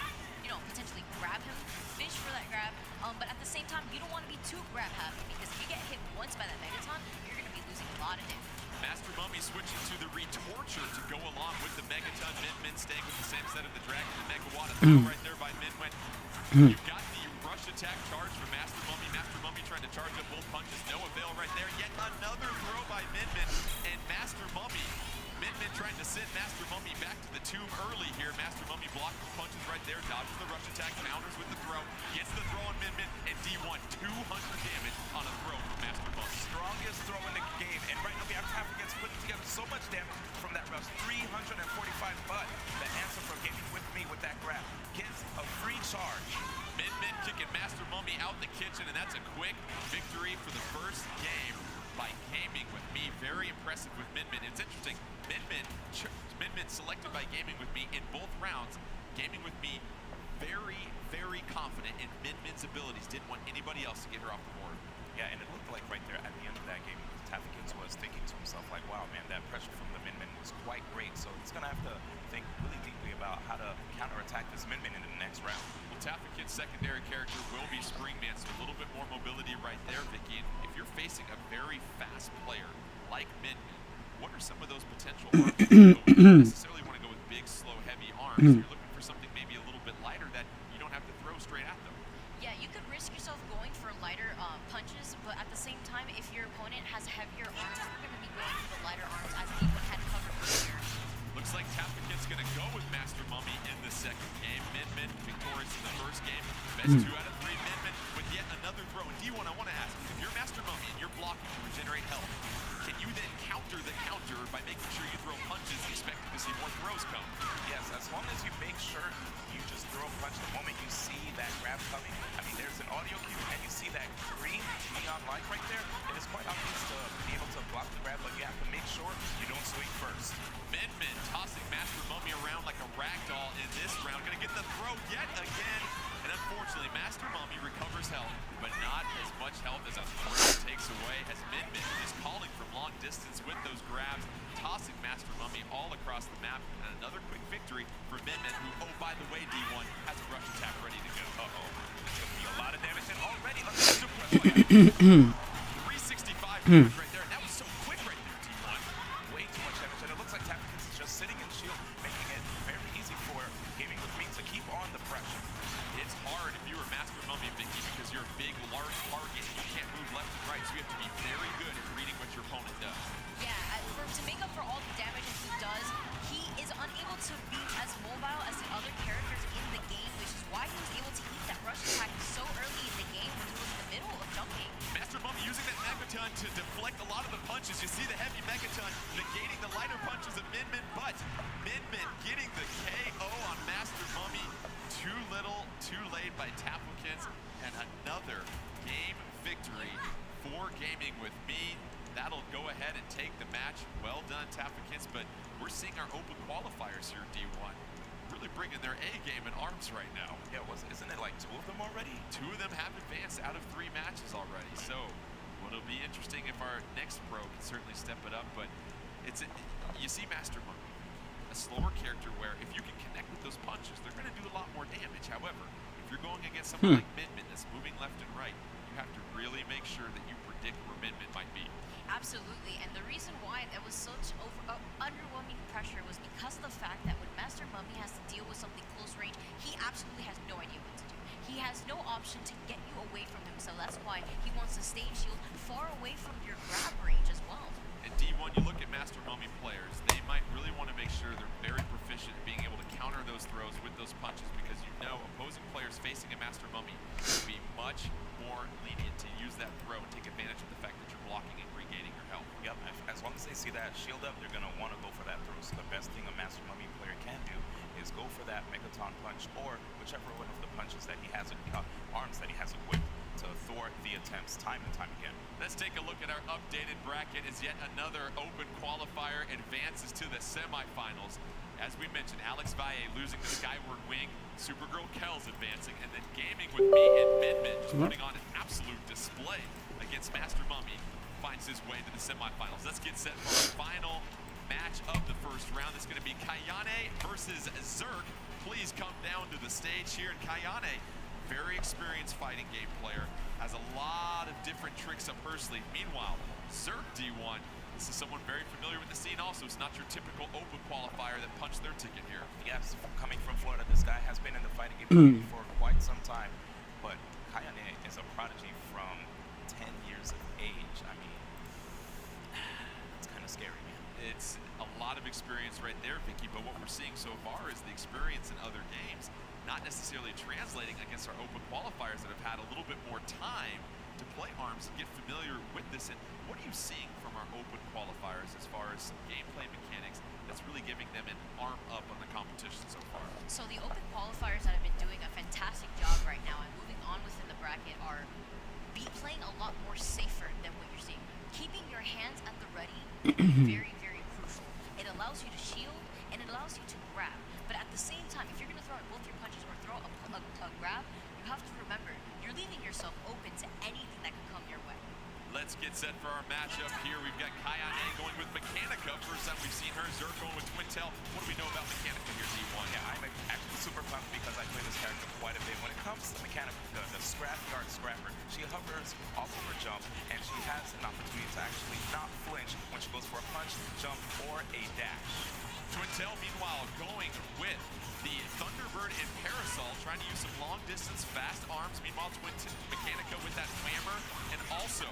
potentially grab him, fish for that grab, but at the same time, you don't want to be too grab happy, because if you get hit once by that Megaton, you're going to be losing a lot of damage. Master Mummy switching to the Retorture to go along with the Megaton. Min Min staying with the same set of the Dragon and Megawatt. Right there by Min Min. You've got the rush attack charge for Master Mummy. Master Mummy trying to charge up both punches. No avail right there. Yet another throw by Min Min. And Master Mummy. Min Min trying to send Master Mummy back to the tomb early here. Master Mummy blocking the punches right there. Dodges the rush attack. Counters with the throw. Gets the throw on Min Min. And D1, 200 damage on a throw from Master Mummy. Strongest throw in the game. And right now we have Taffakins putting together so much damage from that rush. 345, but the answer from getting with me with that grab gets a free charge. Min Min kicking Master Mummy out the kitchen, and that's a quick victory for the first game by gaming with me. Very impressive with Min Min. It's interesting. Min Min selected by gaming with me in both rounds. Gaming with me very, very confident in Min Min's abilities. Didn't want anybody else to get her off the board. Yeah, and it looked like right there at the end of that game, Taffakins was thinking to himself like, wow, man, that pressure from the Min Min was quite great. So he's going to have to think really deeply about how to counterattack this Min Min in the next round. Well, Taffakins' secondary character will be Springman, so a little bit more mobility right there, Vicky. And if you're facing a very fast player like Min Min, what are some of those potential arms? You don't necessarily want to go with big, slow, heavy arms. You're looking for something maybe a little bit lighter that you don't have to throw straight at them. Yeah, you could risk yourself going for lighter punches, but at the same time, if your opponent has heavier arms, you're going to be going for the lighter arms, as people had covered earlier. Looks like Taffakins going to go with Master Mummy in the second game. Min Min victorious in the first game. Best 2 out of 3. Min Min with yet another throw. And D1, I want to ask, if you're Master Mummy and you're blocking to regenerate health, can you then counter the counter by making sure you throw punches, expecting to see more throws come? Yes, as long as you make sure you just throw a punch the moment you see that grab coming. I mean, there's an audio cue and you see that green neon light right there. It is quite obvious to be able to block the grab, but you have to make sure you don't swing first. Min Min tossing Master Mummy around like a ragdoll in this round. Gonna get the throw yet again. And unfortunately, Master Mummy recovers health, but not as much health as a throw takes away, as Min Min is calling from long distance with those grabs, tossing Master Mummy all across the map. And another quick victory for Min Min, who, oh, by the way, D1, has a rush attack ready to go. Uh-oh. There's going to be a lot of damage, and already under the super 365 damage right there, and that was so quick right there, D1. Way too much damage, and it looks like Taffakins is just sitting in shield, making it very easy for gaming with me to keep on the pressure. It's hard if you were Master Mummy, Vicky, because you're a big, large target. You can't move left and right, so you have to be very good at reading what your opponent does. Yeah, to make up for all the damage that he does, he is unable to be as mobile as the other characters in the game, which is why he was able to eat that rush attack so early in the game when he was in the middle of jumping. Master Mummy using that Megaton to deflect a lot of the punches. You see the heavy Megaton negating the lighter punches of Min Min, but Min Min getting the KO on Master Mummy. Too little, too late by Taffakins, and another game victory for gaming with me. That'll go ahead and take the match. Well done, Taffakins, but we're seeing our open qualifiers here, D1. Really bringing their A game in arms right now. Yeah, isn't it like 2 of them already? 2 of them have advanced out of 3 matches already. So, it'll be interesting if our next pro can certainly step it up, but you see Master Mummy, a slower character where if you can connect with those punches, they're going to do a lot more damage. However, if if you're going against someone like Min that's moving left and right, you have to really make sure that you predict where Min might be. Absolutely, and the reason why it was such underwhelming pressure was because of the fact that when Master Mummy has to deal with something close range, he absolutely has no idea what to do. He has no option to get you away from him, so that's why he wants to stay shield far away from your grab range as well. And D1, you look at Master Mummy players, they might really want to make sure they're very proficient at being able to counter those throws with those punches, because you know opposing players facing a Master Mummy will be much more lenient to use that throw and take advantage of the fact that you're blocking and regaining your health. Yep, as long as they see that shield up, they're going to want to go for that throw. So the best thing a Master Mummy player can do is go for that Megaton punch, or whichever one of the punches that he has, arms that he has equipped, to thwart the attempts time and time again. Let's take a look at our updated bracket as yet another open qualifier advances to the semifinals. As we mentioned, Alex Valle losing to Skyward Wing, Supergirl Kells advancing, and then Gaming with me and Min just putting on an absolute display against Master Mummy finds his way to the semifinals. Let's get set for our final match of the first round. It's going to be Kayane versus Zerk. Please come down to the stage here. And Kayane, very experienced fighting game player, has a lot of different tricks up her sleeve. Meanwhile, Zerk D1, this is someone very familiar with the scene also. It's not your typical open qualifier that punched their ticket here. Yes, coming from Florida, this guy has been in the fighting game community for quite some time. But Kayane is a prodigy from 10 years of age. I mean, it's kind of scary, man. It's a lot of experience right there, Vicky, but what we're seeing so far is the experience in other games, not necessarily translating against our open qualifiers that have had a little bit more time to play ARMS and get familiar with this. And what are you seeing from our open qualifiers as far as gameplay mechanics that's really giving them an arm up on the competition so far? So the open qualifiers that have been doing a fantastic job right now and moving on within the bracket are playing a lot more safer than what you're seeing. Keeping your hands at the ready very, very crucial. It allows you to shield and it allows you to grab. But at the same time, if you're going to throw out both your punches or throw a grab, you have to remember you're leaving yourself open to anything that can come your way. Let's get set for our matchup here. We've got Kayane going with Mechanica. First time we've seen her. Zerk going with Twintel. What do we know about Mechanica here, D1? Yeah, I'm actually super pumped because I play this character quite a bit. When it comes to Mechanica, the scrapyard scrapper, she hovers off of her jump, and she has an opportunity to actually not flinch when she goes for a punch, jump, or a dash. Twintel, meanwhile, going with the Thunderbird and Parasol, trying to use some long-distance fast arms. Meanwhile, Mechanica with that Whammer, and also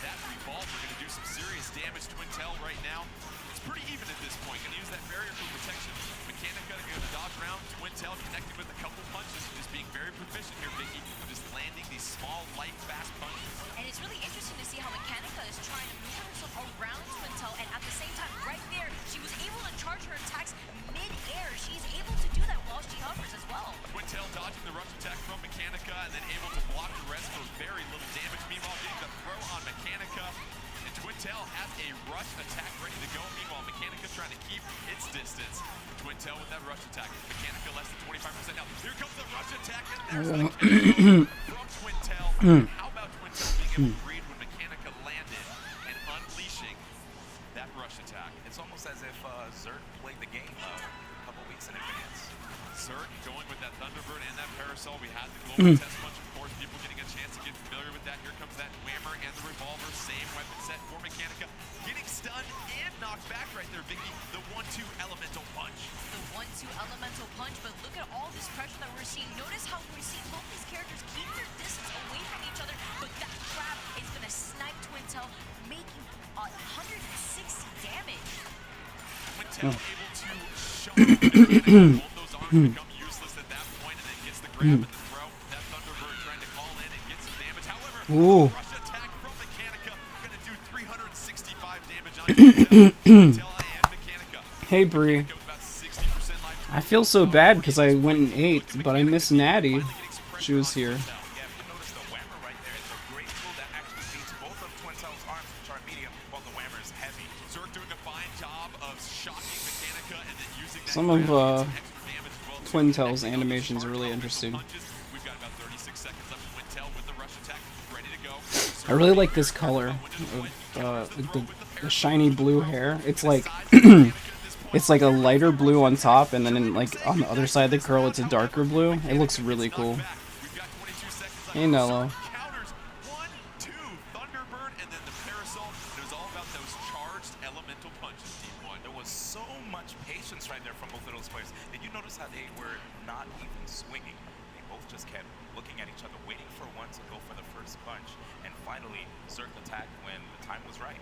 that Revolver going to do some serious damage. Twintel right now, it's pretty even at this point. Going to use that barrier for protection. Mechanica to go to the dodge round. Twintel connecting with a couple punches, just being very proficient here, Vicky, just landing these small, light, fast punches. And it's really interesting to see how Mechanica is trying to move herself around Twintel, and at the same time, right there, she was able to charge her attacks mid-air. She's able to do that while she hovers as well. Twintel dodging the rush attack from Mechanica and then able to block the rest for very little damage. Meanwhile, getting the throw on Mechanica. And Twintel has a rush attack ready to go. Meanwhile, Mechanica trying to keep its distance. Twintel with that rush attack. Mechanica less than 25% now. Here comes the rush attack, and there's the kill from Twintel. How about Twintel being able to read when Mechanica landed and unleashing that rush attack? It's almost as if Zerk played the game a couple weeks in advance. Zerk going with that Thunderbird and that Parasol. We had the global test punch, of course. People getting a chance to get familiar with that. Here comes that Whammer and the Revolver. Same weapon set for Mechanica. Getting stunned and knocked back right there, Vicky. The 1-2 elemental punch. The 1-2 elemental punch, but look at all this pressure that we're seeing. Notice how we're seeing both these characters keep their distance away from each other, but that grab is going to snipe Twintel, making 160 damage. Twintel able to show Mechanica. Both those arms become useless at that point, and then gets the grab and the throw. That Thunderbird trying to call in and get some damage. However, rush attack from Mechanica going to do 365 damage on Twintel and Mechanica. Hey, Bree. I feel so bad because I went in 8th, but I missed Natty. She was here. Yeah, if you notice the Whammer right there, it's a great tool that actually beats both of Twintel's arms, which are medium, while the Whammer is heavy. Zerk doing a fine job of shocking Mechanica and then using that Some of Twintel's animations are really interesting. We've got about 36 seconds left. Twintel with the rush attack, ready to go. I really like this color of the shiny blue hair. It's like it's like a lighter blue on top, and then like on the other side of the curl, it's a darker blue. It looks really cool. Hey, Nello. Counters 1, 2, Thunderbird, and then the parasol. It was all about those charged elemental punches, D1. There was so much patience right there from both of those players. Did you notice how they were not even swinging? They both just kept looking at each other, waiting for one to go for the first punch. And finally, Zerk attacked when the time was right.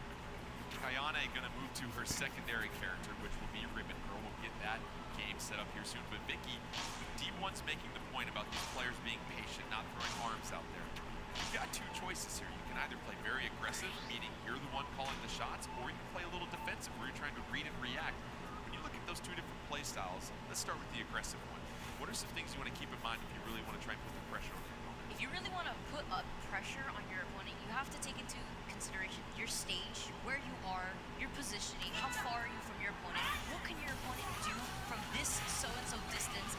Kayane going to move to her secondary character, which will be Ribbon Girl. We'll get that game set up here soon. But Vicky, D1's making the point about these players being patient, not throwing arms out there. You've got two choices here. You can either play very aggressive, meaning you're the one calling the shots, or you can play a little defensive, where you're trying to read and react. When you look at those two different play styles, let's start with the aggressive one. What are some things you want to keep in mind if you really want to try and put the pressure on your opponent? If you really want to put up pressure on your opponent, you have to take into consideration your stage, where you are, your positioning, how far are you from your opponent, what can your opponent do from this so-and-so distance,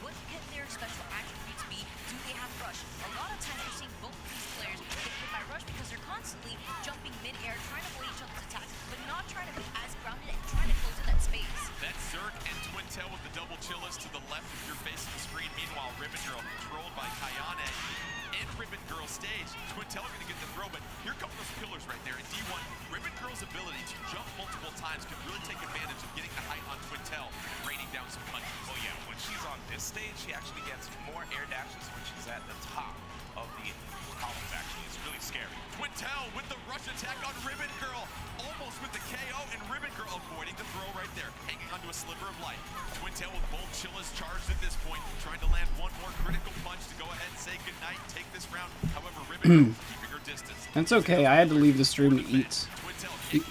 what can their special attributes be, do they have rush? A lot of times you're seeing both of these players get hit by rush because they're constantly jumping mid-air, trying to avoid each other's attacks, but not trying to be as grounded and trying to close in that space. That's Zerk and Twintel with the double chillas to the left if you're facing the screen. Meanwhile, Ribbon Girl controlled by Kayane. In Ribbon Girl stage, Twintel are going to get the throw, but here come those pillars right there. In D1, Ribbon Girl's ability to jump multiple times can really take advantage of getting the height on Twintel and raining down some punches. Oh yeah, when she's on this stage, she actually gets more air dashes when she's at the top of the columns, actually. It's really scary. Twintel with the rush attack on Ribbon Girl, almost with the KO, and Ribbon Girl avoiding the throw right there, hanging onto a sliver of light. Twintel with both chillas charged at this point, trying to land one more critical punch to go ahead and say goodnight, take this round. However, Ribbon Girl keeping her distance. That's okay. I had to leave the stream to eat.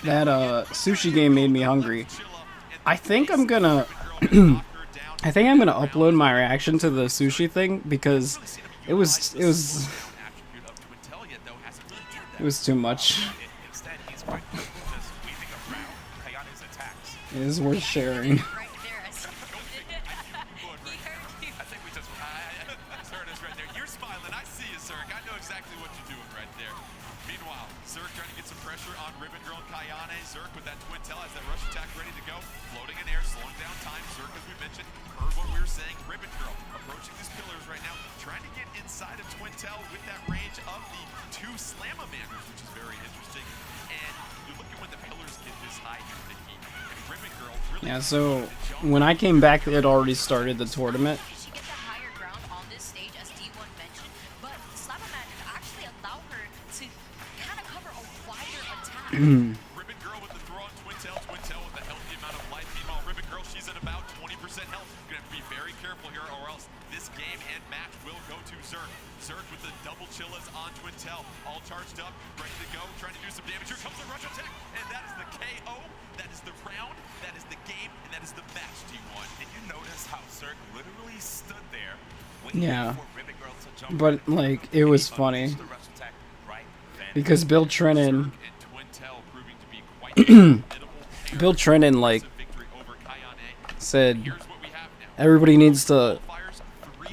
That sushi game made me hungry. I think I'm gonna upload my reaction to the sushi thing because it was too much. It is worth sharing. You're smiling. I see you, Zerk. I know exactly what you're doing right there. Meanwhile, Zerk trying to get some pressure on Ribbon Girl and Kayane. Zerk with that Twintel has that rush attack ready to go. Floating in air, slowing down time. Zerk, as we mentioned, heard what we were saying. Ribbon Girl approaching these pillars right now, trying to get inside of Twintel with that range of the two Slamamanders, which is very interesting. And you're looking when the pillars get this high here, Vicky. And Ribbon Girl really... Yeah, so when I came back, it had already started the tournament. Ribbon Girl with the throw on Twintel. Twintel with a healthy amount of life. Meanwhile, Ribbon Girl, she's at about 20% health. You're going to have to be very careful here or else this game and match will go to Zerk. Zerk with the double chillas on Twintel. All charged up, ready to go, trying to do some damage. Here comes the rush attack, and that is the KO. That is the round, that is the game, and that is the match, D1. Did you notice how Zerk literally stood there waiting for Ribbon Girl to jump? But like it was funny because Bill Trennan Bill Trennan like said everybody needs to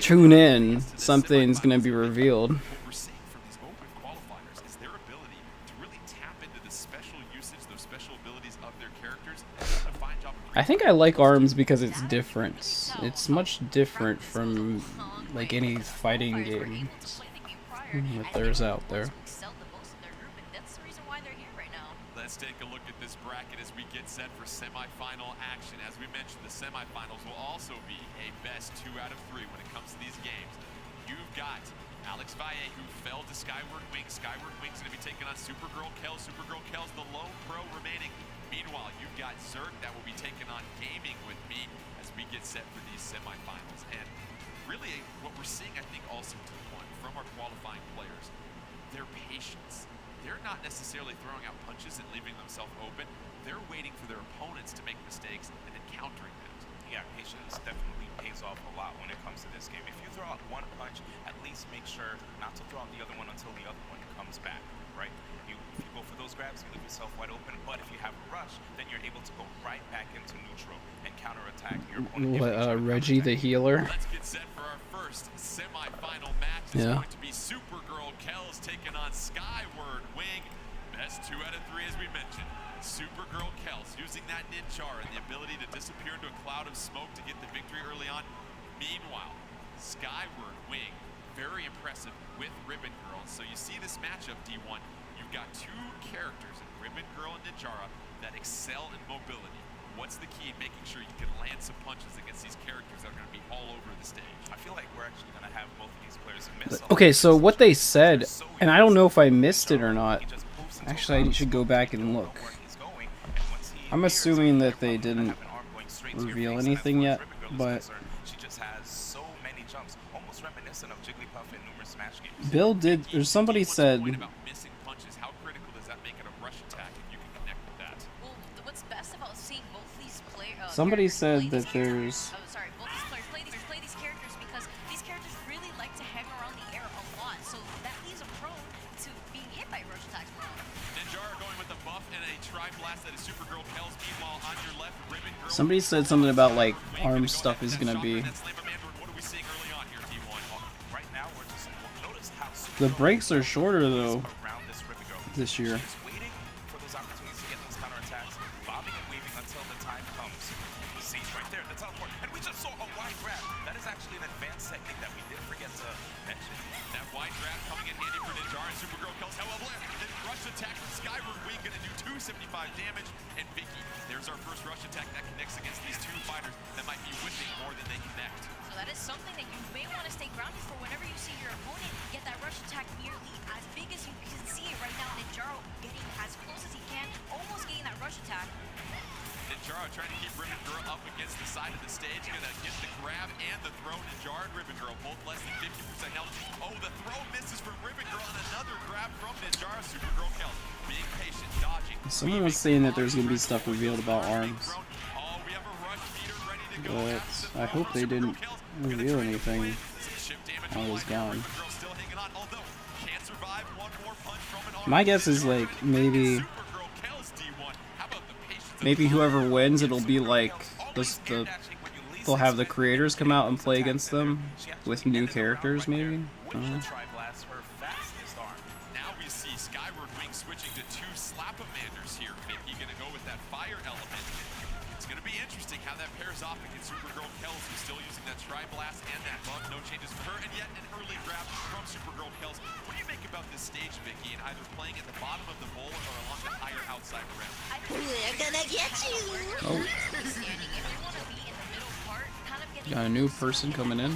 tune in, something's gonna be revealed. What we're seeing from these open qualifiers is their ability to really tap into the special usage, those special abilities of their characters. A fine job of I think I like ARMS because it's different. It's much different from like any fighting game that there's out there. Let's take a look at this bracket as we get set for semifinal action. As we mentioned, the semifinals will also be a best 2 out of 3 when it comes to these games. You've got Alex Valle, who fell to Skyward Wing. Skyward Wing's going to be taking on Supergirl Kells. Supergirl Kells, the lone pro remaining. Meanwhile, you've got Zerk that will be taking on Gaming with me as we get set for these semifinals. And really, what we're seeing, I think, also to the point from our qualifying players, their patience. They're not necessarily throwing out punches and leaving themselves open. They're waiting for their opponents to make mistakes and then countering that. Yeah, patience definitely pays off a lot when it comes to this game. If you throw out one punch, at least make sure not to throw out the other one until the other one comes back, right? If you go for those grabs, you leave yourself wide open. But if you have a rush, then you're able to go right back into neutral and counterattack your opponent. Reggie the healer. Let's get set for our first semifinal match. It's going to be Supergirl Kells taking on Skyward Wing. Best 2 out of 3 as we mentioned. Supergirl Kells using that Ninjar and the ability to disappear into a cloud of smoke to get the victory early on. Meanwhile, Skyward Wing, very impressive. impressive with Ribbon Girl. So you see this matchup, D1. You've got two characters, Ribbon Girl and Ninjara, that excel in mobility. What's the key in making sure you can land some punches against these characters that are going to be all over the stage? I feel like we're actually going to have both of these players miss. Okay, so what they said, and I don't know if I missed it or not. Actually, I should go back and look. I'm assuming that they didn't reveal anything yet, but she just has so many jumps, almost reminiscent of Jigglypuff in numerous Smash games. Bill did, or somebody said. How critical does that make it a rush attack if you can connect with that? Well, what's best about seeing both these players? Somebody said that there's. Oh, sorry, both these players play these characters because these characters really like to hang around the air a lot, so that leaves them prone to being hit by rush attacks more often. Ninjara going with a buff and a tri-blast that is Supergirl Kells. Meanwhile, on your left, Ribbon Girl. Somebody said something about like arm stuff is gonna be. The breaks are shorter though this year. Waiting for those opportunities to get those counterattacks, bobbing and weaving until the time comes. See right there, the teleport, and we just saw a wide grab. That is actually an advanced technique that we did forget to mention. That wide grab coming in handy for Ninjara and Supergirl Kells. However, then rush attack from Skyward Wing gonna do 275 damage. And Vicky, there's our first rush attack that connects against these two fighters that might be whipping more than they connect. So that is something that you may want to stay grounded for whenever you see your opponent get that rush attack nearly as big as you can see it right now. Ninjara getting as close as he can, almost getting that rush attack. Ninjara trying to keep Ribbon Girl up against the side of the stage. Gonna get the grab and the throw. Ninjara and Ribbon Girl both less than 50% health. Oh, the throw misses from Ribbon Girl and another grab from Ninjara. Supergirl Kells being patient, dodging. Someone was saying that there's gonna be stuff revealed about arms, but I hope they didn't reveal anything while I was gone. My guess is like maybe whoever wins, it'll be like they'll have the creators come out and play against them with new characters, maybe. Now we see Skyward Wing switching to two Slap-O-Manders here. Vicky gonna go with that fire element. It's gonna be interesting how that pairs off against Supergirl Kells, who's still using that Tri-Blast and that buff. No changes for her, and yet an early grab from Supergirl Kells. What do you make about this stage, Vicky, and either playing at the bottom of the bowl or along the higher outside rim? We're gonna get you! Oh. Got a new person coming in.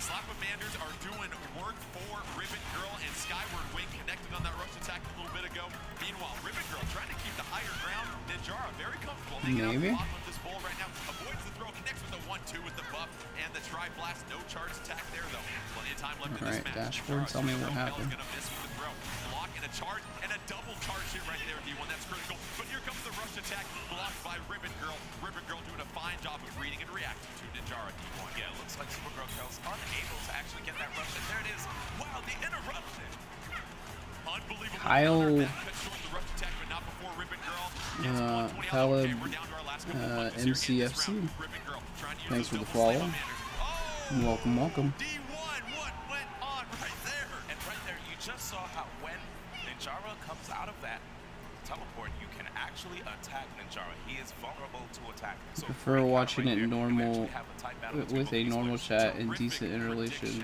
Slap-O-Manders are doing work for Ribbon Girl and Skyward Wing connected on that rush attack a little bit ago. Meanwhile, Ribbon Girl trying to keep the higher ground. Ninjara very comfortable hanging out the bottom of this bowl right now. Avoids the throw, connects with the 1-2 with the buff and the tri-blast. No charge attack there though. Plenty of time left in this match. Dashboard, tell me what happened. Gonna miss with the throw. Block and a charge and a double charge hit right there, D1. That's critical. But here comes the rush attack blocked by Ribbon Girl. Ribbon Girl doing a fine job of reading and reacting to Ninjara, D1. Yeah, it looks like Supergirl Kells unable to actually get that rush. And there it is. Wow, the interruption. Unbelievable. Kyle Caleb MCFC. Thanks for the follow. Welcome, welcome. What went on right there? And right there, you just saw how when Ninjara comes out of that teleport, you can actually attack Ninjara. He is vulnerable to attack. So I prefer watching it normal with a normal chat and decent interaction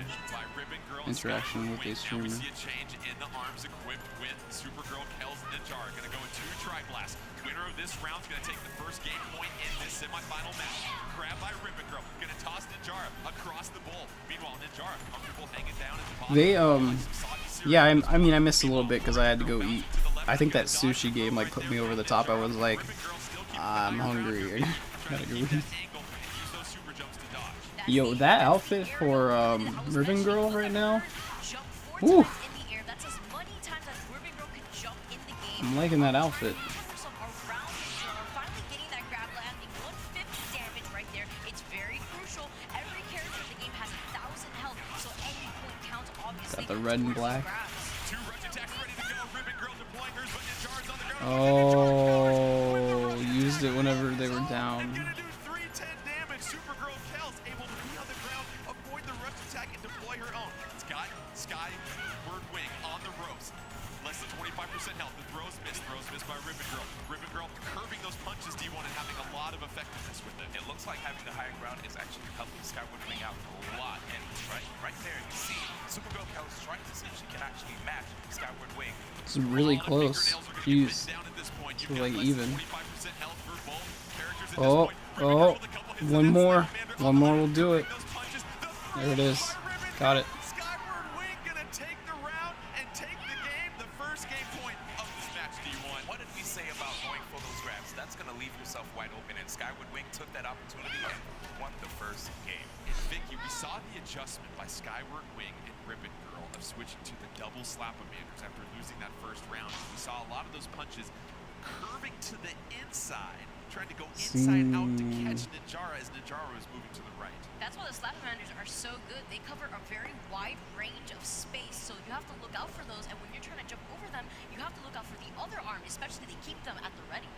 with a streamer. We see a change in the arms equipped with Supergirl Kells and Ninjara. Gonna go into Tri-Blast. Winner of this round is gonna take the first game point in this semifinal match. Grab by Ribbon Girl. Gonna toss Ninjara across the bowl. Meanwhile, Ninjara comfortable hanging down at the bottom. They yeah, I mean I missed a little bit because I had to go eat. I think that sushi game like put me over the top. I was like, I'm hungry. I gotta go eat. Yo, that outfit for Ribbon Girl right now. Woo. I'm liking that outfit. Got the red and black. Oh, used it whenever they were down. Skyward Wing on the ropes. Less than 25% health. The throws missed by Ribbon Girl. Ribbon Girl curving those punches, D1, and having a lot of effectiveness with it. It looks like having the higher ground is actually helping Skyward Wing out a lot. And right there, you see Supergirl Kel's trying to see if she can actually match Skyward Wing. It's really close. Jeez. We're like even. Oh, oh. One more. One more will do it. There it is. Got it. Skyward Wing gonna take the round and take the game. The first game point of this match, D1. What did we say about going for those grabs? That's gonna leave yourself wide open. And Skyward Wing took that opportunity and won the first game. And Vicky, we saw the adjustment by Skyward Wing and Ribbon Girl of switching to the double slap-a-manders after losing that first round. We saw a lot of those punches curving to the inside, trying to go inside out to catch Ninjara as Ninjara is moving to the right. That's why the Slap-a-manders are so good. They cover a very wide range of space, so you have to look out for those. And when you're trying to jump over them, you have to look out for the other arm, especially they keep them at the ready.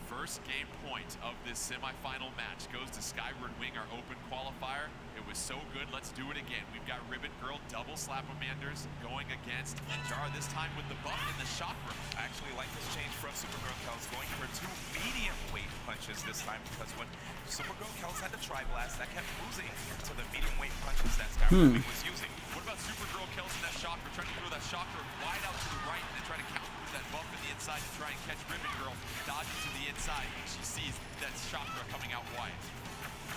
First game point of this semifinal match goes to Skyward Wing, our open qualifier. It was so good, let's do it again. We've got Ribbon Girl double slap-a-manders going against Ninjara, this time with the buff and the chakra. I actually like this change from Supergirl Kel's going for 2 medium weight punches this time, because when Supergirl Kel's had the tri-blast, that kept losing to the medium weight punches that Skyward Wing was using. What about Supergirl Kel's in that chakra, trying to throw that chakra wide out to the right and then try to counter with that buff in the inside to try and catch Ribbon Girl, dodging to the inside when she sees that chakra coming out wide.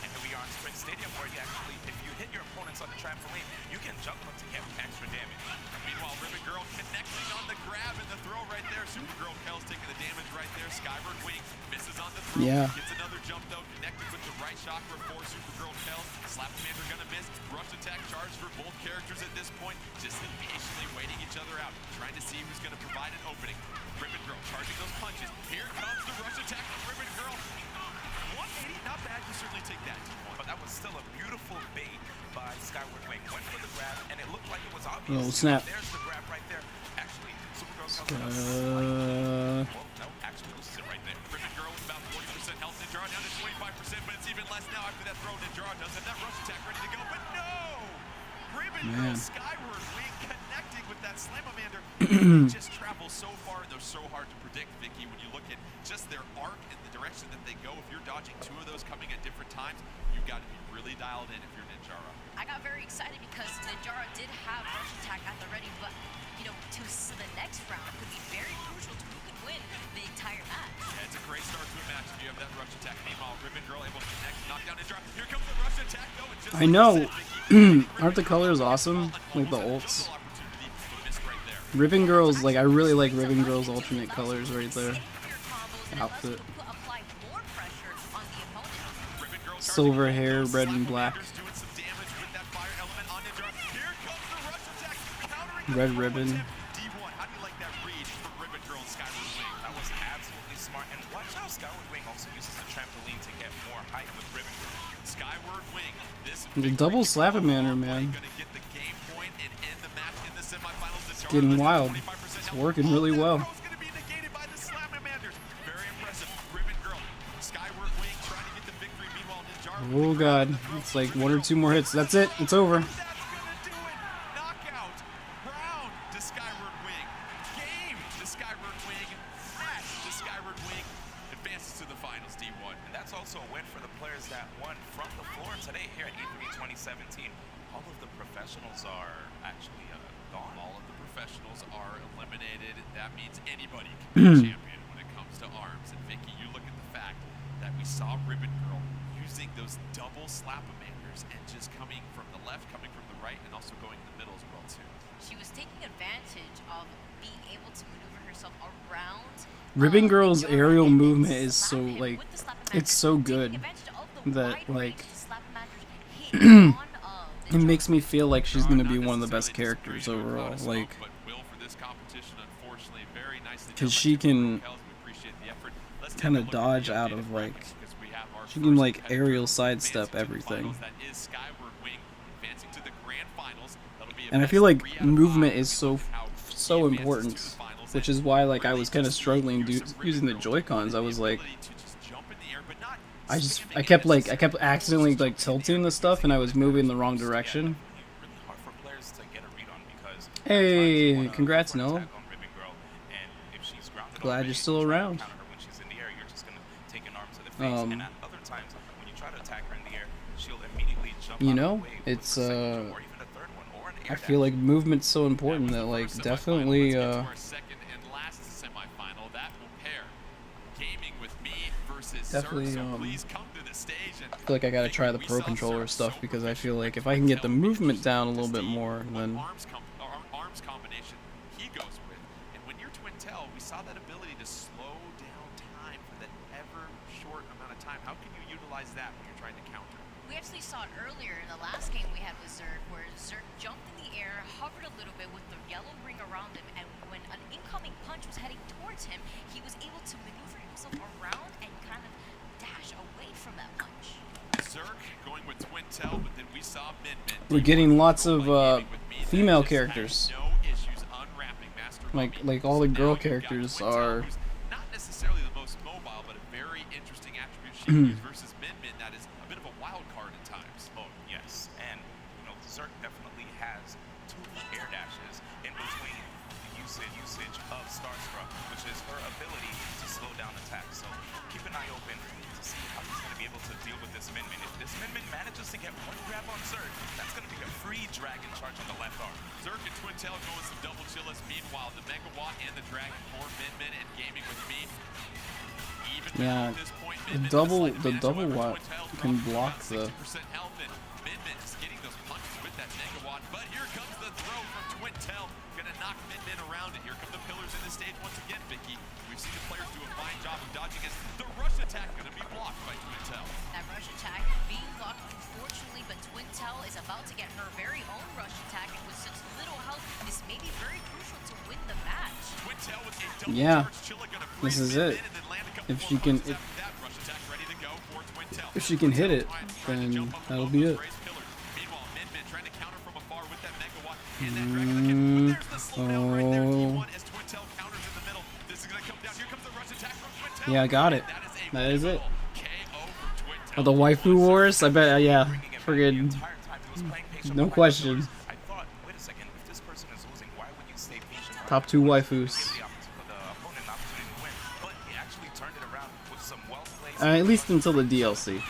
And here we are in Spring Stadium, where you actually, if you hit your opponents on the trampoline, you can jump them to get extra damage. Meanwhile, Ribbon Girl connecting on the grab and the throw right there. Supergirl Kel's taking the damage right there. Skyward Wing misses on the throw. Yeah. Gets another jump though, connected with the right chakra for Supergirl Kel. Slap-a-mander gonna miss. Rush attack charge for both characters at this point. Just impatiently waiting each other out, trying to see who's gonna provide an opening. Ribbon Girl charging those punches. Here comes the rush attack from Ribbon Girl. 180, not bad. You certainly take that. But that was still a beautiful bait by Skyward Wing. Went for the grab, and it looked like it was obvious. Oh, snap. There's the grab right there. Actually, Supergirl Kel's no, actually loses it right there. Ribbon Girl with about 40% health. Ninjara down to 25%, but it's even less now after that throw. Ninjara does have that rush attack ready to go, but no! Ribbon Girl, Skyward Wing connecting with that Slam-a-mander. They just travel so far, and they're so hard to predict, Vicky, when you look at just their arc and the direction that they go. If you're dodging 2 of those coming at different times, you've got to be really dialed in if you're Ninjara. I got very excited because Ninjara did have rush attack at the ready, but you know, to the next round could be very crucial to who could win the entire match. Yeah, it's a great start to a match if you have that rush attack. Meanwhile, Ribbon Girl able to connect, knock down Ninjara. Here comes the rush attack though. And just I know. Aren't the colors awesome? Like the ults. Ribbon Girl's, like, I really like Ribbon Girl's alternate colors right there. Outfit. Silver hair, red and black. Red ribbon. D1, how do you like that read for Ribbon Girl and Skyward Wing? That was absolutely smart. And watch how Skyward Wing also uses the trampoline to get more height with Ribbon Girl. Skyward Wing, this The double slap-a-mander, man. It's getting wild. It's working really well. Oh god, it's like 1 or 2 more hits. That's it. It's over. Also a win for the players that won from the floor today here at E3 2017. All of the professionals are actually gone. All of the professionals are eliminated. That means anybody can be a champion when it comes to arms. And Vicky, you look at the fact that we saw Ribbon Girl using those double slap-a-manders and just coming from the left, coming from the right, and also going in the middle as well too. She was taking advantage of being able to maneuver herself around. Ribbon Girl's aerial movement is so, like, it's so good that, like, it makes me feel like she's going to be one of the best characters overall, like, because she can kind of dodge out of, like, she can, like, aerial sidestep everything. And I feel like movement is so important. Which is why, like, I was kind of struggling using the Joy-Cons. I was like, I kept accidentally, like, tilting the stuff, and I was moving the wrong direction. Hey, congrats, Noah. Glad you're still around. Counter her when she's in the air, you're just gonna take an arm to the face. And at other times, when you try to attack her in the air, she'll immediately jump You out know, of the way with it's the second jump or even a third one or an I air feel dash. like movement's so important that like definitely Second and last semifinal. That will pair gaming with me versus definitely Zerk. So please come to the stage and I feel like I gotta try the pro controller stuff because I feel like if I can get the movement down a little bit more, then arms combination he goes with. And when you're Twintel, we saw that ability to slow down time for that ever short amount of time. How can you utilize that when you're trying to counter? We actually saw it earlier in the last game we had with Zerk, where Zerk jumped in the air, hovered a little bit with the yellow ring around him, and when an incoming punch was heading towards him, he was able to maneuver himself around and kind of dash away from that punch. Zerk going with Twintel, but then we saw Min. we're getting lots of female characters. No issues unwrapping Master Like all the girl characters are not necessarily the most mobile, but a very interesting attribute she used versus Min. That is a bit of a wild card at times. Oh, yes. And, you know, Zerk definitely has 2 air dashes in between the usage of Starstruck, which is her ability to slow down attacks. So keep an eye open to see how he's going to be able to deal with this Min. If this Min manages to get one grab on Zerk, that's going to be a free dragon charge on the left arm. Zerk and Twintel going some double chillas. Meanwhile, the Megawatt and the Dragon for Min and gaming with me. yeah. The double watt can block the. Health and Min just getting those punches with that Megawatt. But here comes the throw from Twintel. Gonna knock Min around it. Here come the pillars in the stage once again, Vicky. We've seen the players do a fine job of dodging it. The rush attack gonna be blocked by Twintel. That rush attack being blocked, unfortunately, but Twintel is about to get her very own rush attack, and with such little health, this may be very crucial to win the match. Twintel with a double Yeah, charge Chilla gonna this is freeze it. Min and then land a couple If more she can, punches after that. Rush attack ready to go for Twintel. if she can hit it, then that'll be it. Meanwhile, Min trying to counter from afar with that Megawatt and that Dragon again. But there's the slowdown right there. D1 as Twintel counters in the middle. This is gonna come down. Here comes the rush attack from Twintel. Yeah, I got it. That is it. KO for Twintel. Oh, the waifu wars? I bet. Yeah, friggin' no question. I thought, wait a second, if this person is losing, why would you stay patient? Top 2 waifus. The opponent an opportunity to win, but he actually turned it around with some well-placed. At least until the DLC.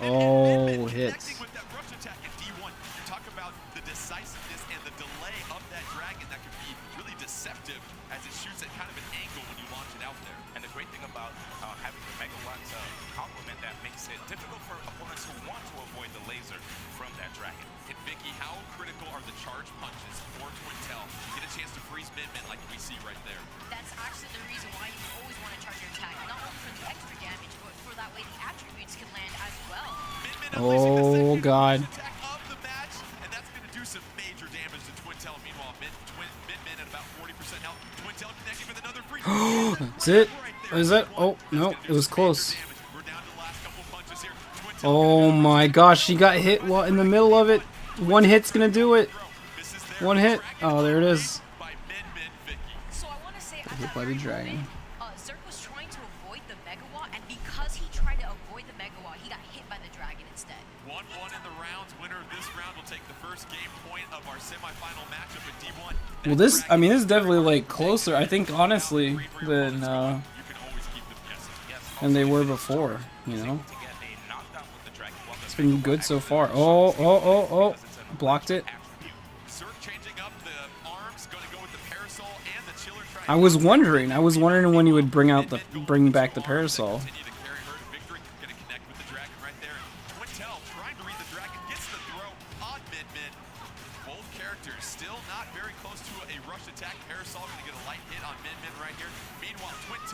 Oh, hits. With that rush attack at D1, you talk about the decisiveness and the delay of that dragon that could be really deceptive as it shoots at kind of an angle when you launch it out there. And the great thing about having the Megawatt complement that makes it difficult for opponents who want to avoid the laser from that dragon. And Vicky, how critical are the charge punches for Twintel? Get a chance to freeze Min like we see right there. That's actually the reason why you always want to charge your attack, not only for the extra damage, but for that way the attributes can land as well. Oh God. Attack of the match, and that's going to do some major damage to Twintel. Meanwhile, Min at about 40% health. Twintel connecting with another free. That's it. Is that? Oh no, it was close. Oh my gosh, she got hit while in the middle of it. One hit's gonna do it. One hit. Oh, there it is. So I want to say, Hit by the dragon. Zerk was trying to avoid the Megawatt, and because he tried to avoid the Megawatt, he got hit by the dragon instead. 1-1 in the rounds. Winner of this round will take the first game point of our semifinal matchup at D1. Well, this, I mean, this is definitely like closer, I think, honestly, than they were before. You know, it's been good so far. Oh, blocked it. I was wondering when you would bring back the parasol.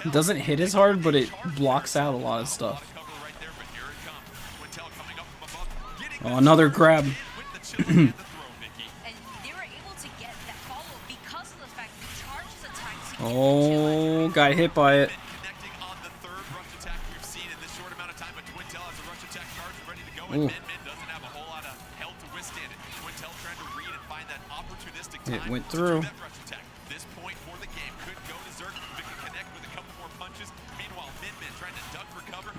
It doesn't hit as hard, but it blocks out a lot of stuff. Oh, another grab. Oh, got hit by it. Ooh. It went through.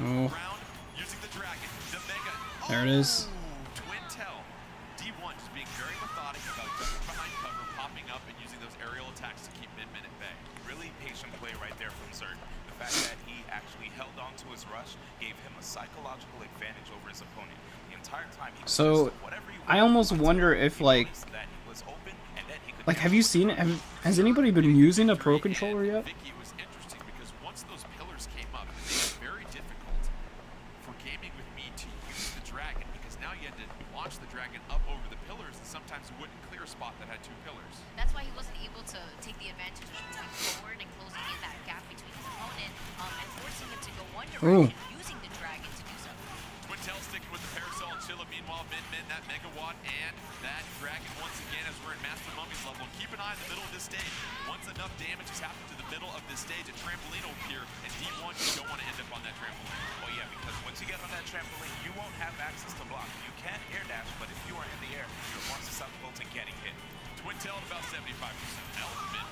Oh. There it is. Twintel, D1 just being very methodic about jumping behind cover, popping up, and using those aerial attacks to keep Min at bay. really patient play right there from Zerg. The fact that he actually held on to his rush gave him a psychological advantage over his opponent. The entire time he was So just whatever he I almost wonder if like have you seen it? Has anybody been using a Pro controller yet? Vicky, it was interesting because once those pillars came up, it made it very difficult for gaming with me to use the dragon because now you had to launch the dragon up over the pillars and sometimes it wouldn't clear a spot that had 2 pillars. That's why he wasn't able to take the advantage of moving forward and closing in that gap between his opponent and forcing him to go one direction, using the dragon to do so. Twintel sticking with the Parasol and Chilla. Meanwhile, Min, that Megawatt and that dragon once again as we're in Master Mummy's level. Keep an eye in the middle of this stage. Once enough damage has happened to the middle of this stage, a trampoline will appear, and D1, you don't want to end up on that trampoline. Oh yeah, because once you get on that trampoline, you won't have access to block. You can air dash, but if you are in the air, you're more susceptible to getting hit. Twintel at about 75%.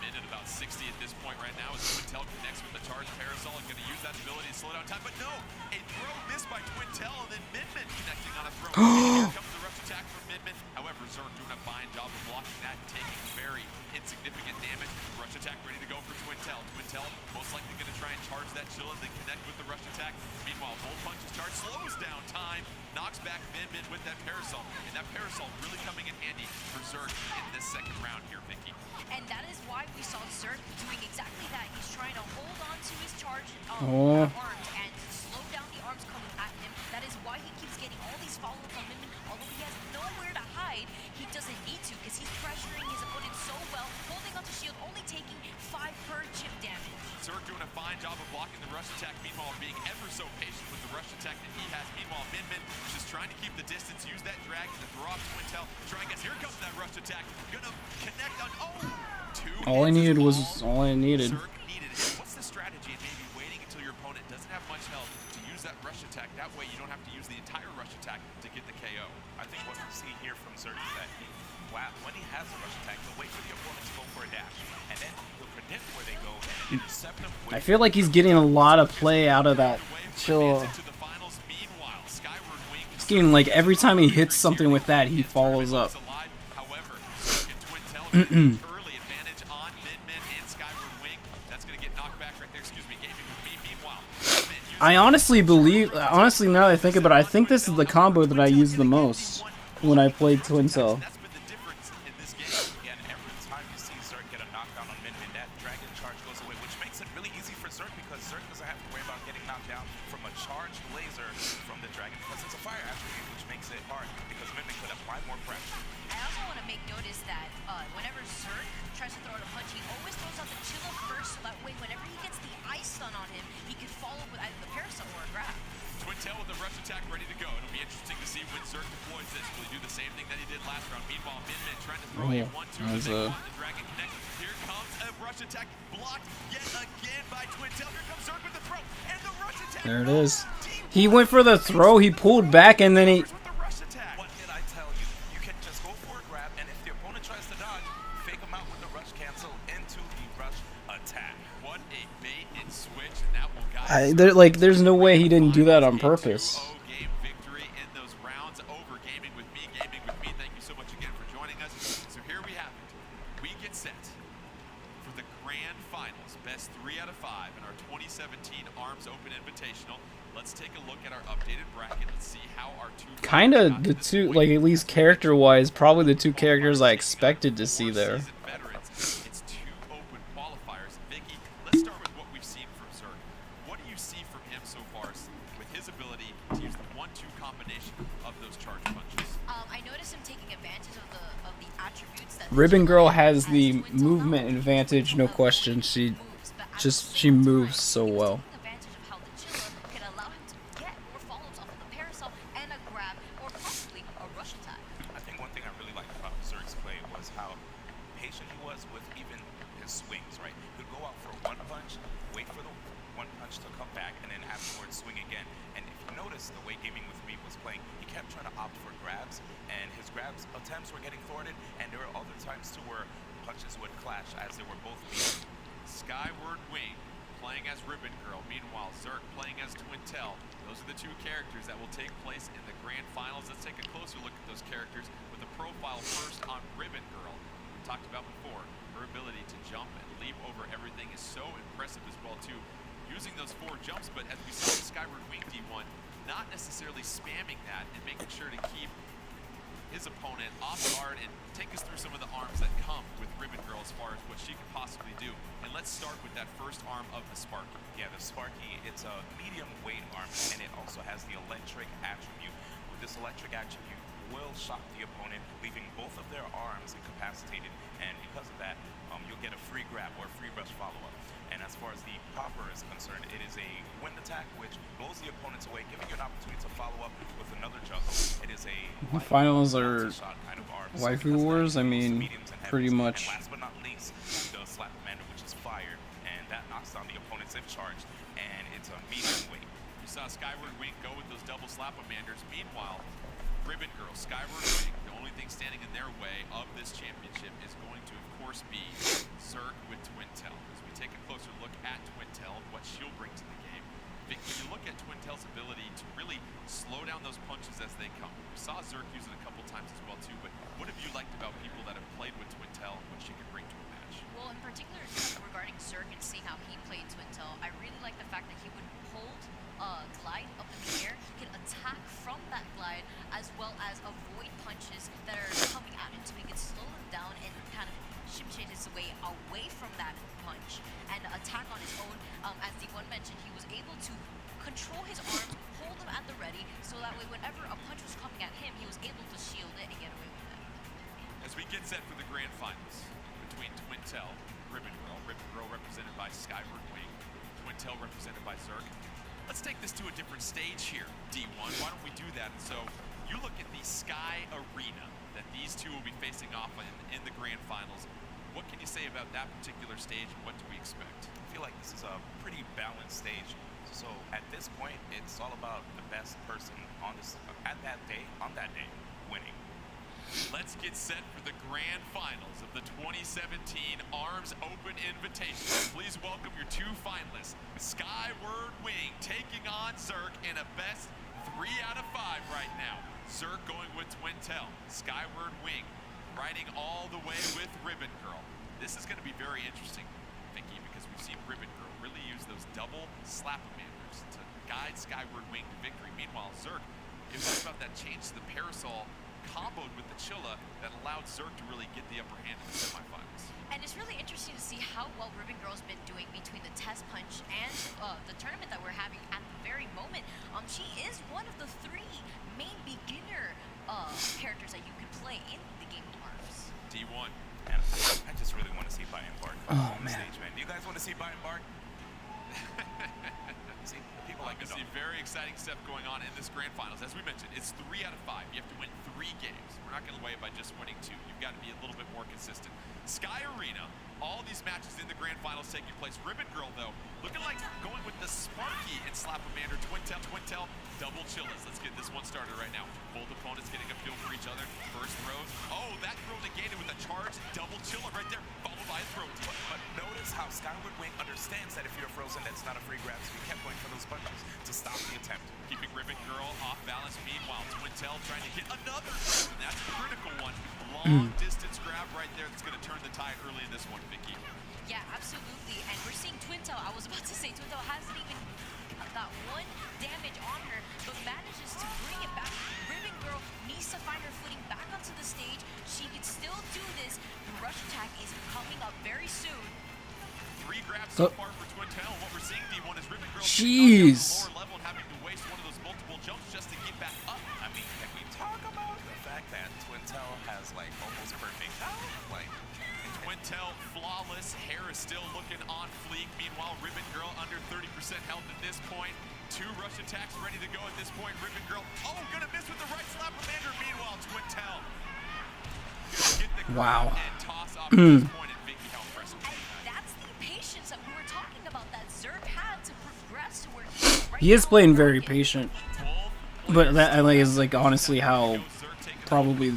Min at about 60 at this point right now as Twintel connects with the charged Parasol and going to use that ability to slow down time. But no, a throw missed by Twintel and then Min connecting on a throw. Here comes the rush attack from Min. However, Zerg doing a fine job of blocking that and taking very insignificant damage. Rush attack ready to go for Twintel. Twintel most likely going to try and charge that Chilla, then connect with the rush attack. Meanwhile, Volt Punch's charge slows down time, knocks back Min with that Parasol. And that Parasol really coming in handy for Zerg in this second round here, Vicky. And that is why we saw Zerg doing exactly that. He's trying to hold on to his charge arms and slow down the arms coming at him. That is why he keeps getting all these follow-ups on Min. Although he has nowhere to hide, he doesn't need to because he's pressuring his opponent so well, holding onto shield, only taking 5 per chip damage. Zerg doing a fine job of blocking the rush attack, meanwhile being ever so patient with the rush attack that he has. Meanwhile, Min just trying to keep the distance, use that dragon to throw off Twintel. Try and guess, here comes that rush attack. Gonna connect on, All I needed was all I needed. Zerg needed it. What's the strategy in maybe waiting until your opponent doesn't have much health to use that rush attack? That way you don't have to use the entire rush attack to get the KO. I think what we see here from Zerg is that when he has a rush attack, he'll wait for the opponent to go for a dash, and then he'll predict where they go and intercept them. I feel like he's getting a lot of play out of that Chill. He's getting like every time he hits something with that, he follows up. Early advantage on Min and Skyward Wing. That's going to get knocked back right there. Excuse me, gaming with me. Meanwhile, I honestly now that I think about it, I think this is the combo that I use the most when I played Twintel. That's been the difference in this game. Yeah, and every time you see Zerg get a knockdown on Min, that dragon charge goes away, which makes it really easy for Zerg because Zerg doesn't have to worry about getting knocked down from a charged laser from the dragon because it's a fire attribute, which makes it hard because Min could apply more pressure. I also want to make notice that whenever Zerg tries to throw out a punch, he always throws out the Chilla first, so that way whenever he gets the ice stun on him, he can follow with either the Parasol or a grab. Twintel with the rush attack ready to go. It'll be interesting to see when Zerg deploys this. Will he do the same thing that he did last round? Meanwhile, Min trying to throw a 1-2 to the dragon connect. Here comes a rush attack blocked yet again by Twintel. Here comes Zerg with the throw and the rush attack. There it is. He went for the throw, he pulled back, and then he... What did I tell you? You can just go for a grab, and if the opponent tries to dodge, fake him out with the rush cancel into the rush attack. What a bait and switch, and that will guide there's no way he didn't do that on purpose. game victory in those rounds over Gaming with me. Gaming with me, thank you so much again for joining us. So here we have it. We get set for the grand finals, best 3 out of 5 in our 2017 Arms Open Invitational. Let's take a look at our updated bracket. Let's see how our kind of the two, like at least character-wise, probably the 2 characters I expected to see there. It's 2 open qualifiers. Vicky, let's start with what we've seen from Zerg. What do you see from him so far with his ability to use the 1-2 combination of those charge punches? I noticed him taking advantage of the attributes that Ribbon Girl has the movement advantage, no question. She moves so well. I think one thing I really liked about Zerg's play was how patient he was with even his swings, right? He'd go out for a 1 punch, wait for the 1 punch to come back, and then afterwards swing again. And if you notice the way Gaming with Me was playing, he kept trying to opt for grabs, and his grabs attempts were getting thwarted, and there were other times too where punches would clash as they were both being. Skyward Wing playing as Ribbon Girl. Meanwhile, Zerg playing as Twintel. Those are the 2 characters that will take place in the grand finals. Let's take a closer look at those characters with the profile first on Ribbon Girl. we talked about before, her ability to jump and leap over everything is so impressive as well too. Using those 4 jumps, but as we saw with Skyward Wing D1, not necessarily spamming that and making sure to keep his opponent off guard and take us through some of the arms that come with Ribbon Girl as far as what she can possibly do. And let's start with that first arm of the Sparky. Yeah, the Sparky, it's a medium weight arm, and it also has the electric attribute. With this electric attribute, will shock the opponent, leaving both of their arms incapacitated. And because of that, you'll get a free grab or a free rush follow-up. And as far as the popper is concerned, it is a wind attack which blows the opponents away, giving you an opportunity to follow up with another juggle. It is a Finals are kind of arm. waifu wars. I mean, pretty much. And last but not least, the slap commander, which is fire, and that knocks down the opponents if charged, and it's a medium weight. You saw Skyward Wing go with those double slap-a-manders. Meanwhile, Ribbon Girl, Skyward Wing, the only thing standing in their way of this championship is going to, of course, be Zerk with Twintel. As we take a closer look at Twintel and what she'll bring to the game. Vicky, you look at Twintel's ability to really slow down those punches as they come. We saw Zerk use it a couple times as well too, but what have you liked about people that have played with Twintel and what she can bring to a match? Well, in particular, regarding Zerk and seeing how he played Twintel, I really like the fact that he would hold glide up in the air. He can attack from that glide as well as avoid punches that are coming at him, so he can slow them down and kind of shimshade his way away from that punch and attack on his own. As D1 mentioned, he was able to control his arms, hold them at the ready, so that way whenever a punch was coming at him, he was able to shield it and get away with it. As we get set for the grand finals between Twintel, Ribbon Girl represented by Skyward Wing, Twintel represented by Zerk. Let's take this to a different stage here, D1. Why don't we do that? And so you look at the Sky Arena that these two will be facing off in the grand finals. What can you say about that particular stage and what do we expect? I feel like this is a pretty balanced stage. So at this point, it's all about the best person on this on that day, winning. Let's get set for the grand finals of the 2017 Arms Open Invitational. Please welcome your 2 finalists, Skyward Wing taking on Zerk in a best 3 out of 5 right now. Zerk going with Twintel, Skyward Wing riding all the way with Ribbon Girl. This is going to be very interesting, Vicky, because we've seen Ribbon Girl really use those double slap-a-manders to guide Skyward Wing to victory. Meanwhile, Zerk, it was about that change to the parasol comboed with the Chilla that allowed Zerk to really get the upper hand in the semifinals. And it's really interesting to see how well Ribbon Girl's been doing between the test punch and the tournament that we're having at the very moment. She is one of the 3 main beginner characters that you can play in the game of Arms. D1. And I just really want to see By Embark on the stage, man. Do you guys want to see By Embark? See, people like to see very exciting stuff going on in this grand finals. As we mentioned, it's 3 out of 5. You have to win 3 games. We're not going to win it by just winning 2. You've got to be a little bit more consistent. Sky Arena, all these matches in the grand finals taking place. Ribbon Girl, though, looking like going with the Sparky and Slap-a-Mander. Twintel, double Chillas. Let's get this one started right now. Both opponents getting a feel for each other. First throws. Oh, that throw negated with a charge. Double Chilla right there, followed by a throw. But notice how Skyward Wing understands that if you're frozen, that's not a free grab, so he kept going for those punches to stop the attempt. Keeping Ribbon Girl off balance. Meanwhile, Twintel trying to get another throw, and that's a critical one. Long distance grab right there that's going to turn the tide early in this one, Vicky. Yeah, absolutely. And we're seeing Twintel. I was about to say Twintel hasn't even got 1 damage on her, but manages to bring it back. Ribbon Girl needs to find her footing back onto the stage. She can still do this. The rush attack is coming up very soon. 3 grabs so far for Twintel. What we're seeing, D1, is Ribbon Girl Jeez. on the lower level and having to waste one of those multiple jumps just to get back up. I mean, can we talk about the fact that Twintel has like almost perfect health? Like, Twintel flawless. Hair is still looking on fleek. Meanwhile, Ribbon Girl under 30% health at this point. 2 rush attacks ready to go at this point. Ribbon Girl, oh, gonna miss with the right slap-a-mander. Meanwhile, Twintel gonna get the wow. And toss off at this point. And Vicky, how impressive. And that's the patience that we were talking about that Zerk had to progress to where he is right He is now. playing very patient, but that is like honestly how probably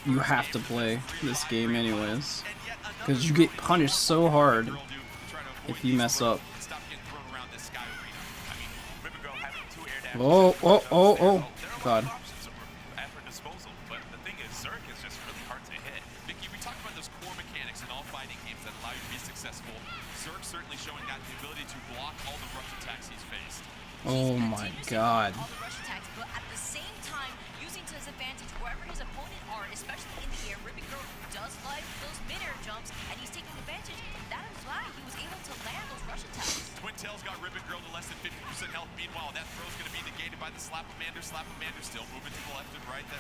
you have to play this game anyways, because you get punished so hard if you mess up. Oh, God. at her disposal. But the thing is, Zerk is just really hard to hit. Vicky, we talked about those core all fighting games that allow you to be successful. Zerk certainly showing that the ability to block all the rush attacks he's faced. Oh my god. All the rush attacks, but at the same time, using to his advantage wherever his opponent are, especially in the air. Ribbon Girl does like those mid-air jumps, and he's taking advantage. That is why he was able to land those rush attacks. Twintail's got Ribbon Girl to less than 50% health. Meanwhile, that throw's going to be negated by the Slap-O-Mander. Slap-O-Mander still moving to the left and right there.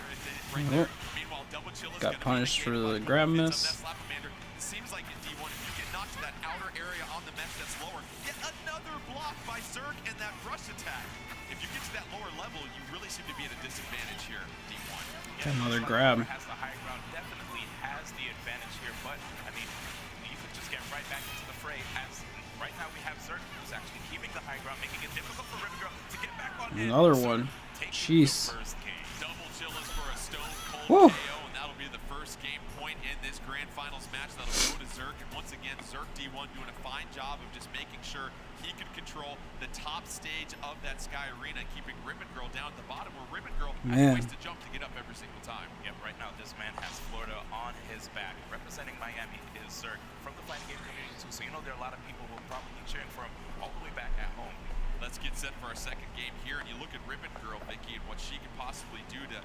Right there. Meanwhile, Double Chill is Got punished for the grab miss. It seems like in D1, if you get knocked to that outer area on the mesh that's lower, get another block by Zerk and that rush attack. If you get to that lower level, you really seem to be at a disadvantage here, D1. Yeah, another grab. Has the high ground, definitely has the advantage here, but I mean, you could just get right back into the fray. As right now we have Zerk, who's actually keeping the high ground, making it difficult for Ribbon Girl to get back on. Another one. Jeez. Double Chill is for a stone Woo. cold KO, and that'll be the first game point in this grand finals match. That'll go to Zerk, and once again, Zerk D1 doing a fine job of just making sure he can control the top stage of that Sky Arena, keeping Ribbon Girl down at the bottom, where Ribbon Girl has to waste a jump to get up every single time. Yep, right now this man has Florida on his back. Representing Miami is Zerk from the fighting game community too, so you know there are a lot of people who will probably be cheering for him all the way back at home. Let's get set for our second game here, and you look at Ribbon Girl, Vicky, and what she could possibly do to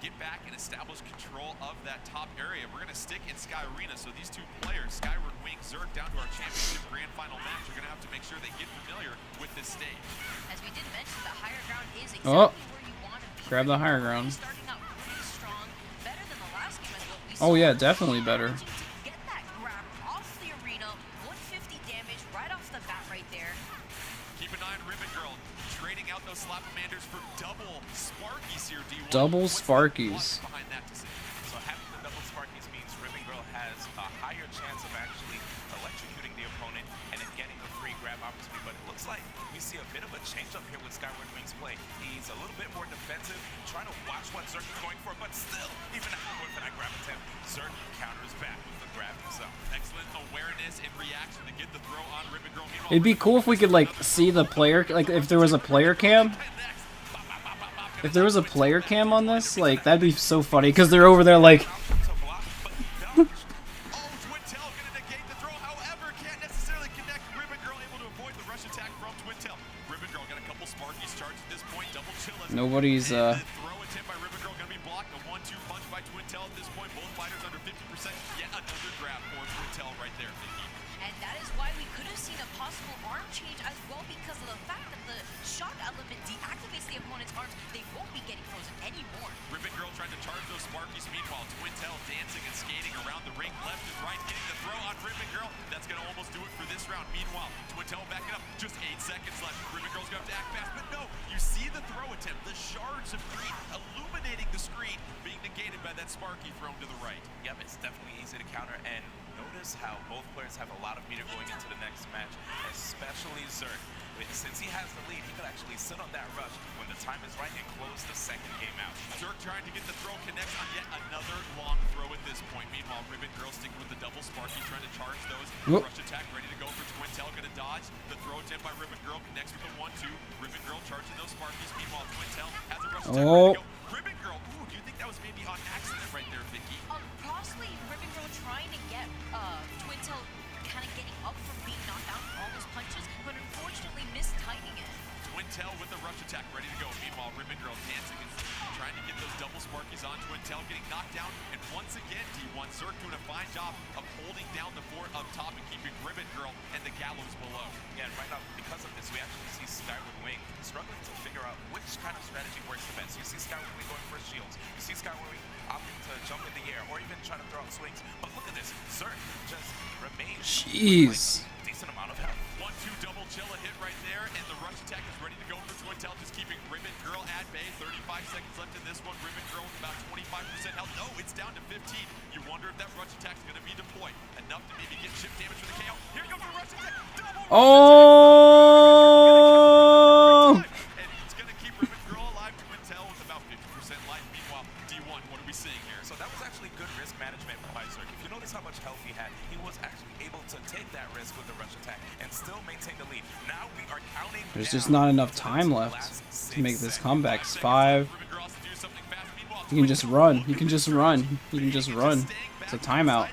get back and establish control of that top area. We're going to stick in Sky Arena, so these two players, Skyward Wing, Zerk, down to our championship grand final match, are going to have to make sure they get familiar with this stage. As we did mention, the higher ground is exactly Oh. where you want to be. Grab the higher ground. Starting out really strong, better than the last game as what we Oh saw. yeah, definitely better. Get that grab off the arena, 150 damage right off the bat right there. Keep an eye on Ribbon Girl, trading out those Slap-O-Manders for double Sparkies here, D1. Double Sparkies. Behind that decision. So having the double Sparkies means Ribbon Girl has a higher chance of actually electrocuting the opponent and then getting a free grab opportunity. But it looks like we see a bit of a change up here with Skyward Wing's play. He's a little bit more defensive, trying to watch what Zerk is going for, but still, even after with that grab attempt, Zerk counters back with the grab himself. Excellent awareness and reaction to get the throw on Ribbon Girl. It'd be cool if we could like see the player, like if there was a player cam. If there was a player cam on this, like that'd be so funny because they're over there like. Nobody's Throw attempt by Ribbon Girl gonna be blocked. A 1-2 punch by Twintail at this point. Both fighters under 50%. Yet another grab for Twintail right there, Vicky. And that is why we could have seen a possible arm change as well, because of the fact that the shock element deactivates the opponent's arms. They won't be getting frozen anymore. Ribbon Girl trying to charge those Sparkies. Meanwhile, Twintail dancing and skating around the ring, left and right, getting the throw on Ribbon Girl. That's gonna almost do it for this round. Meanwhile, Twintail backing up. Just 8 seconds left. Ribbon Girl's gonna have to act fast, but no. You see the throw attempt. The shards of green illuminating the screen, being negated by that Sparky thrown to the right. Yep, it's definitely easy to counter, and notice how both players have a lot of meter going into the next match, especially Zerk. Since he has the lead, he could actually sit on that rush when the time is right and close the second game out. Zerk trying to get the throw connect on yet another long throw at this point. Meanwhile, Ribbon Girl sticking with the double Sparky, trying to charge those. Rush attack ready to go for Twintail, gonna dodge. The throw attempt by Ribbon Girl connects with the 1-2. Ribbon Girl charging those Sparkies. Meanwhile, Twintail has a rush attack ready to go. Ribbon Girl, ooh, do you think that was maybe on accident right there, Vicky? Possibly Ribbon Girl trying to get Twintail kind of getting up from being knocked down from all those punches, but unfortunately mistiming it. Twintail with the rush attack ready to go. Meanwhile, Ribbon Girl dancing and trying to get those double Sparkies on Twintail, getting knocked down. And once again, D1, Zerk doing a fine job of holding down the fort up top and keeping Ribbon Girl and the gallows below. Yeah, and right now, because of this, we actually see Skyward Wing struggling to figure out which kind of strategy works the best. You see Skyward Wing going for shields. You see Skyward Wing opting to jump in the air or even trying to throw out swings. But look at this. Zerk just remains. Jeez. Like, decent amount of health. 1-2 double chill, a hit right there, and the rush attack is ready to go for Twintail, just keeping Ribbon Girl at bay. 35 seconds left in this one. Ribbon Girl with about 25% health. No, it's down to 15. You wonder if that rush attack is going to be deployed. Enough to maybe get chip damage for the KO. Here comes the rush attack. Double Oh! And it's going to keep Ribbon Girl alive. Twintail with about 50% life. Meanwhile, D1, what are we seeing here? So that was actually good risk management by Zerk. If you notice how much health he had, he was actually able to take that risk with the rush attack and still maintain the lead. Now we are counting. There's just not enough time left to make this comeback. 5. You can just run. You can just run. You can just run. It's a timeout.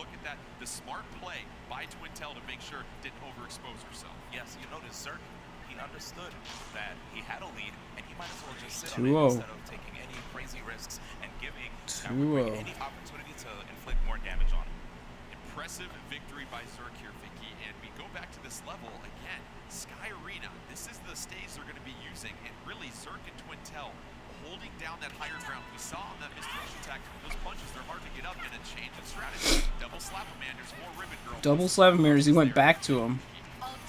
look at that. The smart play by Twintel to make sure didn't overexpose herself. Yes, you notice Zerk, he understood that he had a lead, and he might as well just sit on 2-0. it instead of taking any crazy risks and giving Skyward 2-0. any opportunity to inflict more damage on him. Impressive victory by Zerk here, Vicky, and we go back to this level again. Sky Arena, this is the stage they're going to be using, and really Zerk and Twintel holding down that higher ground. We saw on that missed rush attack, those punches, they're hard to get up, and a change in strategy. Double Slap-A-Manders, more Ribbon Girl. Double Slap-A-Manders, he went back to him.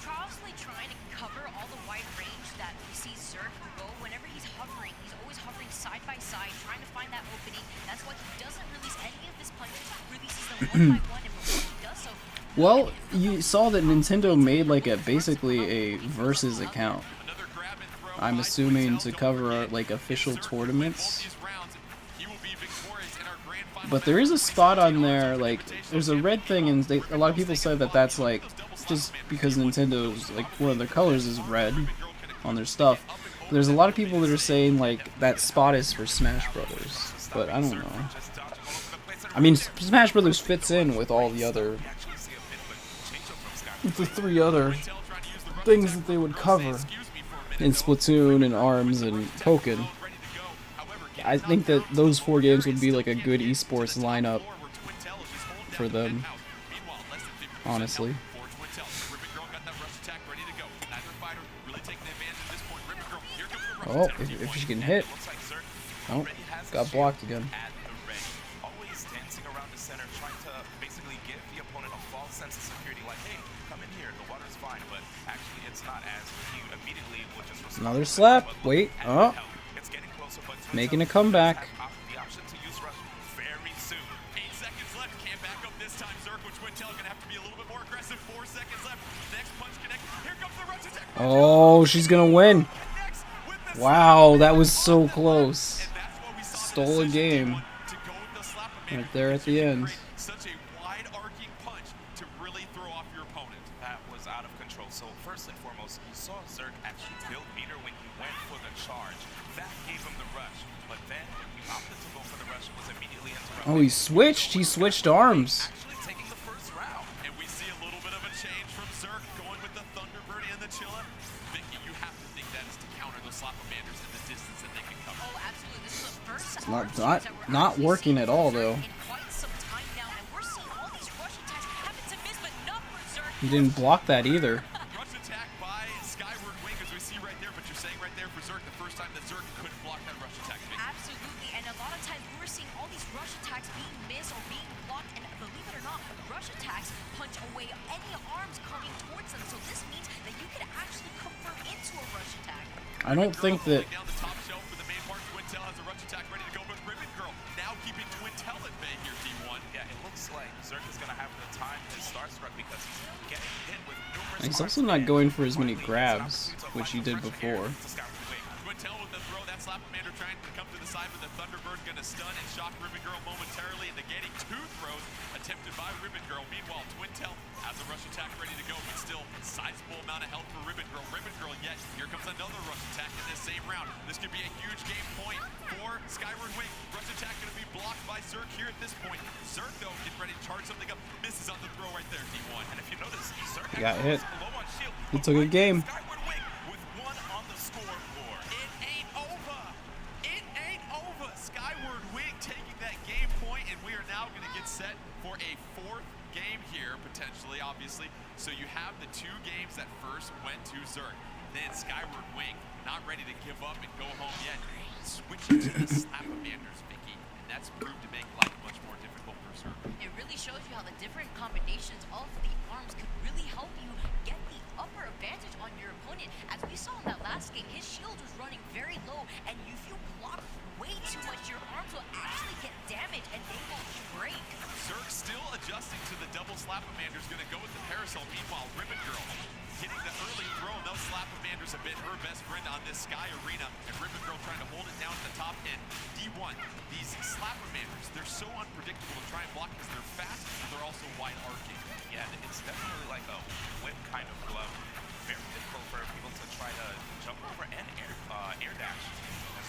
Constantly trying to cover all the wide range that we see Zerk go. Whenever he's hovering, he's always hovering side by side, trying to find that opening. That's why he doesn't release any of his punches, releases them one by one, and before he does so, Well, you saw that Nintendo made like basically a versus account. I'm assuming to cover like official tournaments. But there is a spot on there, like there's a red thing, and a lot of people said that that's like just because Nintendo's like one of their colors is red on their stuff. But there's a lot of people that are saying like that spot is for Smash Brothers, but I don't know. I mean, Smash Brothers fits in with all the other, with the 3 other things that they would cover in Splatoon and ARMS and Pokken. I think that those 4 games would be like a good esports lineup for them, honestly. Oh, if she can hit. Oh, got blocked again. Always dancing around the center, trying to basically give the opponent a false sense of security, like, hey, come in here, the water's fine, but actually it's not, as he immediately would just respond. Another slap. Wait. Oh. Making a comeback. The option to use rush very soon. 8 seconds left. Can't back up this time. Zerk with Twintel gonna have to be a little bit more aggressive. 4 seconds left. Next punch connect. Here comes the rush attack. Oh, she's gonna win. Wow, that was so close. Stole a game. Right there at the end. Such a wide arcing punch to really throw off your opponent. That was out of control. So first and foremost, you saw Zerk actually build meter when he went for the charge. That gave him the rush. But then when he opted to go for the rush, was immediately interrupted. Oh, he switched. He switched arms. Actually taking the first round. And we see a little bit of a change from Zerk going with the Thunderbird and the Chilla. Vicky, you have to think that is to counter those Slap-A-Manders and the distance that they can cover. oh, absolutely. This is the first It's not working at all though. in quite some time now, and we're seeing all these rush attacks happen to miss, but not for Zerk. He didn't block that either. Rush attack by Skyward Wing, as we see right there, but you're saying right there for Zerk, the first time that Zerk couldn't block that rush attack. Absolutely, and a lot of times we're seeing all these rush attacks being missed or being blocked, and believe it or not, rush attacks punch away any arms coming towards them, so this means that you can actually convert into a rush attack. I don't think that. Down the top shelf for the main part. Twintel has a rush attack ready to go, but Ribbon Girl now keeping Twintel at bay here, D1. Yeah, it looks like Zerk is going to have to time his Starstruck because he's getting hit with numerous. He's also not going for as many grabs, which he did before. Twintel with the throw. That Slap-A-Mander trying to come to the side, but the Thunderbird going to stun and shock Ribbon Girl momentarily, negating 2 throws attempted by Ribbon Girl. Meanwhile, Twintel has a rush attack ready to go, but still sizable amount of health for Ribbon Girl. Ribbon Girl, yet here comes another rush attack in this same round. This could be a huge game point for Skyward Wing. Rush attack going to be blocked by Zerk here at this point. Zerk, though, getting ready to charge something up. Misses on the throw right there, D1. And if you notice, Zerk He got hit. low on shield. He took a game. Skyward Wing with 1 on the scoreboard. It ain't over. It ain't over. Skyward Wing taking that game point, and we are now going to get set for a 4th game here, potentially, obviously. So you have the 2 games that first went to Zerk. Then Skyward Wing, not ready to give up and go home yet. Switching to the Slap-A-Manders, Vicky, and that's proved to make life much more difficult for Zerk. It really shows you how the different combinations of the arms could really help you get the upper advantage on your opponent. As we saw in that last game, his shield was running very low, and if you block way too much, your arms will actually get damaged and they will break. Zerk still adjusting to the double Slap-A-Manders, going to go with the Parasol. Meanwhile, Ribbon Girl getting the early throw, and those Slap-A-Manders have been her best friend on this Sky Arena, and Ribbon Girl trying to hold it down at the top end. D1, these Slap-A-Manders, they're so unpredictable to try and block because they're fast, but they're also wide arcing. Yeah, it's definitely like a whip kind of glove. Very difficult for people to try to jump over and air dash.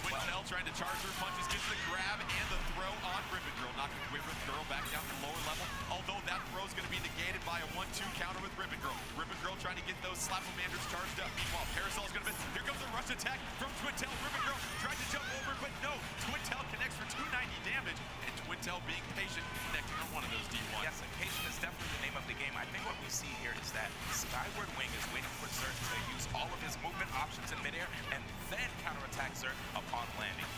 Twintel trying to charge her punches, gets the grab and the throw on Ribbon Girl, knocking Ribbon Girl back down to the lower level. although that throw is going to be negated by a 1-2 counter with Ribbon Girl. Ribbon Girl trying to get those Slapomanders charged up. Meanwhile, Parasol is going to miss. Here comes the rush attack from Twintel. Ribbon Girl tried to jump over, but no. Twintel connects for 290 damage, and Twintel being patient, connecting on one of those D1s. Yes, and patient is definitely the name of the game. I think what we see here is that Skyward Wing is waiting for Zerk to use all of his movement options in midair and then counterattack Zerk upon landing.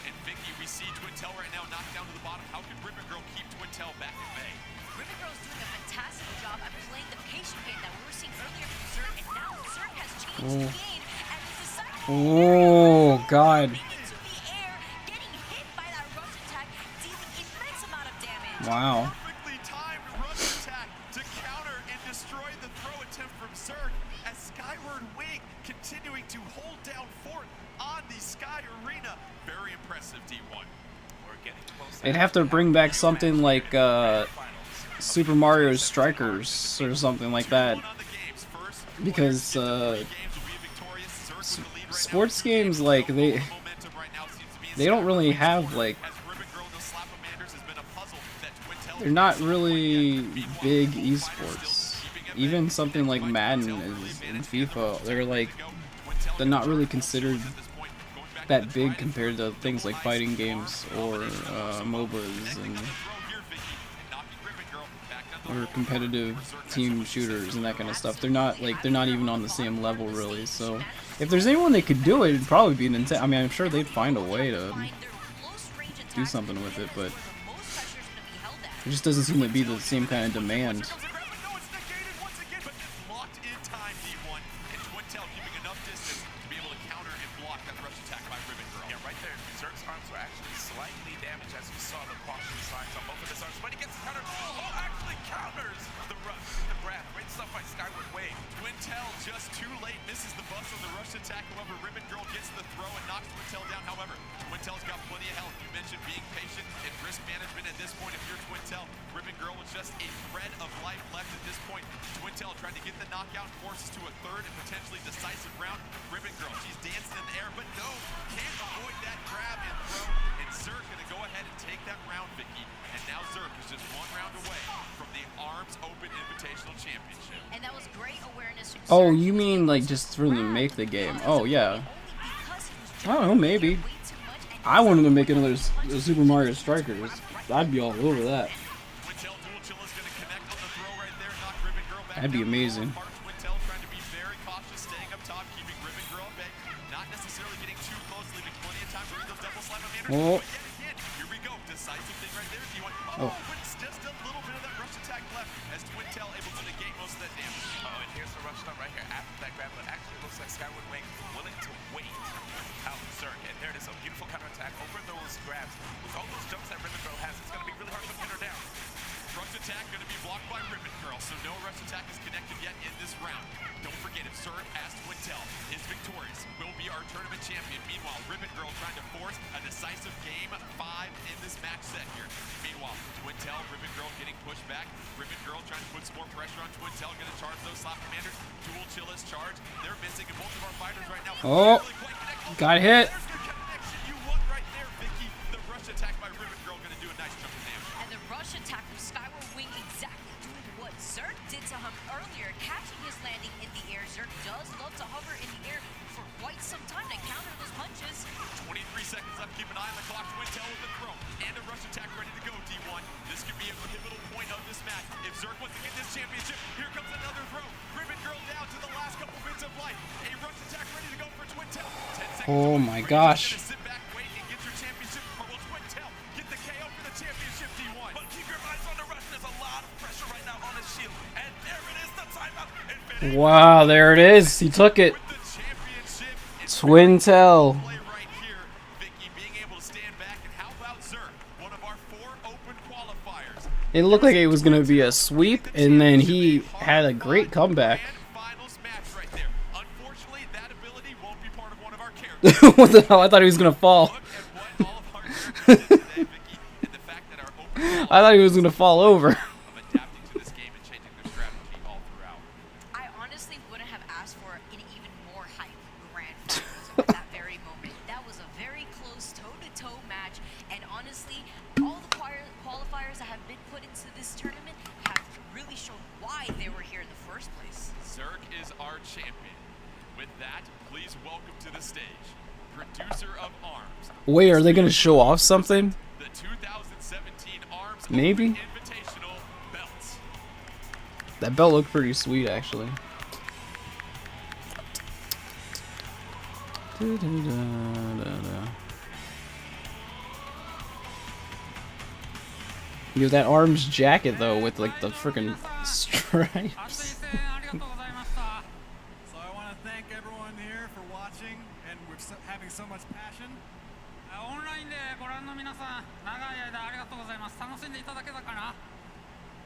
And Vicky, we see Twintel right now knocked down to the bottom. How can Ribbon Girl keep Twintel back at bay? Ribbon Girl's doing a fantastic job at playing the patient game that we were seeing earlier from Zerk, and now Zerk has changed the game and has decided Oh, God. into the air, getting hit by that rush attack, dealing immense amount of damage. Wow. Perfectly timed rush attack to counter and destroy the throw attempt from Zerk as Skyward Wing continuing to hold down fort on the Sky Arena. Very impressive, D1. We're getting close. They'd have to bring back something like Super Mario Strikers or something like that, because sports games, like, they don't really have, like, they're not really big esports. Even something like Madden is in FIFA, they're not really considered that big compared to things like fighting games or MOBAs and or competitive team shooters and that kind of stuff. They're not even on the same level really. So if there's anyone that could do it, it'd probably be Nintendo. I mean, I'm sure they'd find a way to do something with it, but it just doesn't seem to be the same kind of demand. Oh, you mean like just for them to make the game? Oh yeah. I don't know, maybe. I wanted to make another Super Mario Strikers. I'd be all over that. That'd be amazing. Oh. Oh. Skyward Wing willing to wait out Zerk, and there it is, a beautiful counterattack over those grabs. With all those jumps that Ribbon Girl has, it's going to be really hard to pin her down. Rush attack going to be blocked by Ribbon Girl, so no rush attack is connected yet in this round. Don't forget, if Zerk as Twintel is victorious, will be our tournament champion. Meanwhile, Ribbon Girl trying to force a decisive game 5 in this match set here. Meanwhile, Twintel, Ribbon Girl getting pushed back. Ribbon Girl trying to put some more pressure on Twintel, going to charge those slap commanders. Dual Chillis charge. They're missing, and both of our fighters right now. Oh, got hit. You won right there, Vicky. The rush attack by Ribbon Girl going to do a nice chunk of damage. And the rush attack from Skyward Wing exactly doing what Zerk did to him earlier, catching his landing in the air. Zerk does love to hover in the air for quite some time to counter those punches. 23 seconds left. Keep an eye on the clock. Twintel with the throw and a rush attack ready to go, D1. This could be a pivotal point of this match. If Zerk wants to get this championship, here comes another throw. Ribbon Girl down to the last couple bits of life. A rush attack ready to go for Twintel. 10 seconds. Oh my gosh. Sit back, wait, and get your championship. Or will Twintel get the KO for the championship, D1? But keep your eyes on the rush. There's a lot of pressure right now on his shield. And there it is, the timeout. Wow, there it is. He took it. Twintel. It looked like it was going to be a sweep, and then he had a great comeback. What the hell? I thought he was going to fall. I thought he was going to fall over. I honestly wouldn't have asked for an even more hype grand finals at that very moment. That was a very close toe-to-toe match, and honestly, all the qualifiers that have been put into this tournament first place. Zerk is our champion. With that, please welcome to the stage, producer of ARMS. Wait, are they gonna show off something? The 2017 ARMS Maybe. Invitational belts. That belt looked pretty sweet, actually. Yo, that ARMS jacket though, with like the freaking stripes. So I want to thank everyone here for watching and with having so much passion. オンラインでご覧の皆さん、長い間ありがとうございます。楽しんでいただけたかな？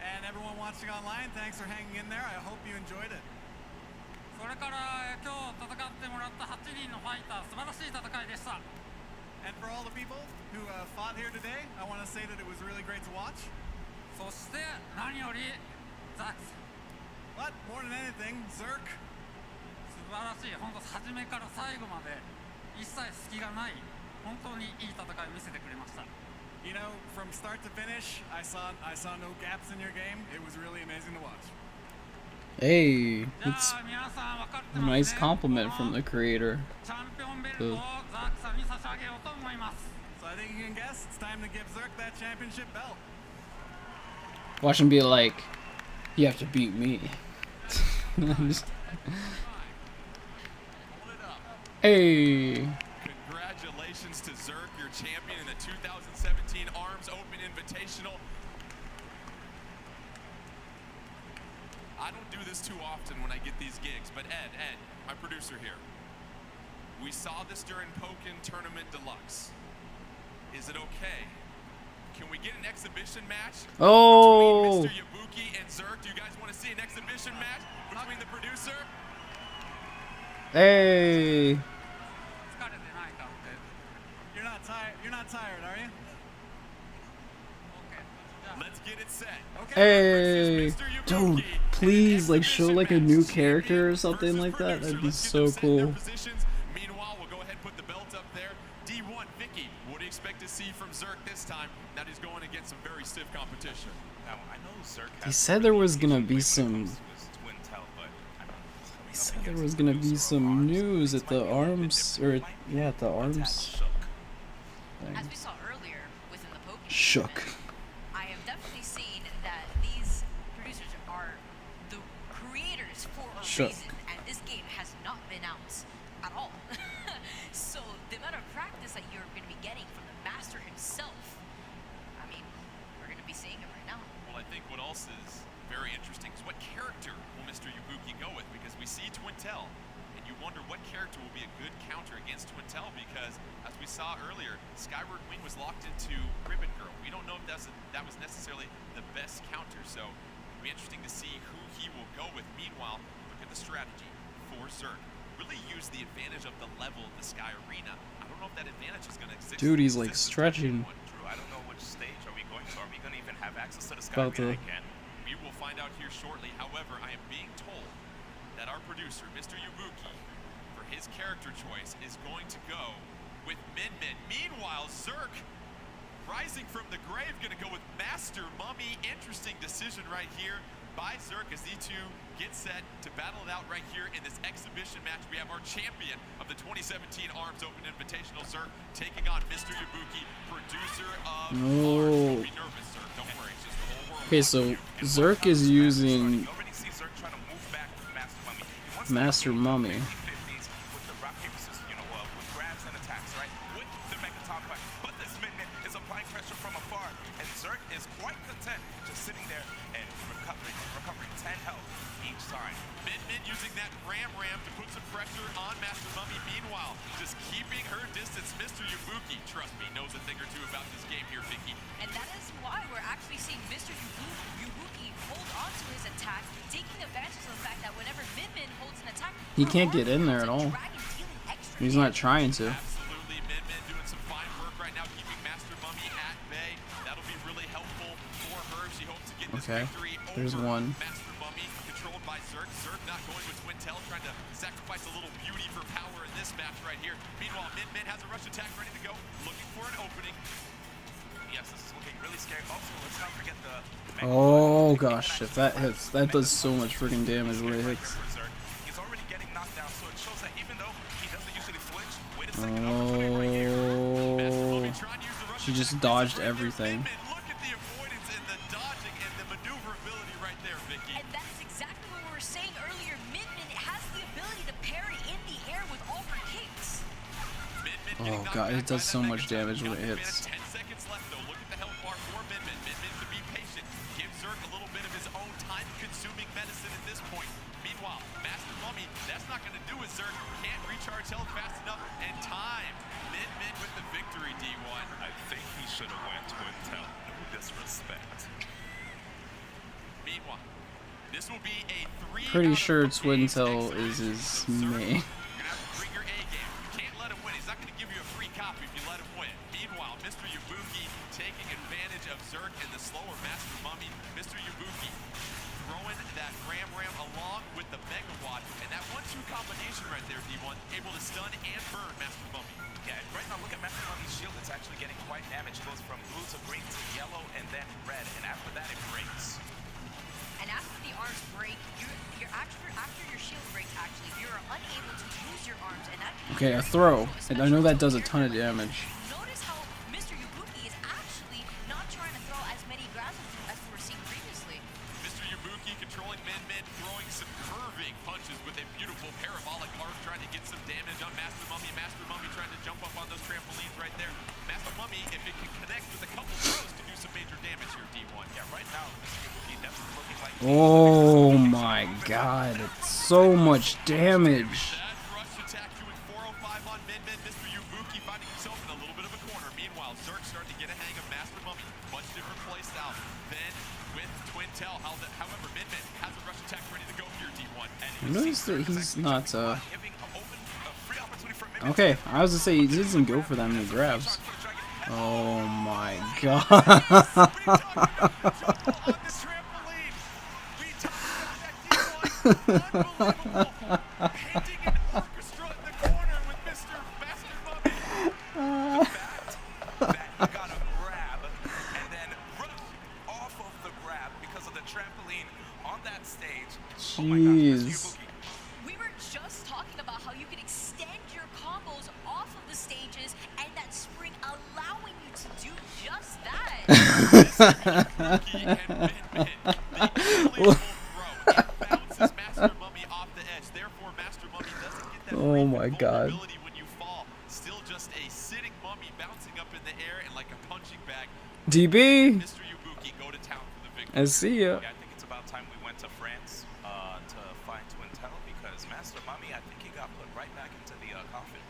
And everyone watching online, thanks for hanging in there. I hope you enjoyed it. それから今日戦ってもらった8人のファイター、素晴らしい戦いでした。 And for all the people who fought here today, I want to say that it was really great to watch. そして何よりザック。 But more than anything, Zerk. 素晴らしい。本当初めから最後まで一切隙がない本当にいい戦いを見せてくれました。 You know, from start to finish, I saw no gaps in your game. It was really amazing to watch. Hey, it's a nice compliment from the creator. So I think you can guess it's time to give Zerk that championship belt. Watch him be like, you have to beat me. Hey. Congratulations to Zerk, your champion in the 2017 ARMS Open Invitational. I don't do this too often when I get these gigs, but Ed, my producer here, we saw this during Pokken Tournament Deluxe. Is it okay? Can we get an exhibition match Oh. between Mr. Yabuki and Zerk? Do you guys want to see an exhibition match between the producer? Hey. You're not tired, are you? Let's get it set. Hey. Dude, please like show like a new character or something like that. That'd be so cool. Meanwhile, we'll go ahead and put the belt up there. D1, Vicky, what do you expect to see from Zerk this time? That he's going against some very stiff competition. Now, I know Zerk He said there was gonna be some. He said there was gonna be some news at the ARMS, or yeah, at the ARMS thing. As we saw earlier within the Pokken Shook. tournament, I have definitely seen that these producers are the creators for a Shook. reason, and this game has not been out at all. So the amount of practice that you're going to be getting from the master himself, I mean, we're going to be seeing it right now. Well, I think what else is very interesting is what character will Mr. Yabuki go with? Because we see Twintel, and you wonder what character will be a good counter against Twintel, because as we saw earlier, Skyward Wing was locked into Ribbon Girl. We don't know if that was necessarily the best counter, so it'll be interesting to see who he will go with. Meanwhile, look at the strategy for Zerk. Really use the advantage of the level of the Sky Arena. I don't know if that advantage is going to exist. Dude, he's like stretching. Drew, I don't know which stage are we going to. Are we going to even have access to the Sky About Arena to- again? We will find out here shortly. However, I am being told that our producer, Mr. Yabuki, for his character choice, is going to go with Min Min. Meanwhile, Zerk, rising from the grave, going to go with Master Mummy. Interesting decision right here by Zerk as the two get set to battle it out right here in this exhibition match. We have our champion of the 2017 ARMS Open Invitational, Zerk, taking on Mr. Yabuki, producer of ARMS. Don't be nervous, Zerk. Don't worry. It's just the whole world. Okay, so Zerk is using Master Mummy. But this Min-Min is applying pressure from afar, and Zerk is quite content just sitting there and recovering 10 health each time. Min-Min using that ram to put some pressure on Master Mummy. Meanwhile, just keeping her distance. Mr. Yabuki, trust me, knows a thing or two about this game here, Vicky. And that is why we're actually seeing Mr. Yabuki hold on to his attack, taking advantage of the fact that whenever Min-Min holds an attack, He can't get in there at all. He's not trying to. Absolutely, Min-Min doing some fine work right now, keeping Master Mummy at bay. That'll be really helpful for her. She hopes to get this Okay, victory there's over one. Master Mummy, controlled by Zerk. Zerk not going with Twintel, trying to sacrifice a little beauty for power in this match right here. Meanwhile, Min-Min has a rush attack ready to go, looking for an opening. Yes, this is looking really scary. Also, let's not forget the Oh gosh, if that hits, that does so much freaking damage when it hits. He's already getting knocked down, so it shows that even though he doesn't usually flinch, wait a second, right here. Oh, she just dodged everything. Look at the avoidance and the dodging and the maneuverability right there, Vicky. And that's exactly what we were saying earlier. Min-Min has the ability to parry in the air with all her kicks. Oh god, it does so much damage when it hits. 10 seconds left though. Look at the health bar for Min-Min. Min-Min to be patient. Give Zerk a little bit of his own time-consuming medicine at this point. Meanwhile, Master Mummy, that's not going to do it, Zerk. Can't recharge health fast enough. And time. Min-Min with the victory, D1. I think he should have went Twin Tail. No disrespect. Meanwhile, this will be a 3 Pretty sure Twin Tail is his main. bring your A game. You can't let him win. He's not going to give you a free copy if you let him win. Meanwhile, Mr. Yabuki taking advantage of Zerk and the slower Master Mummy. Mr. Yabuki throwing that Ram along with the Megawatt. And that 1-2 combination right there, D1, able to stun and burn Master Mummy. Yeah, right now look at Master Mummy's shield. It's actually getting quite damaged. Goes from blue to green to yellow and then red. And after that, it breaks. And after the arms break, after your shield breaks, actually, you're unable to use your arms, and that can Okay, a throw. And I know that does a ton of damage. notice how Mr. Yabuki is actually not trying to throw as many grabs as we were seeing previously. Mr. Yabuki controlling Min-Min, throwing some curving punches with a beautiful parabolic arc, trying to get some damage on Master Mummy. Master Mummy trying to jump up on those trampolines right there. Master Mummy, if it can connect with a couple throws, to do some major damage here, D1. Yeah, right now, Mr. Yabuki definitely looking like... Oh my god, it's so much damage. That rush attack doing 405 on Min-Min. Mr. Yabuki finding himself in a little bit of a corner. Meanwhile, Zerk starting to get a hang of Master Mummy. Much different play style than with Twin Tail. However, Min-Min has a rush attack ready to go here, D1. I noticed that he's not, okay, I was gonna say, he doesn't go for that many grabs. Oh my god. Jeez. We were just talking about how you can extend your combos off of the stages, and that spring allowing you to do just that. Oh my god. Still just a sitting mummy bouncing up in the air and like a punching bag. DB. Mr. Yabuki go to town for the victory. I see ya. Yeah, I think it's about time we went to France to find Twin Tail because Master Mummy, I think he got put right back into the coffin.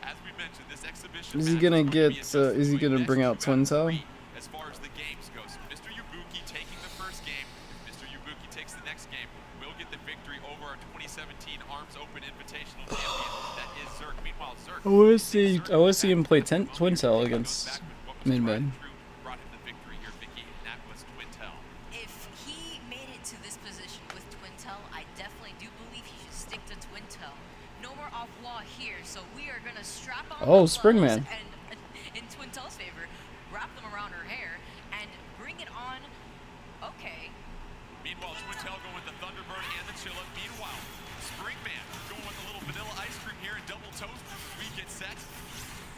As we mentioned, this exhibition Is he gonna get? Is he gonna bring out Twin Tail? as far as the games goes. Mr. Yabuki taking the first game. Mr. Yabuki takes the next game. Will get the victory over our 2017 Arms Open Invitational champion. That is Zerk. Meanwhile, Zerk. I wanna see him play Twin Tail against Min-Min. Brought him the victory here, Vicky, and that was Twin Tail. If he made it to this position with Twin Tail, I definitely do believe he should stick to Twin Tail. No more au revoir here, so we are gonna strap on Oh, the Springman. gloves and, in Twin Tail's favor, wrap them around her hair and bring it on. Okay. Meanwhile, Twin Tail going with the Thunderbird and the Chilla. Meanwhile, Springman going with a little vanilla ice cream here and double toast. We get set.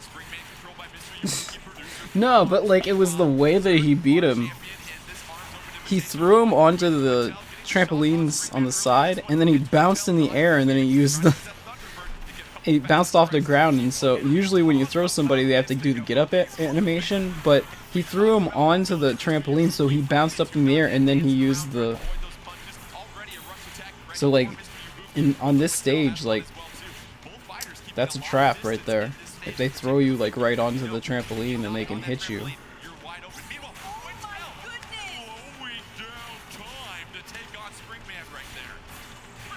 Springman controlled by Mr. Yabuki, producer. No, but like it was the way that he beat him. He threw him onto the trampolines on the side, and then he bounced in the air, and then he used the. He bounced off the ground, and so usually when you throw somebody, they have to do the get up animation. But he threw him onto the trampoline, so he bounced up in the air, and then he used the. So like, on this stage, like, that's a trap right there. If they throw you like right onto the trampoline, then they can hit you.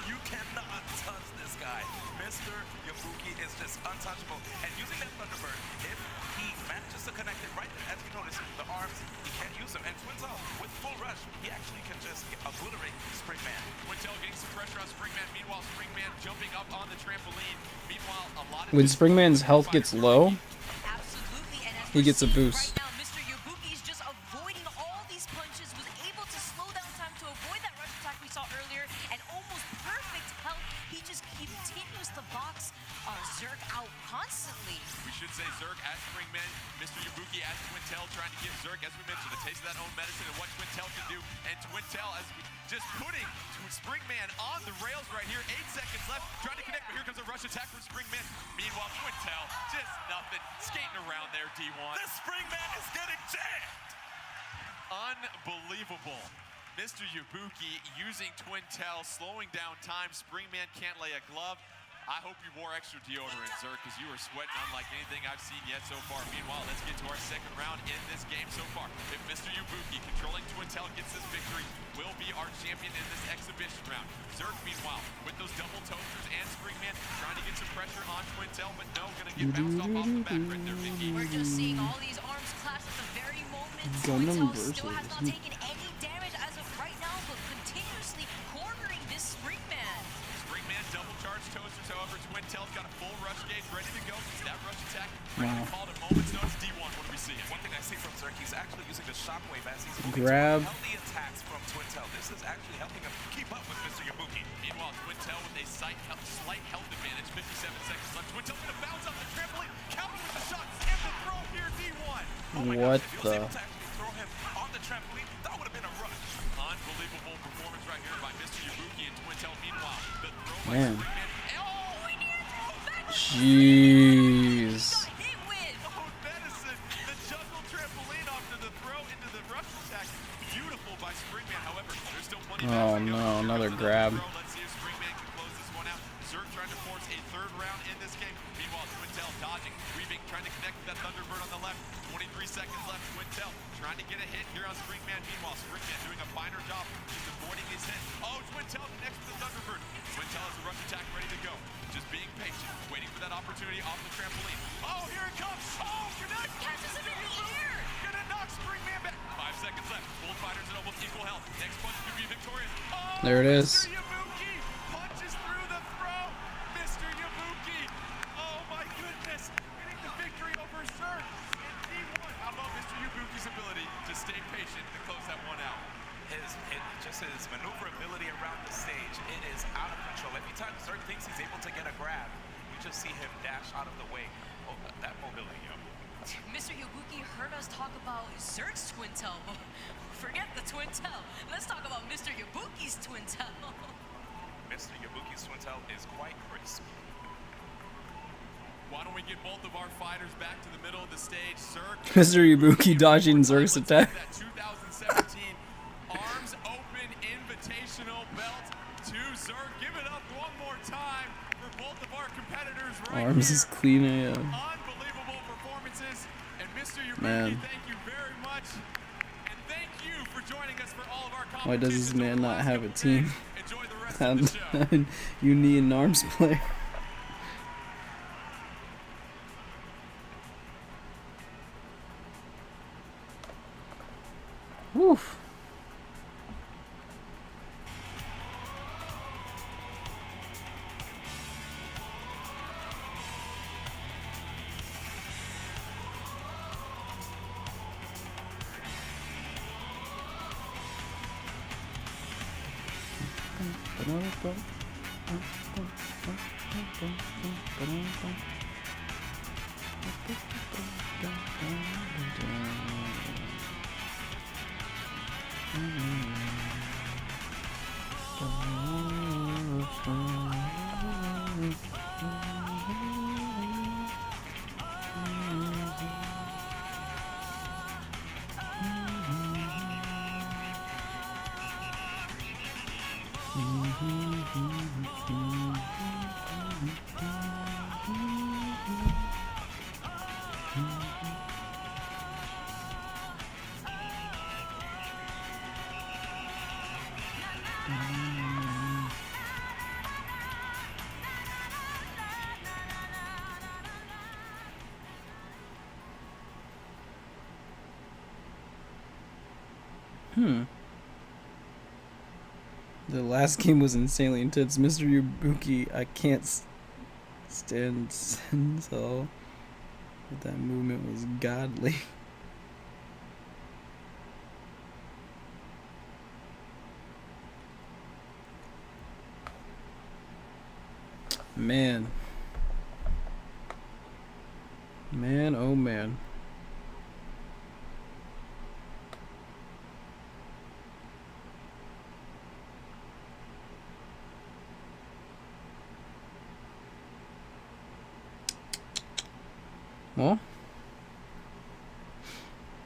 You cannot touch this guy. Mr. Yabuki is just untouchable. And using that Thunderbird, if he manages to connect it right there, as you notice, the arms, he can't use them. And Twin Tail, with full rush, he actually can just obliterate Springman. Twin Tail getting some pressure on Springman. Meanwhile, Springman jumping up on the trampoline. Meanwhile, a lot of When Springman's health gets low, he gets a boost. Right now, Mr. Yabuki earlier, and almost perfect health. He just continues to box Zerk out constantly. We should say Zerk as Springman, Mr. Yabuki as Twintel, trying to give Zerk, as we mentioned, a taste of that own medicine and what Twintel can do. And Twintel as just putting Springman on the rails right here. 8 seconds left, trying to connect, but here comes a rush attack from Springman. Meanwhile, Twintel, just nothing, skating around there, D1. The Springman is getting jammed! Unbelievable. Mr. Yabuki using Twintel, slowing down time. Springman can't lay a glove. I hope you wore extra deodorant, Zerk, because you were sweating unlike anything I've seen yet so far. Meanwhile, let's get to our second round in this game so far. If Mr. Yabuki, controlling Twintel, gets this victory, will be our champion in this exhibition round. Zerk, meanwhile, with those double toasters and Springman, trying to get some pressure on Twintel, but no, going to get bounced off the back right there, Vicky. We're just seeing all these arms clash at the very moment. Gundam Twintel still has not versus- taken any damage as of right now, but continuously cornering this Springman. Springman double charge toasters, however, Twintel's got a full rush gauge ready to go. That rush attack ready to call at a moment's notice. D1, what do we see? One thing I see from Zerk, he's actually using the shockwave as he's Grab. healthy attacks from Twintel. This is actually helping him keep up with Mr. Yabuki. Meanwhile, Twintel with a slight health advantage, 57 seconds left. Twintel's gonna bounce off the trampoline, counter with the shot, and the throw here, D1. What If he was the? able to actually throw him on the trampoline, that would have been a rush. Unbelievable performance right here by Mr. Yabuki and Twintel. Meanwhile, the throw by Man. Springman. Jeez. Oh, medicine. The juggle trampoline off to the throw into the rush attack. Beautiful by Springman. However, there's still plenty of Oh time to go. no, another grab. Let's see if Springman can close this one out. Zerk trying to force a third round in this game. Meanwhile, Twintel dodging, weaving, trying to connect with that Thunderbird on the left. 23 seconds left. Twintel trying to get a hit here on Springman. Meanwhile, Springman doing a finer job just avoiding his hit. Oh, Twintel connects with the Thunderbird. Twintel has a rush attack ready to go. Just being patient, waiting for that opportunity off the trampoline. Oh, here it comes. Oh, connect. Catches him in the air. Gonna knock Springman back. 5 seconds left. Both fighters at almost equal health. Next punch could be victorious. Oh, There it is. Mr. Yabuki punches through the throw. Mr. Yabuki. Oh my goodness. Getting the victory over Zerk in D1. How about Mr. Yabuki's ability to stay patient to close that one out? His maneuverability around the stage, it is out of control. Every time Zerk thinks he's able to get a grab, you just see him dash out of the way. Oh, that mobility, yo. Mr. Yabuki heard us talk about Zerk's Twintel. Forget the Twintel. Let's talk about Mr. Yabuki's Twintel. Mr. Yabuki's Twintel is quite crisp. Why don't we get both of our fighters back to the middle of the stage? Zerk. Mr. Yabuki dodging Zerk's attack. That 2017 Arms Open Invitational belt to Zerk. Give it up one more time for both of our competitors right Arms here. is clean AF. Unbelievable performances. And Mr. Yabuki, Man. thank you very much. And thank you for joining us for all of our Why does this competitions over man the not last have a couple team? days. Enjoy the rest of the show. And you need an arms player. Woof. The last game was insanely intense. Mr. Yabuki, I can't stand Senzo. But that movement was godly. Man. Man, oh man. Well,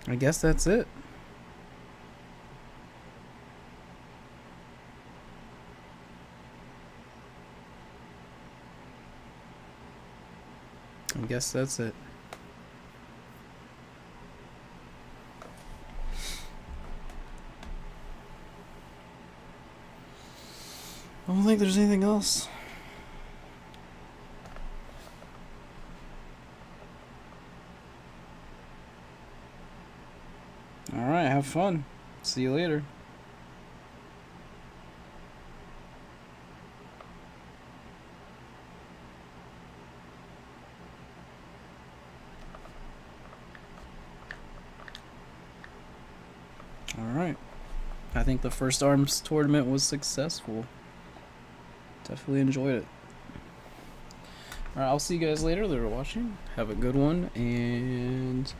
I guess that's it. I guess that's it. I don't think there's anything else. Alright, have fun. See you later. Alright. I think the first ARMS tournament was successful. Definitely enjoyed it. Alright, I'll see you guys later that are watching. Have a good one, and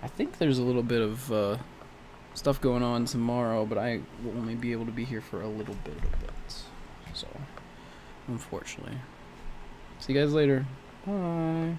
I think there's a little bit of stuff going on tomorrow, but I will only be able to be here for a little bit of it. So, unfortunately. See you guys later. Bye.